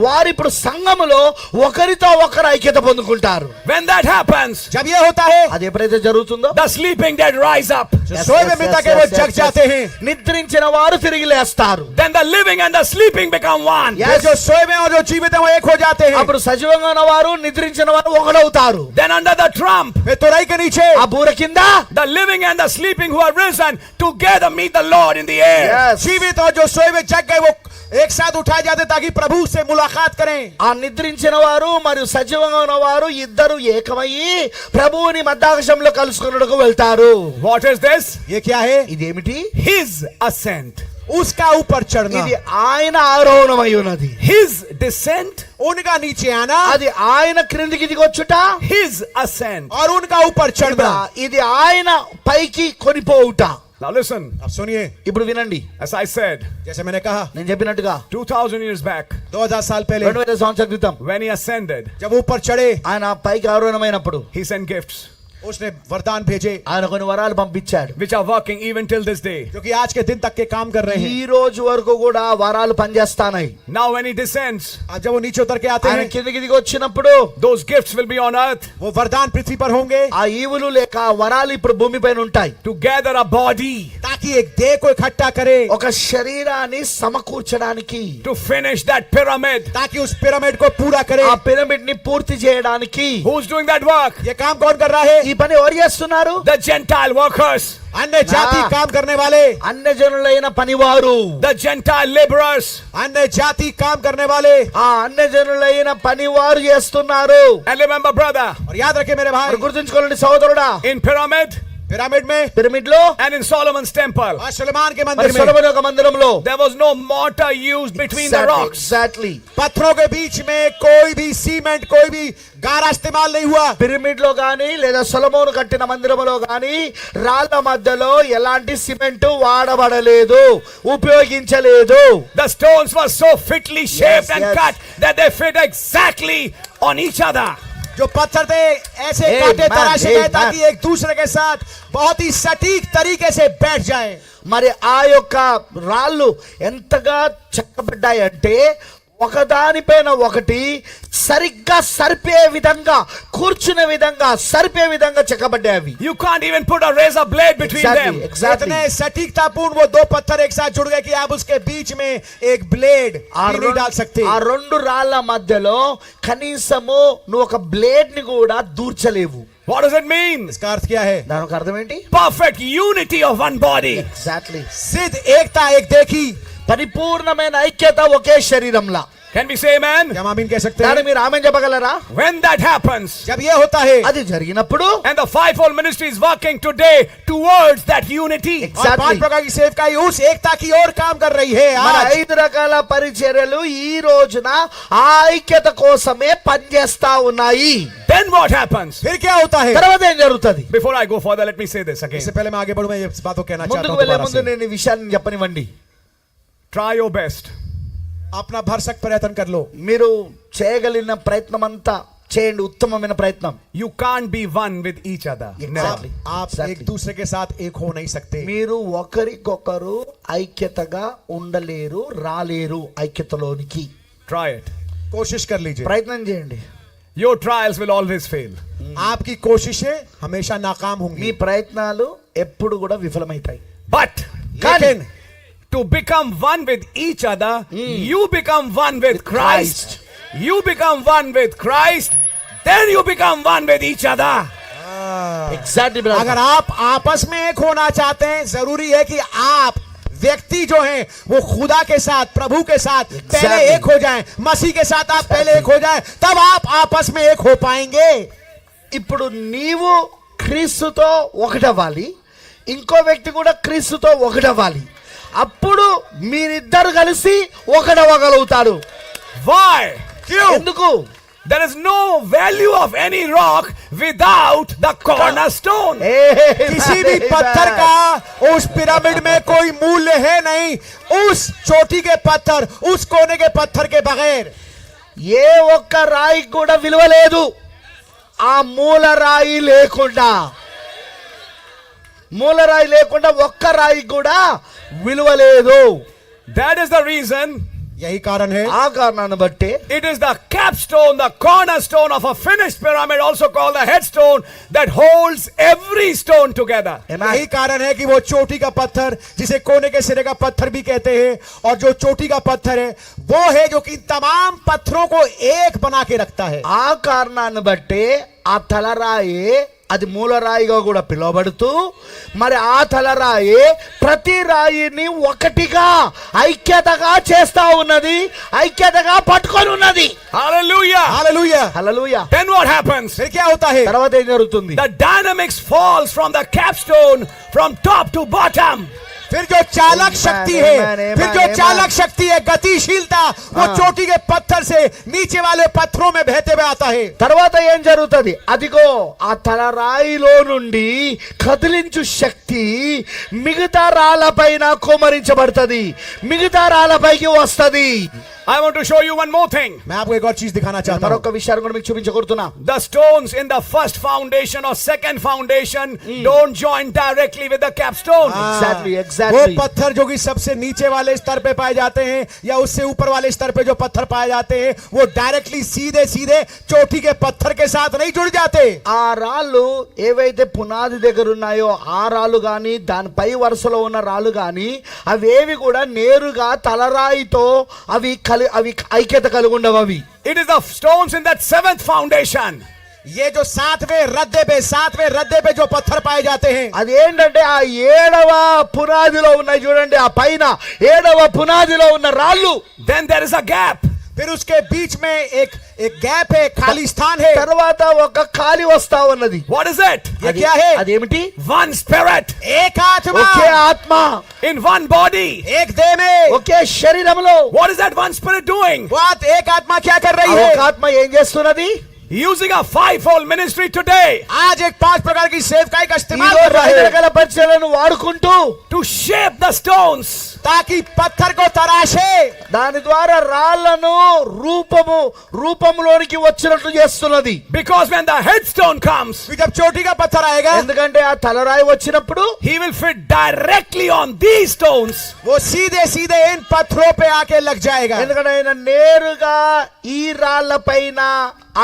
వారు ఇప్పుడు సంఘములో ఒకరితో ఒకరు ఐక్యత పొందుకుంటారు. When that happens, जब ये होता है, అది ఎప్పుడైతే జరుగుతుందో the sleeping dead rise up. जो सोए हुए मिटा के वो जग जाते हैं। నిద్రించిన వారు తిరిగి లేస్తారు. Then the living and the sleeping become one. ये जो सोए हुए और जो जीवित हैं वो एक हो जाते हैं। అప్పుడు సజీవంగా ఉన్న వారు నిద్రించిన వారు ఒకడవుతారు. Then under the trump, फिर तुरई के नीचे ఆ బూర కింద the living and the sleeping who are risen together meet the Lord in the air. जीवित और जो सोए हुए जग गए वो एक साथ उठाए जाते ताकि प्रभु से मुलाकात करें। ఆ నిద్రించిన వారు మరియు సజీవంగా ఉన్న వారు ఇద్దరు ఏకమయ్యి ప్రభువుని మధ్యాకాశంలో కలుసుకున్నట్టుకు వెళ్తారు. What is this? ये क्या है? ఇదేమిటి? His ascent. उसका ऊपर चढ़ना, ఇది ఆయన ఆరోహణమై ఉన్నది. His descent. उनका नीचे आना, అది ఆయన క్రిందికి దిగొచ్చుట, His ascent. और उनका ऊपर चढ़ना। ఇది ఆయన పైకి కొనిపోవుట. Now listen, अब सुनिए, ఇప్పుడు వినండి, as I said, जैसे मैंने कहा నేను చెప్పినట్టుగా 2000 years back, 2000 साल पहले 2000 సంవత్సరాల క్రితం when he ascended, जब वो ऊपर चढ़े, ఆయన పైకి ఆరోహణమైనప్పుడు he sent gifts उसने वरदान भेजे ఆయన కొన్ని వరాలు పంపించాడు, which are working even till this day. जो कि आज के दिन तक के काम कर रहे ఈ हैं। రోజు వరకు కూడా వరాలు పనిచేస్తాయి. Now when he descends, अब जब वो नीचे उतर के आते ఆయన हैं, కిందికి దిగి వచ్చినప్పుడు those gifts will be on earth वो वरदान पृथ्वी पर होंगे ఆ ఈవులు లేక ఆ వరాలు ఇప్పుడు భూమి పైన ఉంటాయి. to gather a body, ताकि एक देह को इकट्ठा करे, ఒక శరీరాన్ని సమకూర్చడానికి, to finish that pyramid. ताकि उस पिरामिड को पूरा करे। ఆ పిరమిడ్ ని పూర్తి చేయడానికి. Who's doing that work? ये काम कौन कर रहा है? ఈ పని ఎవరు చేస్తున్నారు? The Gentile workers, अन्य जाति हाँ। काम करने वाले, అన్యజనులైన పనివారు, the Gentile laborers. अन्य जाति काम करने वाले। ఆ అన్యజనులైన పనివారు చేస్తున్నారు. And remember, brother, और याद रखे मेरे भाई, మరి గుర్తుంచుకోండి సోదరుడా, in pyramid पिरामिड में పిరమిడ్ లో and in Solomon's temple, और सुलेमान के మరి मंदिर में సొలొమోను యొక్క మందిరంలో there was no mortar used between the rocks. Exactly पत्थरों के बीच में कोई भी सीमेंट, कोई भी गारा इस्तेमाल नहीं हुआ। పిరమిడ్ లో గాని లేదా సొలొమోను కట్టిన మందిరములో గాని రాళ్ల మధ్యలో ఎలాంటి సిమెంట్ వాడబడలేదు, ఉపయోగించలేదు. The stones were so fitly shaped and yes. cut that they fit exactly on each other. जो पत्थर थे ऐसे Amen, काटे तराशे गए amen. ताकि एक दूसरे के साथ बहुत ही सटीक तरीके से बैठ जाए। మరి ఆ యొక్క రాళ్ళు ఎంతగా చెక్కబడ్డాయంటే ఒకదానిపైన ఒకటి సరిగ్గా సరిపే విధంగా, కూర్చునే విధంగా, సరిపే విధంగా చెక్కబడ్డాయి. You can't even put a razor blade between them. इतने सटीकतापूर्ण वो दो पत्थर एक साथ जुड़ गए कि आप उसके बीच में एक ब्लेड भी नहीं डाल सकते। ఆ రెండు రాళ్ల మధ్యలో కనీసము నువ్వు ఒక బ్లేడ్ ని కూడా దూర్చలేవు. What does it mean? इसका अर्थ क्या है? దానికి అర్థం ఏంటి? Perfect unity of one body. Exactly सिद्ध एकता एक देखी, పరిపూర్ణమైన ఐక్యత ఒకే శరీరంలా. Can we say amen? क्या हम आमीन कह सकते దాన్ని हैं? మీరు ఆమేన్ చెప్పగలరా? When that happens, जब ये होता है అది జరిగినప్పుడు and the fivefold ministry is working today towards that unity, और Exactly. 5 प्रकार की सेवकाई उस एकता की ओर काम कर रही है మన आज। 5 రకాల పరిచర్యలు ఈ రోజున ఆ ఐక్యత కోసమే పనిచేస్తా ఉన్నాయి. then what happens? फिर क्या होता है? తర్వాత ఏం జరుగుతుంది? Before I go further, let me say this again. इससे पहले मैं आगे बढ़ूं, मैं ये बात को कहना चाहता ముందుకు हूं వెళ్ళే दोबारा ముందు से। నేను ఈ విషయాన్ని చెప్పనివ్వండి. Try your best. अपना भरसक प्रयत्न कर लो। మీరు చేయగలిగిన ప్రయత్నం అంతా చేయండి, ఉత్తమమైన ప్రయత్నం. You can't be one with each other. Exactly. आप Exactly. एक दूसरे के साथ एक हो नहीं सकते। మీరు ఒకరికొకరు ఐక్యతగా ఉండలేరు, రాలేరు ఐక్యతలోనికి. Try it. कोशिश कर लीजिए। ప్రయత్నం చేయండి. Your trials will always fail. आपकी कोशिशें हमेशा नाकाम మీ होंगी, ప్రయత్నాలు ఎప్పుడు కూడా విఫలమైతాయి. But लेकिन to become one with each other, you become one with Christ. You become one with Christ, then you become one with each other. Exactly. अगर आप आपस में एक होना चाहते हैं, जरूरी है कि आप व्यक्ति जो हैं वो खुदा के साथ, प्रभु के साथ पहले Exactly. एक हो जाएं, मसीह के साथ आप पहले एक हो जाएं, तब आप आपस में एक हो पाएंगे। ఇప్పుడు నీవు క్రీస్తుతో ఒకటవ్వాలి, ఇంకో వ్యక్తి కూడా క్రీస్తుతో ఒకటవ్వాలి. అప్పుడు మీరిద్దరు కలిసి ఒకటవ్వగలుగుతారు. Why? ఎందుకు? There is no value of any rock without the cornerstone. किसी भी पत्थर का उस पिरामिड में कोई मूल्य है नहीं, उस चोटी के पत्थर, उस कोने के पत्थर के बगैर। ఏ ఒక్క రాయికి కూడా విలువ లేదు ఆ మూల రాయి లేకుండా. మూల రాయి లేకుండా ఒక్క రాయికి కూడా విలువ లేదు. That is the reason यही कारण है, ఆ కారణాన్ని బట్టి it is the capstone, the cornerstone of a finished pyramid, also called the headstone, that holds every stone together. यही कारण है कि वो चोटी का पत्थर, जिसे कोने के सिरे का पत्थर भी कहते हैं, और जो चोटी का पत्थर है वो है जो कि तमाम पत्थरों को एक बना के रखता है। ఆ కారణాన్ని బట్టి ఆ తలరాయి అది మూలరాయిగా కూడా పిలువబడుతూ, మరి ఆ తలరాయి ప్రతి రాయిని ఒకటిగా ఐక్యతగా చేస్తా ఉన్నది, ఐక్యతగా పట్టుకొని ఉన్నది. Hallelujah. Hallelujah. Hallelujah. Then what happens? फिर क्या होता है? తర్వాత ఏం జరుగుతుంది? The dynamics falls from the capstone from top to bottom. फिर जो चालक शक्ति है, amen, फिर जो amen. चालक शक्ति है, गतिशीलता, वो चोटी के पत्थर से नीचे वाले पत्थरों में बहते हुए आता है। తర్వాత ఏం జరుగుతుంది? అదిగో ఆ తలరాయిలో నుండి కదిలించు శక్తి మిగతా రాళ్ళపైన కుమరించబడుతుంది, మిగతా రాళ్ళపైకి వస్తది. I want to show you one more thing. मैं आपको एक और चीज दिखाना चाहता हूँ। మరొక విషయాన్ని కూడా మీకు చూపించగలుగుతున్నా. The stones in the first foundation or second foundation don't join directly with the capstone. Exactly, वो exactly. पत्थर जो कि सबसे नीचे वाले स्तर पे पाए जाते हैं या उससे ऊपर वाले स्तर पे जो पत्थर पाए जाते हैं, वो डायरेक्टली सीधे सीधे चोटी के पत्थर के साथ नहीं जुड़ जाते। ఆ రాళ్ళు ఏవైతే పునాది దగ్గర ఉన్నాయో ఆ రాళ్ళు గాని దాని పై వరుసలో ఉన్న రాళ్ళు గాని అవేవి కూడా నేరుగా తలరాయితో అవి ఐక్యత కలిగి ఉండవు. అవి It is the stones in that seventh foundation. ये जो सातवें रद्दे पे जो पत्थर पाए जाते हैं, అది ఏంటంటే ఆ 7వ పునాదిలో ఉన్నాయి చూడండి, ఆ పైన 7వ పునాదిలో ఉన్న రాళ్ళు. Then there is a gap. फिर उसके बीच में एक गैप है, खाली स्थान है। తర్వాత ఒక ఖాళీ వస్తా ఉన్నది. What is it? ये क्या है? అదేమిటి? One spirit एक आत्मा, ఒకే ఆత్మ, in one body. एक देह में। ఒకే శరీరంలో. What is that one spirit doing? वो एक आत्मा क्या कर ఆ रही ఒక है? ఆత్మ ఏం చేస్తున్నది? Using a fivefold ministry today आज एक 5 प्रकार की सेवकाई का इस्तेमाल ఈరోజు कर रहा 5 है, రకాల పరిచయాలను వాడుకుంటూ to shape the stones. ताकि पत्थर को तराशे, దాని ద్వారా రాళ్లను రూపంలోనికి వచ్చినట్లు చేస్తున్నది. Because when the headstone comes, फिर जब चोटी का पत्थर आएगा, ఎందుకంటే ఆ తలరాయి వచ్చినప్పుడు he will fit directly on these stones. वो सीधे सीधे इन पत्थरों पे आके लग जाएगा। ఎందుకంటే ఆయన నేరుగా ఈ రాళ్ల పైన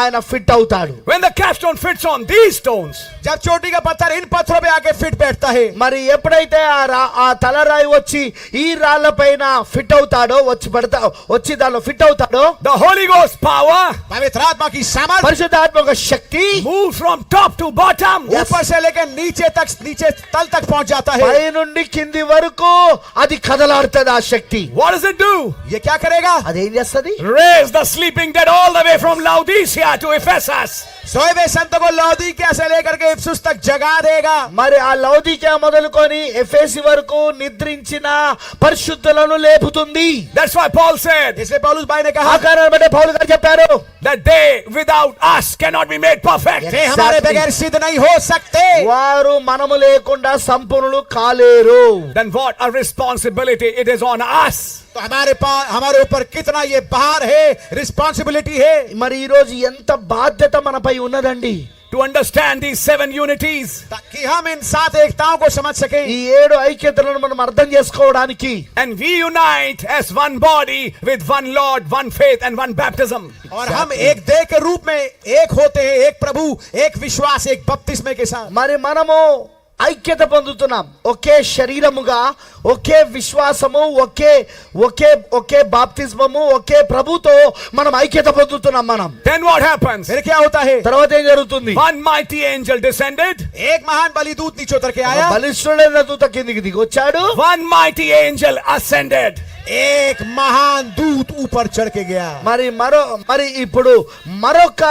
ఆయన ఫిట్ అవుతాడు. When the capstone fits on these stones, जब चोटी का पत्थर इन पत्थरों पे आके फिट बैठता है, మరి ఎప్పుడైతే ఆ తలరాయి వచ్చి ఈ రాళ్ళ పైన ఫిట్ అవుతాడో, వచ్చి దానిలో ఫిట్ అవుతాడో, the Holy Ghost power पवित्र आत्मा की सामर्थ పరిశుద్ధాత్మక శక్తి moves from top to bottom. ऊपर से लेकर नीचे तल तक पहुंच जाता है. పై నుండి కింది వరకు అది కదలాడుతుంది. ఆ శక్తి What does it do? ये क्या करेगा? అదేం చేస్తది? Raise the sleeping dead all the way from Laodicea to Ephesus. सोए हुए संतों को लौदीकिया से लेकर के इफिसुस तक जगा देगा. మరి ఆ లౌదీకియా మొదలుకొని ఎఫెసు వరకు నిద్రించిన పరిశుద్ధులను లేపుతుంది. That's why Paul said इसलिए पौलुस भाई ने ఆ कहा కారణం బట్టి పౌలు గారు చెప్పారు, that they without us cannot be made perfect. वे हमारे बगैर सिद्ध नहीं हो सकते. వారు మనము లేకుండా సంపూర్ణులు కాలేరు. Then what a responsibility it is on us. तो हमारे ऊपर कितना ये भार है, रिस्पांसिबिलिटी है. మరి ఈ రోజు ఎంత బాధ్యత మనపై ఉన్నదండి. To understand these 7 unities. ताकि हम इन 7 एकताओं को समझ सकें. ఈ 7 ఐక్యతలను మనం అర్థం చేసుకోవడానికి And we unite as one body with one Lord, one faith and one baptism. और हम एक देह के रूप में एक होते हैं, एक प्रभु, एक विश्वास, एक बपतिस्मे के साथ. మరి మనము ఐక్యత పొందుతున్నాం. ఒకే శరీరముగా, ఒకే విశ్వాసము, ఒకే బాప్తిస్మము, ఒకే ప్రభుతో మనం ఐక్యత పొందుతున్నాం. మనం Then what happens? फिर क्या होता है? తర్వాత ఏం జరుగుతుంది? One mighty angel descended. एक महान बलिदूत नीचे उतर के आया. బలిష్ఠుడైన దూత కిందికి దిగి వచ్చాడు. One mighty angel ascended. एक महान दूत ऊपर चढ़ के गया. మరి ఇప్పుడు మరొక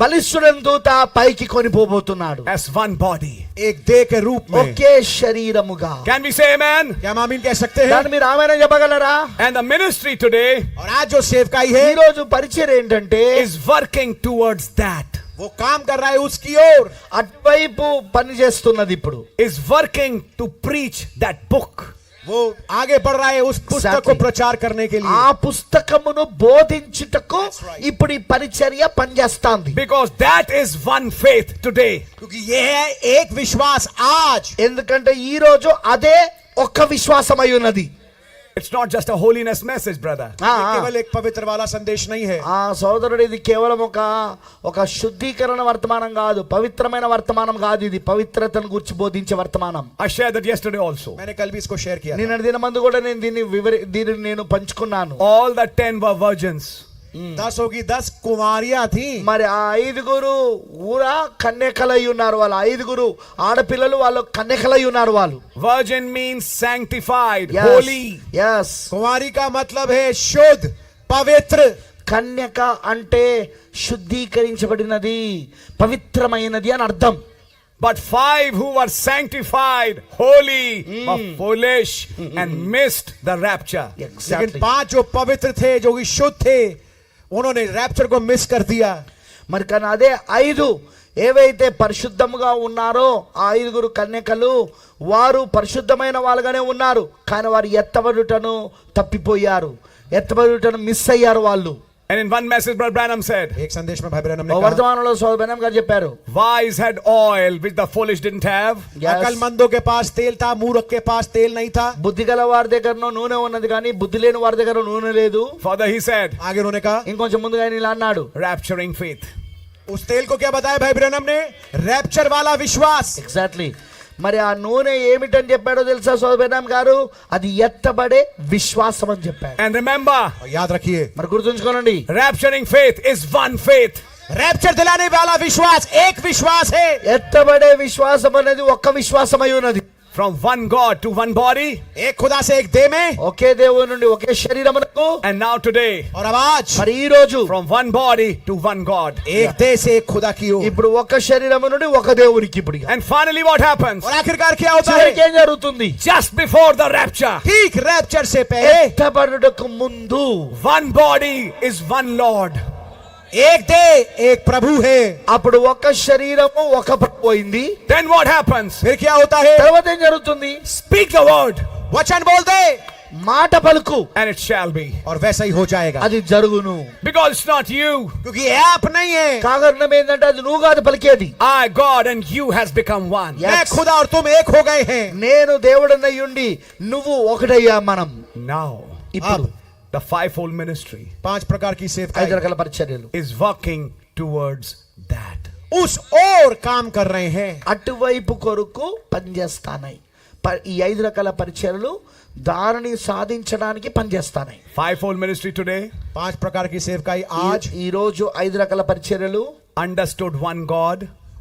బలిష్ఠుడైన దూత పైకి కొనిపోబోతున్నాడు. As one body. एक देह के रूप में. ఒకే శరీరముగా. Can we say amen? क्या हम आमीन कह सकते हैं? దాన్ని మీరు ఆమేన్ చెప్పగలరా? And the ministry today और आज जो सेवकाई है ఈ రోజు పరిచయం ఏంటంటే is working towards that. वो काम कर रहा है उसकी ओर. అటువైపు పని చేస్తున్నది. ఇప్పుడు Is working to preach that book. वो आगे बढ़ रहा है उस पुस्तक को प्रचार करने के लिए. ఆ పుస్తకమును బోధించుటకు ఇప్పుడు ఈ పరిచర్య పనిచేస్తాంది. Because that is one faith today. क्योंकि ये है एक विश्वास आज. ఎందుకంటే ఈ రోజు అదే ఒక్క విశ్వాసం అయి ఉన్నది. It's not just a holiness message, brother. ये केवल एक पवित्र वाला संदेश नहीं है. ఆ సోదరుడు, ఇది కేవలం ఒక శుద్ధీకరణ వర్తమానం కాదు, పవిత్రమైన వర్తమానం కాదు. ఇది పవిత్రతను గురించి బోధించే వర్తమానం. I shared that yesterday also. मैंने कल भी इसको शेयर किया. నిన్న దిన మందు కూడా నేను దీన్ని నేను పంచుకున్నాను. All the 10 were virgins. 10 होगी 10 कुमारियां थी. మరి ఆ 5గురు ఊరా కన్యకలై ఉన్నారు. వాళ్ళు 5గురు ఆడపిల్లలు, వాళ్ళు కన్యకలై ఉన్నారు. వాళ్ళు Virgin means sanctified, Yes. holy. Yes. कुमारी का मतलब है शुद्ध, पवित्र. కన్యక అంటే శుద్ధీకరించబడినది, పవిత్రమైనది అని అర్థం. But 5 who were sanctified, holy, were foolish and missed the rapture. लेकिन Exactly. 5 जो पवित्र थे, जो कि शुद्ध थे, उन्होंने रैप्चर को मिस कर दिया. మరి కానీ అదే 5 ఏవైతే పరిశుద్ధముగా ఉన్నారో ఆ 5గురు కన్యకలు, వారు పరిశుద్ధమైన వాళ్ళగానే ఉన్నారు. కానీ వారు ఎత్తబడుటను తప్పిపోయారు, ఎత్తబడుటను మిస్ అయ్యారు వాళ్ళు. And in one message, Brother Branham said, एक संदेश में भाई ब्रैनम ने ఓ कहा, వర్తమానంలో సోదరు బెనమ్ గారు చెప్పారు, wise had oil which the foolish didn't have. Yes. अकलमंदों के पास तेल था, मूर्ख के पास तेल नहीं था. బుద్ధి గల వారి దగ్గరనో నూనె ఉన్నది కానీ బుద్ధి లేని వారి దగ్గర నూనె లేదు. Further, he said, आगे उन्होंने कहा, ఇంకొంచెం ముందుగా ఆయన ఇలా అన్నాడు, rapturing faith. उस तेल को क्या बताया भाई ब्रैनम ने? रैप्चर वाला विश्वास. ఎగ్జాక్ట్లీ. మరి ఆ నూనె ఏమిటని చెప్పాడో తెలుసా సోదరు బెనమ్ గారు? అది ఎత్తబడే విశ్వాసం అని చెప్పాడు. And remember, और याद रखिए, మరి గుర్తుంచుకోనండి, rapturing faith is one faith. Rapture दिलाने वाला विश्वास एक विश्वास है. ఎత్తబడే విశ్వాసం అనేది ఒక్క విశ్వాసం అయి ఉన్నది. From one God to one body. एक खुदा से एक देह में. ఒకే దేవుని నుండి ఒకే శరీరమునకు. And now today, और अब आज మరి ఈ రోజు from one body to one God. एक देह से एक खुदा की ओर. ఇప్పుడు ఒక శరీరము నుండి ఒక దేవునికి. ఇప్పుడు And finally, what happens? और आखिरकार क्या होता है? చివరికి ఏం జరుగుతుంది? Just before the rapture, ठीक रैप्चर से पहले ఎత్తబడుటకు ముందు one body is one Lord. एक देह एक प्रभु है. అప్పుడు ఒక శరీరము ఒక ప్రభు అయింది. Then what happens? फिर क्या होता है? తర్వాత ఏం జరుగుతుంది? Speak the word, वचन बोल दे మాట పలుకు, and it shall be. और वैसा ही हो जाएगा. అది జరుగును. Because it's not you. क्योंकि ये आप नहीं है. కారణం ఏంటంటే అది నువ్వు కాదు పలికేది. I, God, and you has become one. Yes. मैं खुदा और तुम एक हो गए हैं. నేను దేవుడనయ్యుండి నువ్వు ఒకటయ్యా మనం. Now, ఇప్పుడు the fivefold ministry 5 प्रकार की सेवकाई 5 రకాల పరిచర్యలు is working towards that. उस ओर काम कर रहे हैं. అటువైపు కొరకు పనిచేస్తానాయి. ఈ 5 రకాల పరిచర్యలు దానిని సాధించడానికి పనిచేస్తానాయి. Fivefold ministry today 5 प्रकार की सेवकाई आज. ఈ రోజు 5 రకాల పరిచర్యలు understood one God,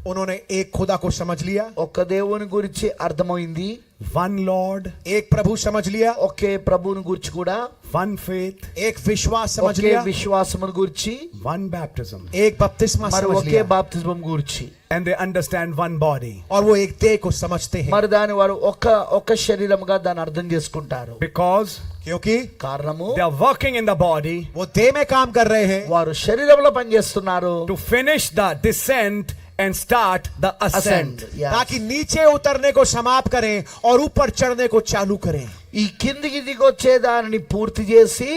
उन्होंने एक खुदा को समझ लिया, ఒక దేవుని గురించి అర్థమైంది, one Lord, एक प्रभु समझ लिया, ఒకే ప్రభువుని గురించి కూడా, one faith, एक विश्वास समझ ఒకే लिया, విశ్వాసమును గురించి, one baptism. एक बपतिस्मा మరి समझ ఒకే लिया, బాప్తిస్మం గురించి, And they understand one body. और वो एक देह को समझते हैं. మరి దాని వారు ఒక శరీరముగా దాన్ని అర్థం చేసుకుంటారు. Because क्योंकि కారణము they are working in the body वो देह में काम कर रहे हैं వారు శరీరంలో పనిచేస్తున్నారు. to finish the descent and start the ascent. Yes. ताकि नीचे उतरने को समाप्त करें और ऊपर चढ़ने को चालू करें. ఈ కిందికి దిగొచ్చే దానిని పూర్తి చేసి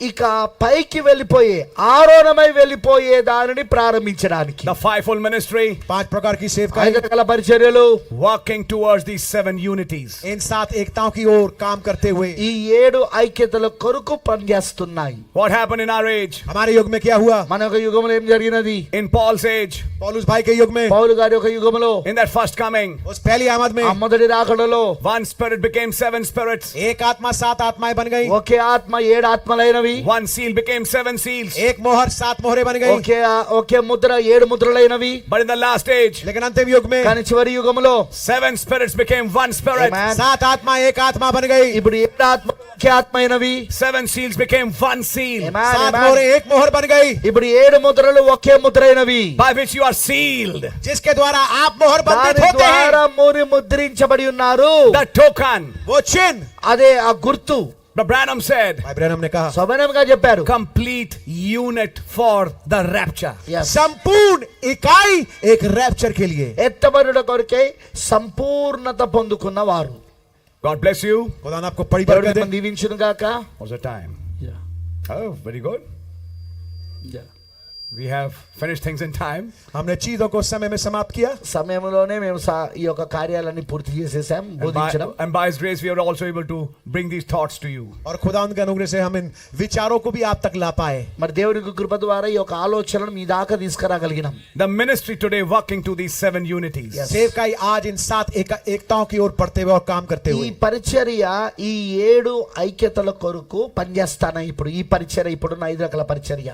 ఇక పైకి వెళ్ళిపోయే ఆరోహణమై వెళ్ళిపోయే దానిని ప్రారంభించడానికి The fivefold ministry 5 प्रकार की सेवकाई 5 రకాల పరిచర్యలు working towards these 7 unities. इन 7 एकताओं की ओर काम करते हुए. ఈ 7 ఐక్యతల కొరకు పనిచేస్తున్నాయి. What happened in our age? हमारे युग में क्या हुआ? మన ఒక యుగంలో ఏం జరిగినది? In Paul's age, पौलुस भाई के युग में, పౌలు గారి ఒక యుగంలో, in that first coming, उस पहली आमद में ఆ మొదటి రాకడలో one spirit became 7 spirits. एक आत्मा 7 आत्माएं बन गई. ఒకే ఆత్మ 7 ఆత్మలైనవి. One seal became 7 seals. एक मोहर 7 मोहरे बन गई. ఒకే Mudra 7 ముద్రలైనవి. But in the last age, लेकिन अंतिम युग में కానీ చివరి యుగంలో 7 spirits became 1 spirit. Amen. 7 आत्मा एक आत्मा बन गई. ఇప్పుడు 7 ఆత్మ ఒకే ఆత్మ అయినవి. 7 seals became 1 seal. Amen, 7 amen. मोहरे एक मोहर बन गई. ఇప్పుడు 7 ముద్రలు ఒకే ముద్ర అయినవి. By which you are sealed. जिसके द्वारा आप मोहर बंधित దాని होते ద్వారా हैं. మూరి ముద్రించబడి ఉన్నారు. The token. वो चिन्ह. అదే ఆ గుర్తు. But Branham said, भाई ब्रैनम ने कहा సబనంగా చెప్పారు. complete unit for the rapture. Yes. संपूर्ण इकाई एक रैप्चर के लिए. ఎత్తబడుట కొరకై సంపూర్ణత పొందుకున్న వారు. God bless you. खुदा ने आपको बड़ी దేవుడు बरकत మిమ్మల్ని दे. దీవించును గాక. What's the time? Oh, very good. We have finished things in time. हमने चीजों को समय में समाप्त किया. సమయంలోనే మేము ఈ యొక్క కార్యాలన్నీ పూర్తి చేసేసాం బోధించడం. And by His grace, we are also able to bring these thoughts to you. और खुदा के अनुग्रह से हम इन विचारों को भी आप तक ला पाए. మరి దేవుని కృప ద్వారా ఈ యొక్క ఆలోచనను మీ దాకా తీసుకురాగలిగినాం. The ministry today working to these 7 unities. Yes. सेवकाई आज इन 7 एकताओं की ओर बढ़ते हुए और काम करते ఈ हुए. పరిచర్య ఈ 7 ఐక్యతల కొరకు పనిచేస్తాను. ఇప్పుడు ఈ పరిచర్య ఇప్పుడున్న 5 రకాల పరిచర్య.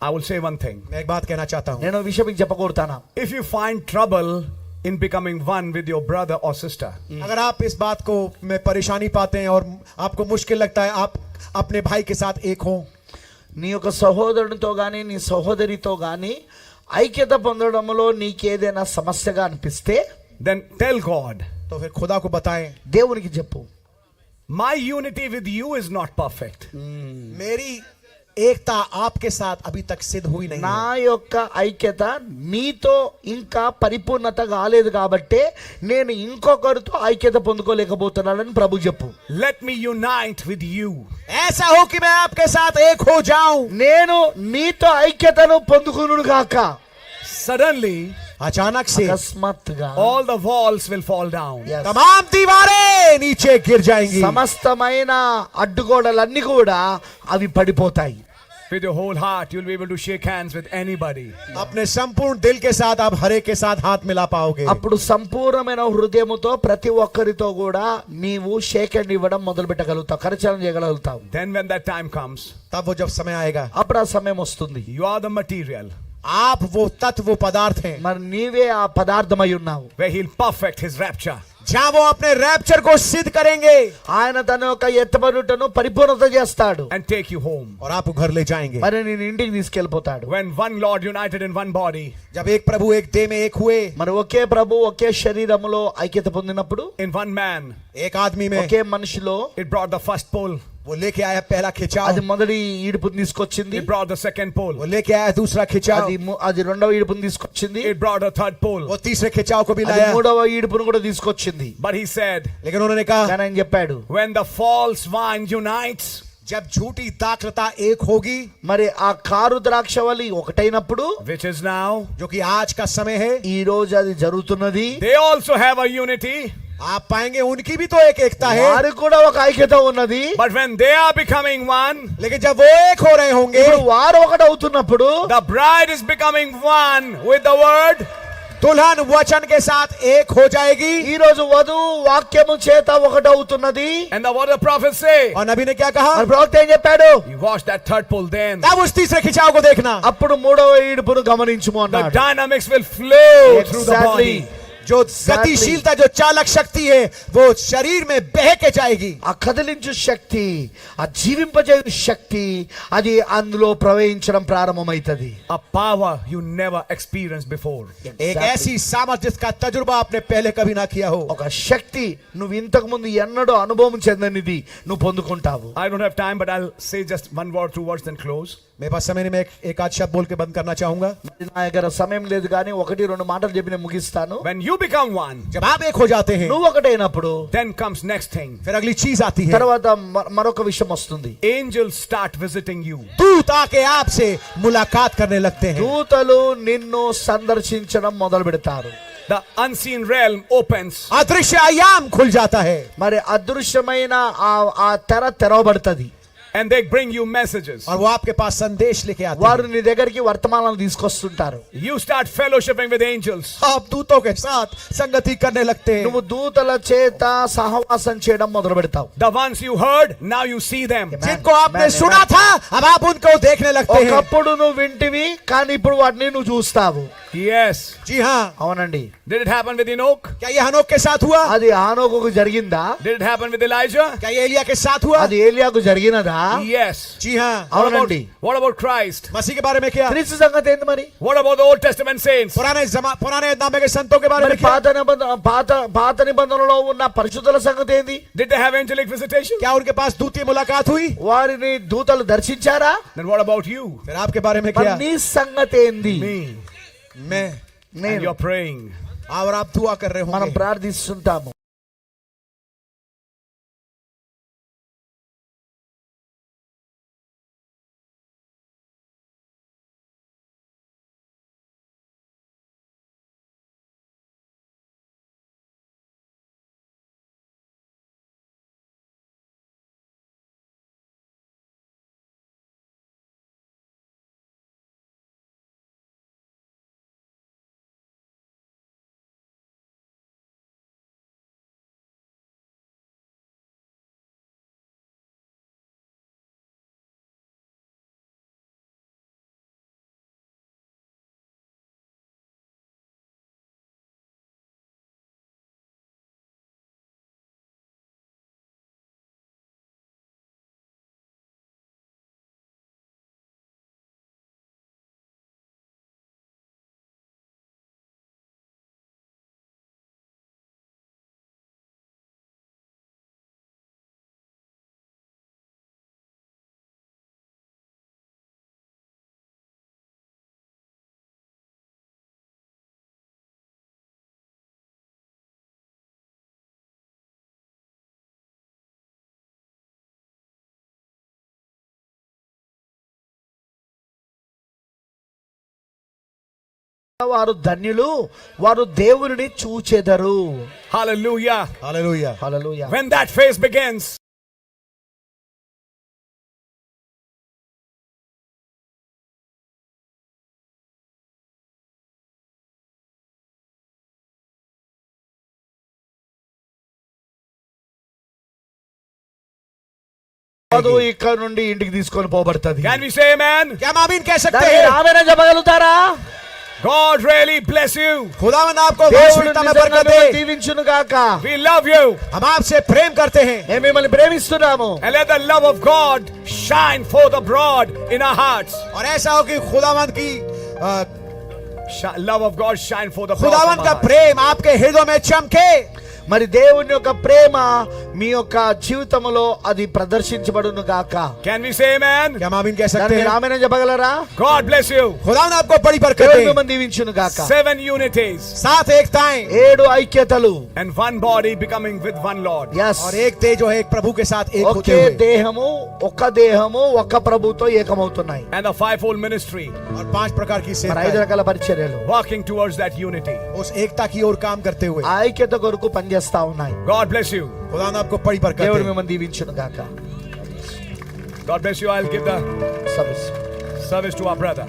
I will say one thing. मैं एक बात कहना चाहता हूँ. నేను విషయం మీకు చెప్పకూడతానా? If you find trouble in becoming one with your brother or sister, अगर आप इस बात को में परेशानी पाते हैं और आपको मुश्किल लगता है आप अपने भाई के साथ एक हो, నీ యొక్క సహోదరునితో గాని నీ సహోదరితో గాని ఐక్యత పొందడంలో నీకేదైనా సమస్యగా అనిపిస్తే then tell God, तो फिर खुदा को बताएं, దేవునికి చెప్పు. my unity with you is not perfect. मेरी एकता आपके साथ अभी तक सिद्ध हुई नहीं నా है. యొక్క ఐక్యత నీతో ఇంకా పరిపూర్ణత కాలేదు కాబట్టి నేను ఇంకొకరితో ఐక్యత పొందుకోలేకపోతున్నానని ప్రభు చెప్పు. Let me unite with you. ऐसा हो कि मैं आपके साथ एक हो जाऊं. నేను నీతో ఐక్యతను పొందుకును గాక. Suddenly, अचानक से అకస్మాత్తుగా all the walls will fall down. Yes. तमाम दीवारें नीचे गिर जाएंगी. సమస్తమైన అడ్డుగోడలన్నీ కూడా అవి పడిపోతాయి. With your whole heart, you'll be able to shake hands with anybody. अपने संपूर्ण दिल के साथ आप हर एक के साथ हाथ मिला पाओगे. అప్పుడు సంపూర్ణమైన హృదయముతో ప్రతి ఒక్కరితో కూడా నీవు షేక్ హ్యాండ్ ఇవ్వడం మొదలు పెట్టగలుగుతావు, కరచాలనం చేయగలుగుతావు. Then when that time comes, तब वो जब समय आएगा, అప్పుడు ఆ సమయం వస్తుంది. you are the material आप वो तत्व वो पदार्थ हैं మరి నీవే ఆ పదార్థమై ఉన్నావు. where He'll perfect His rapture. जहाँ वो अपने रैप्चर को सिद्ध करेंगे ఆయన తన యొక్క ఎత్తబడుటను పరిపూర్ణత చేస్తాడు. And take you home. और आपको घर ले जाएंगे. మరి నేను ఇంటికి తీసుకెళ్ళిపోతాడు. When one Lord united in one body, जब एक प्रभु एक देह में एक हुए, మరి ఒకే ప్రభు ఒకే శరీరములో ఐక్యత పొందినప్పుడు in one man, एक आदमी में ఒకే మనిషిలో it brought the first pull. वो लेके आया पहला खिंचाव, అది మొదటి ఈడుపుని తీసుకొచ్చింది. It brought the second pull. वो लेके आया दूसरा खिंचाव, అది రెండవ ఈడుపుని తీసుకొచ్చింది. It brought the third pull. वो तीसरे खिंचाव को भी అది लाया. మూడవ ఈడుపును కూడా తీసుకొచ్చింది. But he said, लेकिन उन्होंने कहा కానీ ఆయన చెప్పాడు, when the false wine unites, जब झूठी दाखलता एक होगी, మరి ఆ కారు ద్రాక్షవల్లి ఒకటైనప్పుడు, which is now, जो कि आज का समय है, ఈ రోజు అది జరుగుతున్నది. they also have a unity. आप पाएंगे उनकी भी तो एक एकता है, వారికి కూడా ఒక ఐక్యత ఉన్నది. But when they are becoming one, लेकिन जब वो एक हो रहे होंगे, ఇప్పుడు వారు ఒకటి అవుతున్నప్పుడు the bride is becoming one with the word. दुल्हन वचन के साथ एक हो जाएगी. ఈ రోజు వధువు వాక్యము చేత ఒకటి అవుతున్నది. And what did the prophet say? और नबी ने क्या कहा? మరి ప్రవక్త ఏం చెప్పాడు? You watch that third pull then. तब उस तीसरे खिंचाव को देखना. అప్పుడు మూడవ ఈడుపును గమనించుము The అన్నాడు. dynamics will flow through the Exactly. body. जो गतिशीलता, जो चालक शक्ति है, वो शरीर में बह के जाएगी. ఆ కదిలించు శక్తి, ఆ జీవింపజేయు శక్తి, అది అందులో ప్రవహించడం ప్రారంభమైతది. A power you never experienced before. एक ऐसी सामर्थ्य जिसका तजुर्बा आपने पहले कभी ना किया हो. ఒక శక్తి నువ్వు ఇంతకు ముందు ఎన్నడూ అనుభవం చెందనిది నువ్వు పొందుకుంటావు. I don't have time, but I'll say just one word, two words, then close. मेरे पास समय नहीं, मैं एक आध शब्द बोल के बंद करना चाहूंगा. నా దగ్గర సమయం లేదు కానీ ఒకటి రెండు మాటలు చెప్పి నేను ముగిస్తాను. When you become one, जब आप एक हो जाते हैं, నువ్వు ఒకటైనప్పుడు then comes next thing. फिर अगली चीज आती है. తర్వాత మరొక విషయం వస్తుంది. Angels start visiting you. दूत आके आपसे मुलाकात करने लगते हैं. దూతలు నిన్ను సందర్శించడం మొదలు పెడతారు. The unseen realm opens. अदृश्य आयाम खुल जाता है. మరి అదృశ్యమైన ఆ తెర తెరవబడుతుంది. And they bring you messages. और वो आपके पास संदेश लेके आते వారు हैं. నీ దగ్గరికి వర్తమానాలు తీసుకొస్తుంటారు. You start fellowshipping with angels. आप दूतों के साथ संगति करने लगते हैं. నువ్వు దూతల చేత సహవాసం చేయడం మొదలు పెడతావు. The ones you heard, now you see them. जिनको आपने सुना था, अब आप उनको देखने लगते हैं. ఒకప్పుడు నువ్వు వింటివి కానీ ఇప్పుడు వాటిని నువ్వు చూస్తావు. Yes. जी हाँ. అవునండి. Did it happen with Enoch? क्या ये हनोक के साथ हुआ? అది హానోకుకు జరిగిందా? Did it happen with Elijah? क्या ये एलिया के साथ हुआ? అది ఏలియాకు జరిగినదా? Yes. जी हाँ. అవునండి. What about Christ? मसीह के बारे में क्या? క్రీస్తు సంగతి ఏంది మరి? What about the Old Testament saints? पुराने नामे के संतों के बारे మరి में क्या? పాత నిబంధనలో ఉన్న పరిశుద్ధుల సంగతి ఏంది? Did they have angelic visitation? क्या उनके पास दूतीय मुलाकात हुई? వారిని దూతలు దర్శించారా? Then what about you? फिर आपके बारे में మరి क्या? నీ సంగతి ఏంది? Me. मैं And నేను you're praying. और आप दुआ कर रहे మనం होंगे. ప్రార్థిస్తుంటాము. వారు ధన్యులు, వారు దేవుని చూచెదరు. Hallelujah. Hallelujah. Hallelujah. When that phase begins, వధువు ఇక్కడ నుండి ఇంటికి తీసుకొని పోబడుతుంది. can we say amen? क्या हम आमीन कह सकते దానికి हैं? ఆమేన్ చెప్పగలుగుతారా? God really bless you. खुदावंद आपको దేవుడు वास्तविकता में నిజంగా बरकत మిమ్మల్ని दे. దీవించును గాక. We love you. हम आपसे प्रेम करते हैं. మేము మిమ్మల్ని ప్రేమిస్తున్నాము. And let the love of God shine forth abroad in our hearts. और ऐसा हो कि खुदावंद की Love of God shine forth abroad. खुदावंद from का our hearts. प्रेम आपके हृदय में चमके. మరి దేవుని యొక్క ప్రేమ మీ యొక్క జీవితంలో అది ప్రదర్శించబడును గాక. Can we say amen? क्या हम आमीन कह దాన్ని सकते మీరు हैं? ఆమేన్ చెప్పగలరా? God bless you. खुदा ने आपको बड़ी बरकत దేవుడు दी। మిమ్మల్ని దీవించును గాక. 7 unities 7 एकताएं 7 ఐక్యతలు. and one body becoming with one Lord. yes और एक तेज जो है एक प्रभु के साथ एक होते ఒకే हुए దేహము ఒక దేహము ఒక ప్రభుతో ఏకమవుతున్నాయి. And the fivefold ministry और 5 प्रकार की మరి 5 सेवकाई రకాల పరిచర్యలు walking towards that unity. उस एकता की ओर काम करते हुए ఆ ఐక్యత కొరకు పనిచేస్తా ఉన్నాయి. God bless you. खुदा ने आपको बड़ी बरकत దేవుడు दी। మిమ్మల్ని దీవించును గాక. God bless you. I'll give the service service to our brother.